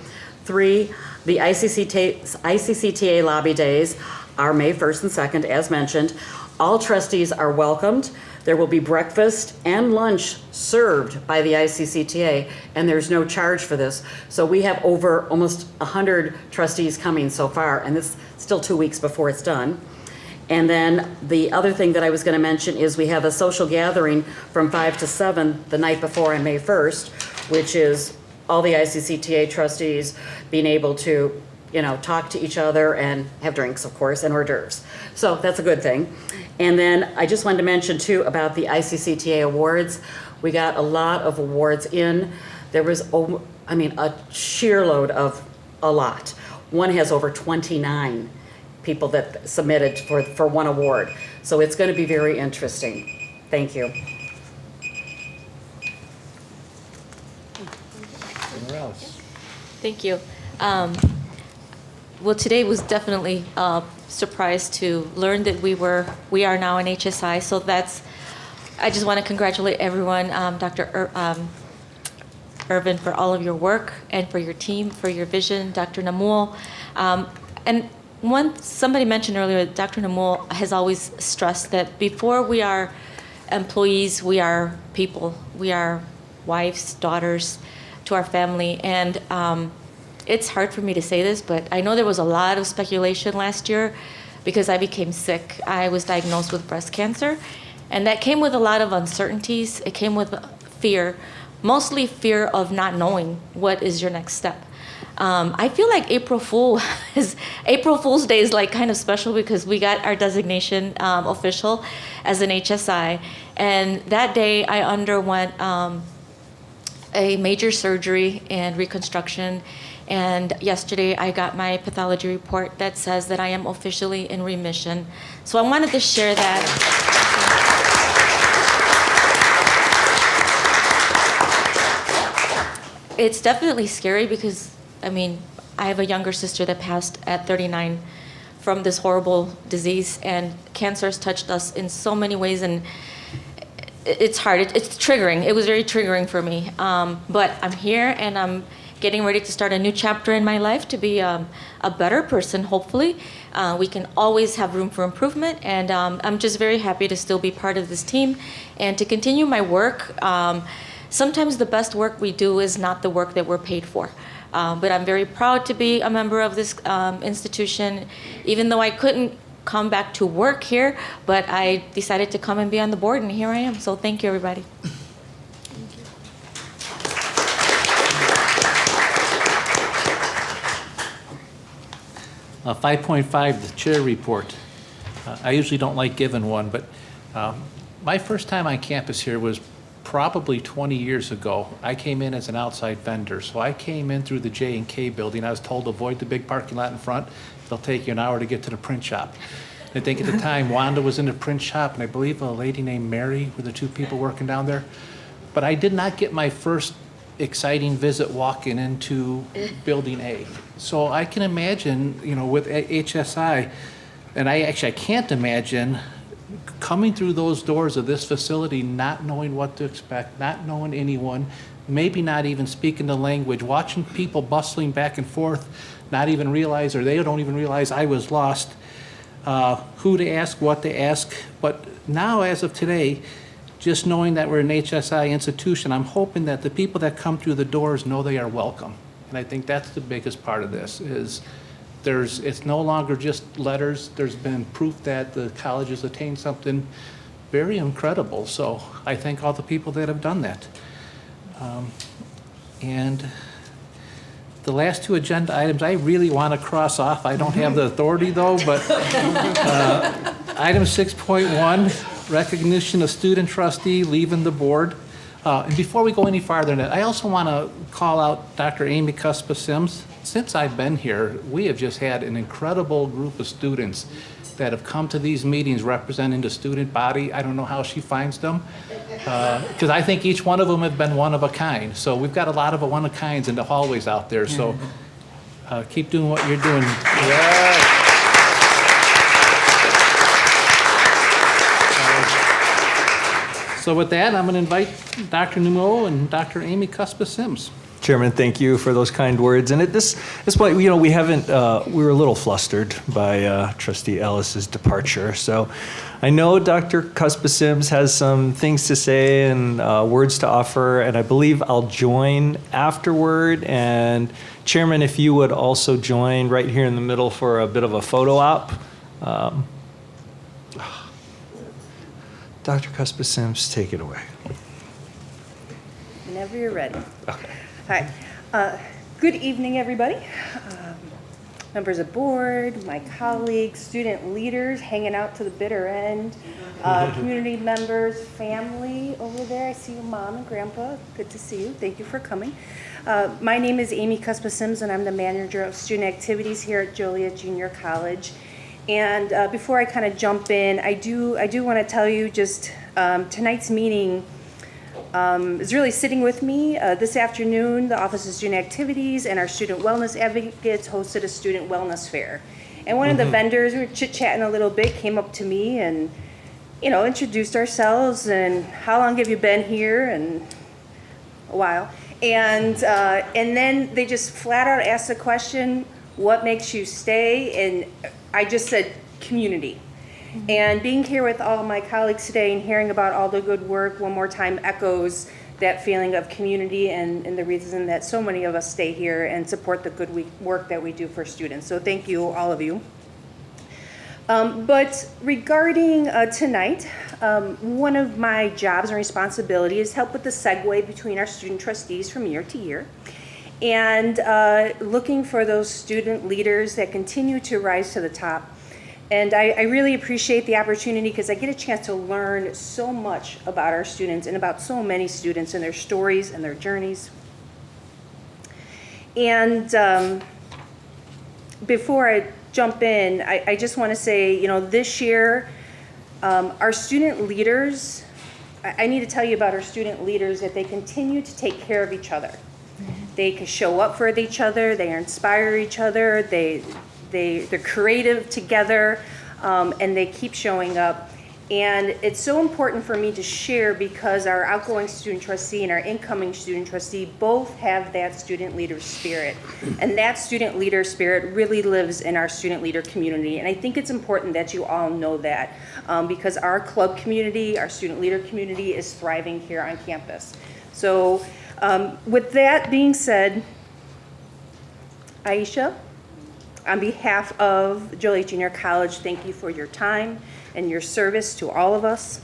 Three, the ICCTA lobby days are May 1st and 2nd, as mentioned. All trustees are welcomed. There will be breakfast and lunch served by the ICCTA, and there's no charge for this. So we have over almost 100 trustees coming so far, and this is still 2 weeks before it's done. And then the other thing that I was going to mention is we have a social gathering from 5 to 7 the night before on May 1st, which is all the ICCTA trustees being able to, talk to each other and have drinks, of course, and hors d'oeuvres. So that's a good thing. And then I just wanted to mention, too, about the ICCTA awards. We got a lot of awards in. There was, a sheer load of a lot. One has over 29 people that submitted for one award. So it's going to be very interesting. Thank you. Thank you. Well, today was definitely a surprise to learn that we are now an HSI. So I just want to congratulate everyone, Dr. Irvin, for all of your work, and for your team, for your vision, Dr. Namul. And somebody mentioned earlier, Dr. Namul has always stressed that before we are employees, we are people. We are wives, daughters to our family. And it's hard for me to say this, but I know there was a lot of speculation last year because I became sick. I was diagnosed with breast cancer, and that came with a lot of uncertainties. It came with fear, mostly fear of not knowing what is your next step. I feel like April Fool's Day is like kind of special because we got our designation official as an HSI, and that day I underwent a major surgery and reconstruction. And yesterday I got my pathology report that says that I am officially in remission. So I wanted to share that. It's definitely scary because, I have a younger sister that passed at 39 from this horrible disease, and cancer has touched us in so many ways, and it's hard. It's triggering. It was very triggering for me. But I'm here, and I'm getting ready to start a new chapter in my life to be a better person, hopefully. We can always have room for improvement, and I'm just very happy to still be part of this team and to continue my work. Sometimes the best work we do is not the work that we're paid for. But I'm very proud to be a member of this institution, even though I couldn't come back to work here, but I decided to come and be on the board, and here I am. So thank you, everybody. 5.5, the chair report. I usually don't like giving one, but my first time on campus here was probably 20 years ago. I came in as an outside vendor. So I came in through the J&K building. I was told to avoid the big parking lot in front. It'll take you an hour to get to the print shop. I think at the time, Wanda was in the print shop, and I believe a lady named Mary were the two people working down there. But I did not get my first exciting visit walking into Building A. So I can imagine, with HSI, and I can't imagine coming through those doors of this facility, not knowing what to expect, not knowing anyone, maybe not even speaking the language, watching people bustling back and forth, not even realize, or they don't even realize I was lost, who to ask, what to ask. But now, as of today, just knowing that we're an HSI institution, I'm hoping that the people that come through the doors know they are welcome. And I think that's the biggest part of this, is it's no longer just letters. There's been proof that the college has attained something very incredible. So I thank all the people that have done that. And the last two agenda items, I really want to cross off. I don't have the authority, though, but item 6.1, recognition of student trustee leaving the board. And before we go any farther than that, I also want to call out Dr. Amy Cuspa-Sims. Since I've been here, we have just had an incredible group of students that have come to these meetings representing the student body. I don't know how she finds them, because I think each one of them have been one of a kind. So we've got a lot of one-of-kinds in the hallways out there. So keep doing what you're doing. So with that, I'm going to invite Dr. Numo and Dr. Amy Cuspa-Sims. Chairman, thank you for those kind words. And at this point, we were a little flustered by Trustee Ellis's departure. So I know Dr. Cuspa-Sims has some things to say and words to offer, and I believe I'll join afterward. And Chairman, if you would also join right here in the middle for a bit of a photo op. Dr. Cuspa-Sims, take it away. Whenever you're ready. Okay. Hi. Good evening, everybody. Members of board, my colleagues, student leaders hanging out to the bitter end, community members, family over there. I see you, Mom and Grandpa. Good to see you. Thank you for coming. My name is Amy Cuspa-Sims, and I'm the manager of student activities here at Joliet Junior College. And before I kind of jump in, I do want to tell you just tonight's meeting is really sitting with me. This afternoon, the Office of Student Activities and our Student Wellness Advocates hosted a student wellness fair. And one of the vendors, we were chit-chatting a little bit, came up to me and, introduced ourselves and how long have you been here, and a while. And then they just flat out asked the question, what makes you stay? And I just said community. And being here with all my colleagues today and hearing about all the good work one more time echoes that feeling of community and the reason that so many of us stay here and support the good work that we do for students. So thank you, all of you. But regarding tonight, one of my jobs and responsibilities is help with the segue between our student trustees from year to year. And looking for those student leaders that continue to rise to the top. And I really appreciate the opportunity because I get a chance to learn so much about our students and about so many students and their stories and their journeys. And before I jump in, I just want to say, this year, our student leaders, I need to tell you about our student leaders that they continue to take care of each other. They can show up for each other, they inspire each other, they're creative together, and they keep showing up. And it's so important for me to share because our outgoing student trustee and our incoming student trustee both have that student leader spirit. And that student leader spirit really lives in our student leader community. And I think it's important that you all know that because our club community, our student leader community is thriving here on campus. So with that being said, Aisha, on behalf of Joliet Junior College, thank you for your time and your service to all of us.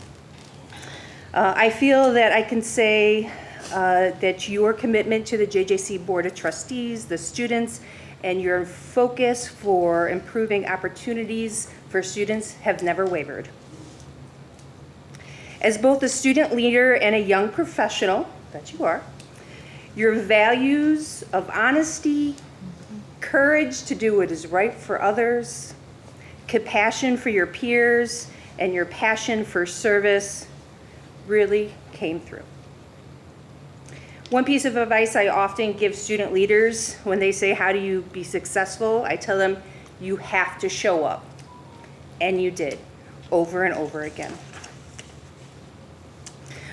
I feel that I can say that your commitment to the JJC Board of Trustees, the students, and your focus for improving opportunities for students have never wavered. As both a student leader and a young professional, that you are, your values of honesty, courage to do what is right for others, compassion for your peers, and your passion for service really came through. One piece of advice I often give student leaders when they say, how do you be successful? I tell them, you have to show up. And you did, over and over again.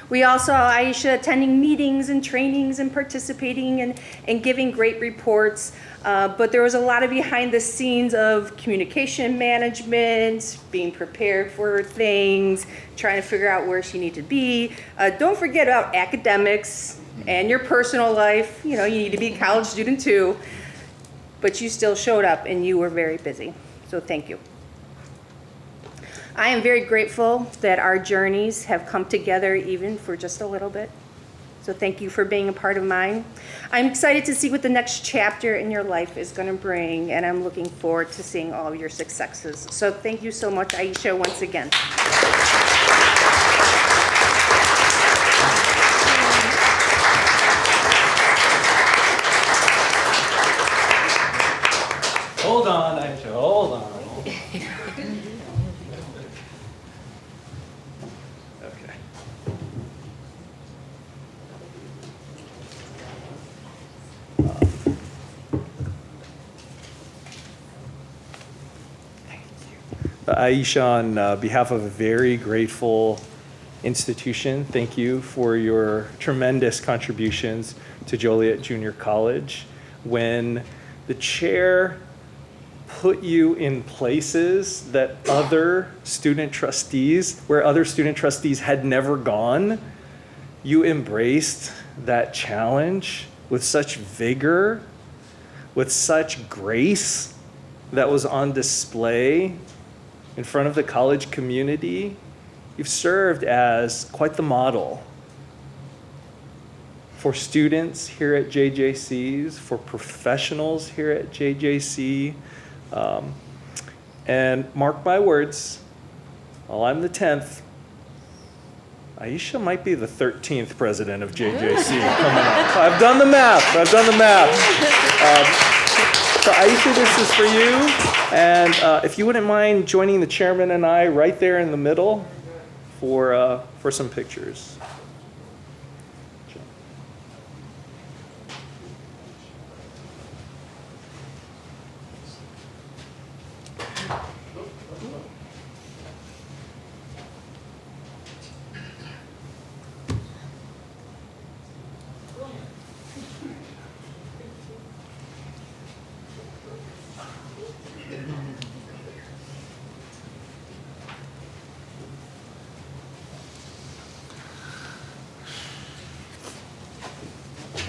We all saw Aisha attending meetings and trainings and participating and giving great reports. But there was a lot of behind the scenes of communication management, being prepared for things, trying to figure out where she needed to be. Don't forget about academics and your personal life. You need to be a college student too. but you still showed up and you were very busy. So thank you. I am very grateful that our journeys have come together even for just a little bit. So thank you for being a part of mine. I'm excited to see what the next chapter in your life is going to bring, and I'm looking forward to seeing all of your successes. So thank you so much, Aisha, once again. Hold on, Aisha, hold on. Okay. Aisha, on behalf of a very grateful institution, thank you for your tremendous contributions to Joliet Junior College. When the chair put you in places that other student trustees, where other student trustees had never gone, you embraced that challenge with such vigor, with such grace that was on display in front of the college community. You've served as quite the model for students here at JJCs, for professionals here at JJC. And mark my words, while I'm the 10th, Aisha might be the 13th president of JJC coming up. I've done the math. So Aisha, this is for you. And if you wouldn't mind joining the chairman and I right there in the middle for some pictures.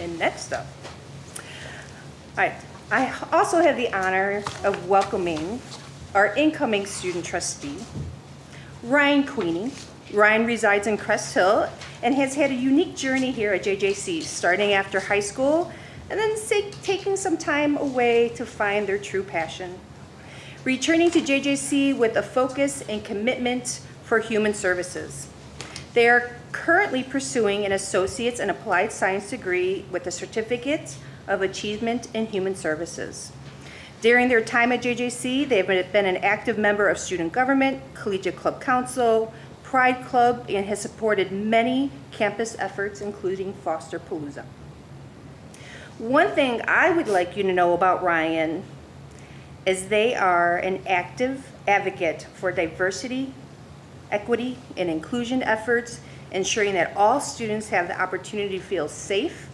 And next up, all right, I also have the honor of welcoming our incoming student trustee, Ryan Queenie. Ryan resides in Crest Hill and has had a unique journey here at JJC, starting after high school and then taking some time away to find their true passion. Returning to JJC with a focus and commitment for human services. They are currently pursuing an associate's in applied science degree with a certificate of achievement in human services. During their time at JJC, they've been an active member of student government, collegiate club council, Pride Club, and has supported many campus efforts, including Foster Palooza. One thing I would like you to know about Ryan is they are an active advocate for diversity, equity, and inclusion efforts, ensuring that all students have the opportunity to feel safe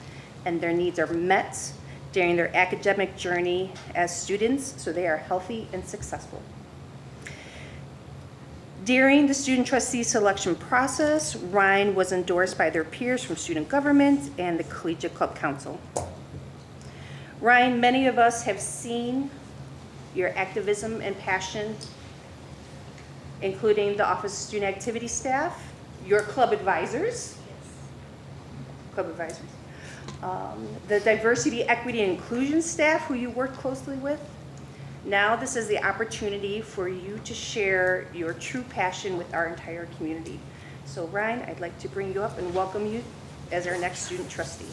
and their needs are met during their academic journey as students, so they are healthy and successful. During the student trustee selection process, Ryan was endorsed by their peers from student government and the collegiate club council. Ryan, many of us have seen your activism and passion, including the Office of Student Activity staff, your club advisors, the diversity, equity, and inclusion staff who you work closely with. Now this is the opportunity for you to share your true passion with our entire community. So Ryan, I'd like to bring you up and welcome you as our next student trustee.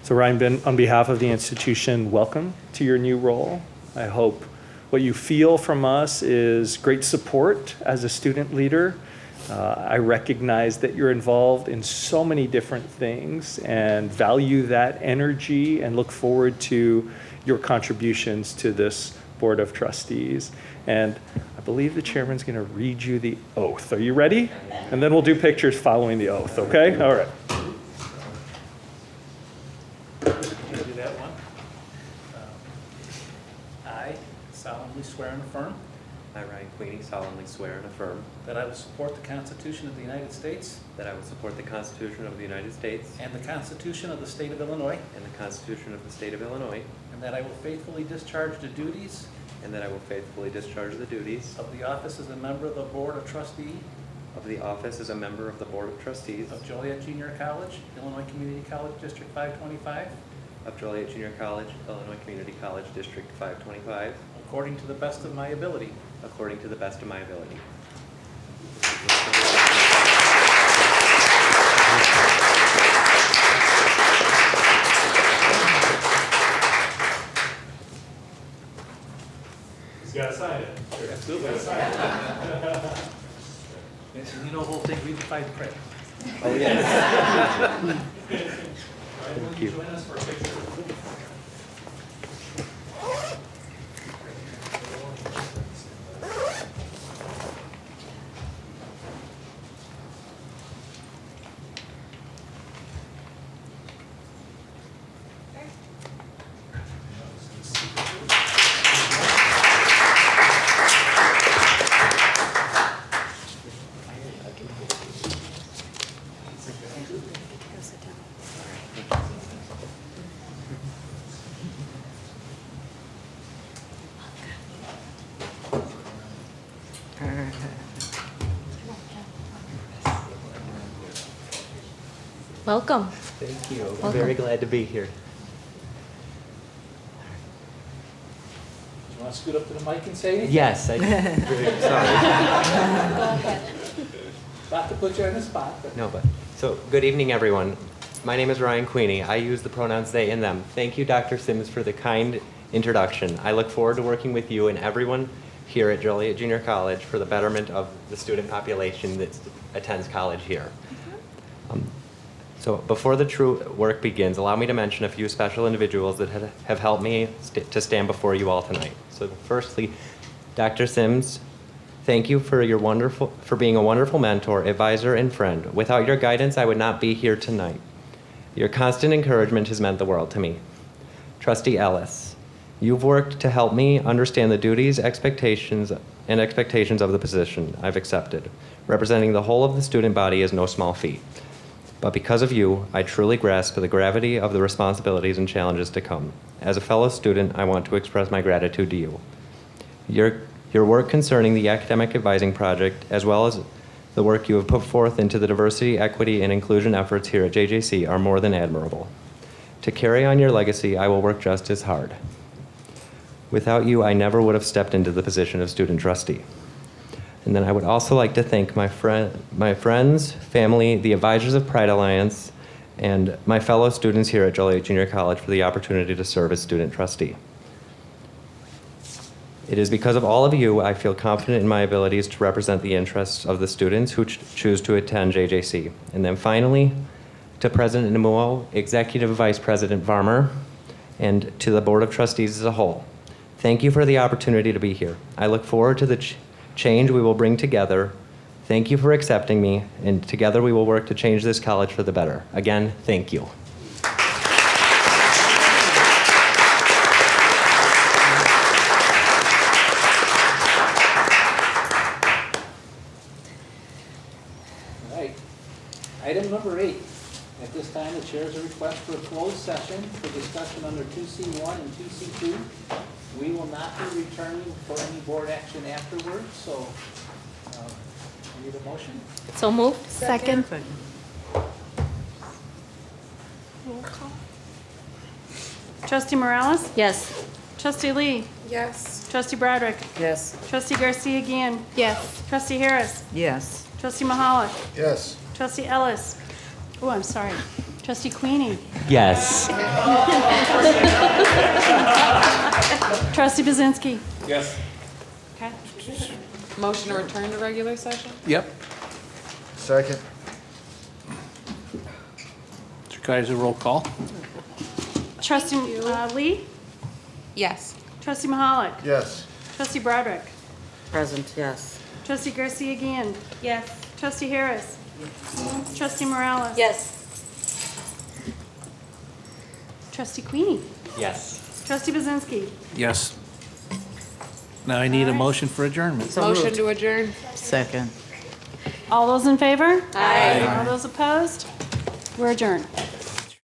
So Ryan, on behalf of the institution, welcome to your new role. I hope what you feel from us is great support as a student leader. I recognize that you're involved in so many different things and value that energy and look forward to your contributions to this Board of Trustees. And I believe the chairman's going to read you the oath. Are you ready? And then we'll do pictures following the oath, okay? All right. Queenie, solemnly swear and affirm that I will support the Constitution of the United States that I will support the Constitution of the United States and the Constitution of the State of Illinois, and the Constitution of the State of Illinois, and that I will faithfully discharge the duties and that I will faithfully discharge the duties of the office as a member of the Board of Trustees of the office as a member of the Board of Trustees of Joliet Junior College, Illinois Community College District 525, of Joliet Junior College, Illinois Community College District 525, according to the best of my ability. according to the best of my ability. He's got to sign it. Absolutely. And you know the whole thing, read the fine print. Oh, yes. Thank you. Join us for a picture. Welcome. Thank you. Welcome. Very glad to be here. You want to scoot up to the mic and say anything? Yes, I do. Sorry. Not to put you on the spot, but. No, but, so, good evening, everyone. My name is Ryan Queenie. I use the pronouns they and them. Thank you, Dr. Sims, for the kind introduction. I look forward to working with you and everyone here at Joliet Junior College for the betterment of the student population that attends college here. So before the true work begins, allow me to mention a few special individuals that have helped me to stand before you all tonight. So firstly, Dr. Sims, thank you for being a wonderful mentor, advisor, and friend. Without your guidance, I would not be here tonight. Your constant encouragement has meant the world to me. Trustee Ellis, you've worked to help me understand the duties, expectations of the position I've accepted. Representing the whole of the student body is no small feat. But because of you, I truly grasp the gravity of the responsibilities and challenges to come. As a fellow student, I want to express my gratitude to you. Your work concerning the academic advising project, as well as the work you have put forth into the diversity, equity, and inclusion efforts here at JJC are more than admirable. To carry on your legacy, I will work just as hard. Without you, I never would have stepped into the position of student trustee. And then I would also like to thank my friends, family, the advisors of Pride Alliance, and my fellow students here at Joliet Junior College for the opportunity to serve as student trustee. It is because of all of you I feel confident in my abilities to represent the interests of the students who choose to attend JJC. And then finally, to President Namuo, Executive Vice President Varmer, and to the Board of Trustees as a whole, thank you for the opportunity to be here. I look forward to the change we will bring together. Thank you for accepting me, and together we will work to change this college for the better. Again, thank you. All right. Item number 8. At this time, the chair has a request for a closed session for discussion under 2C1 and 2C2. We will not be returning for any board action afterwards, so I need a motion. So moved. Second. Trustee Morales? Yes. Trustee Lee? Yes. Trustee Broderick? Yes. Trustee Garcia again? Yes. Trustee Harris? Yes. Trustee Mahalik? Yes. Trustee Ellis? Oh, I'm sorry. Trustee Queenie? Yes. Trustee Bazinski? Yes. Okay. Motion to return to regular session? Yep. Second. This requires a roll call. Trustee Lee? Yes. Trustee Mahalik? Yes. Trustee Broderick? Present, yes. Trustee Garcia again? Yes. Trustee Harris? Trustee Morales? Yes. Trustee Queenie? Yes. Trustee Bazinski? Yes. Now I need a motion for adjournment. Motion to adjourn? Second. All those in favor? Aye. All those opposed? We're adjourned.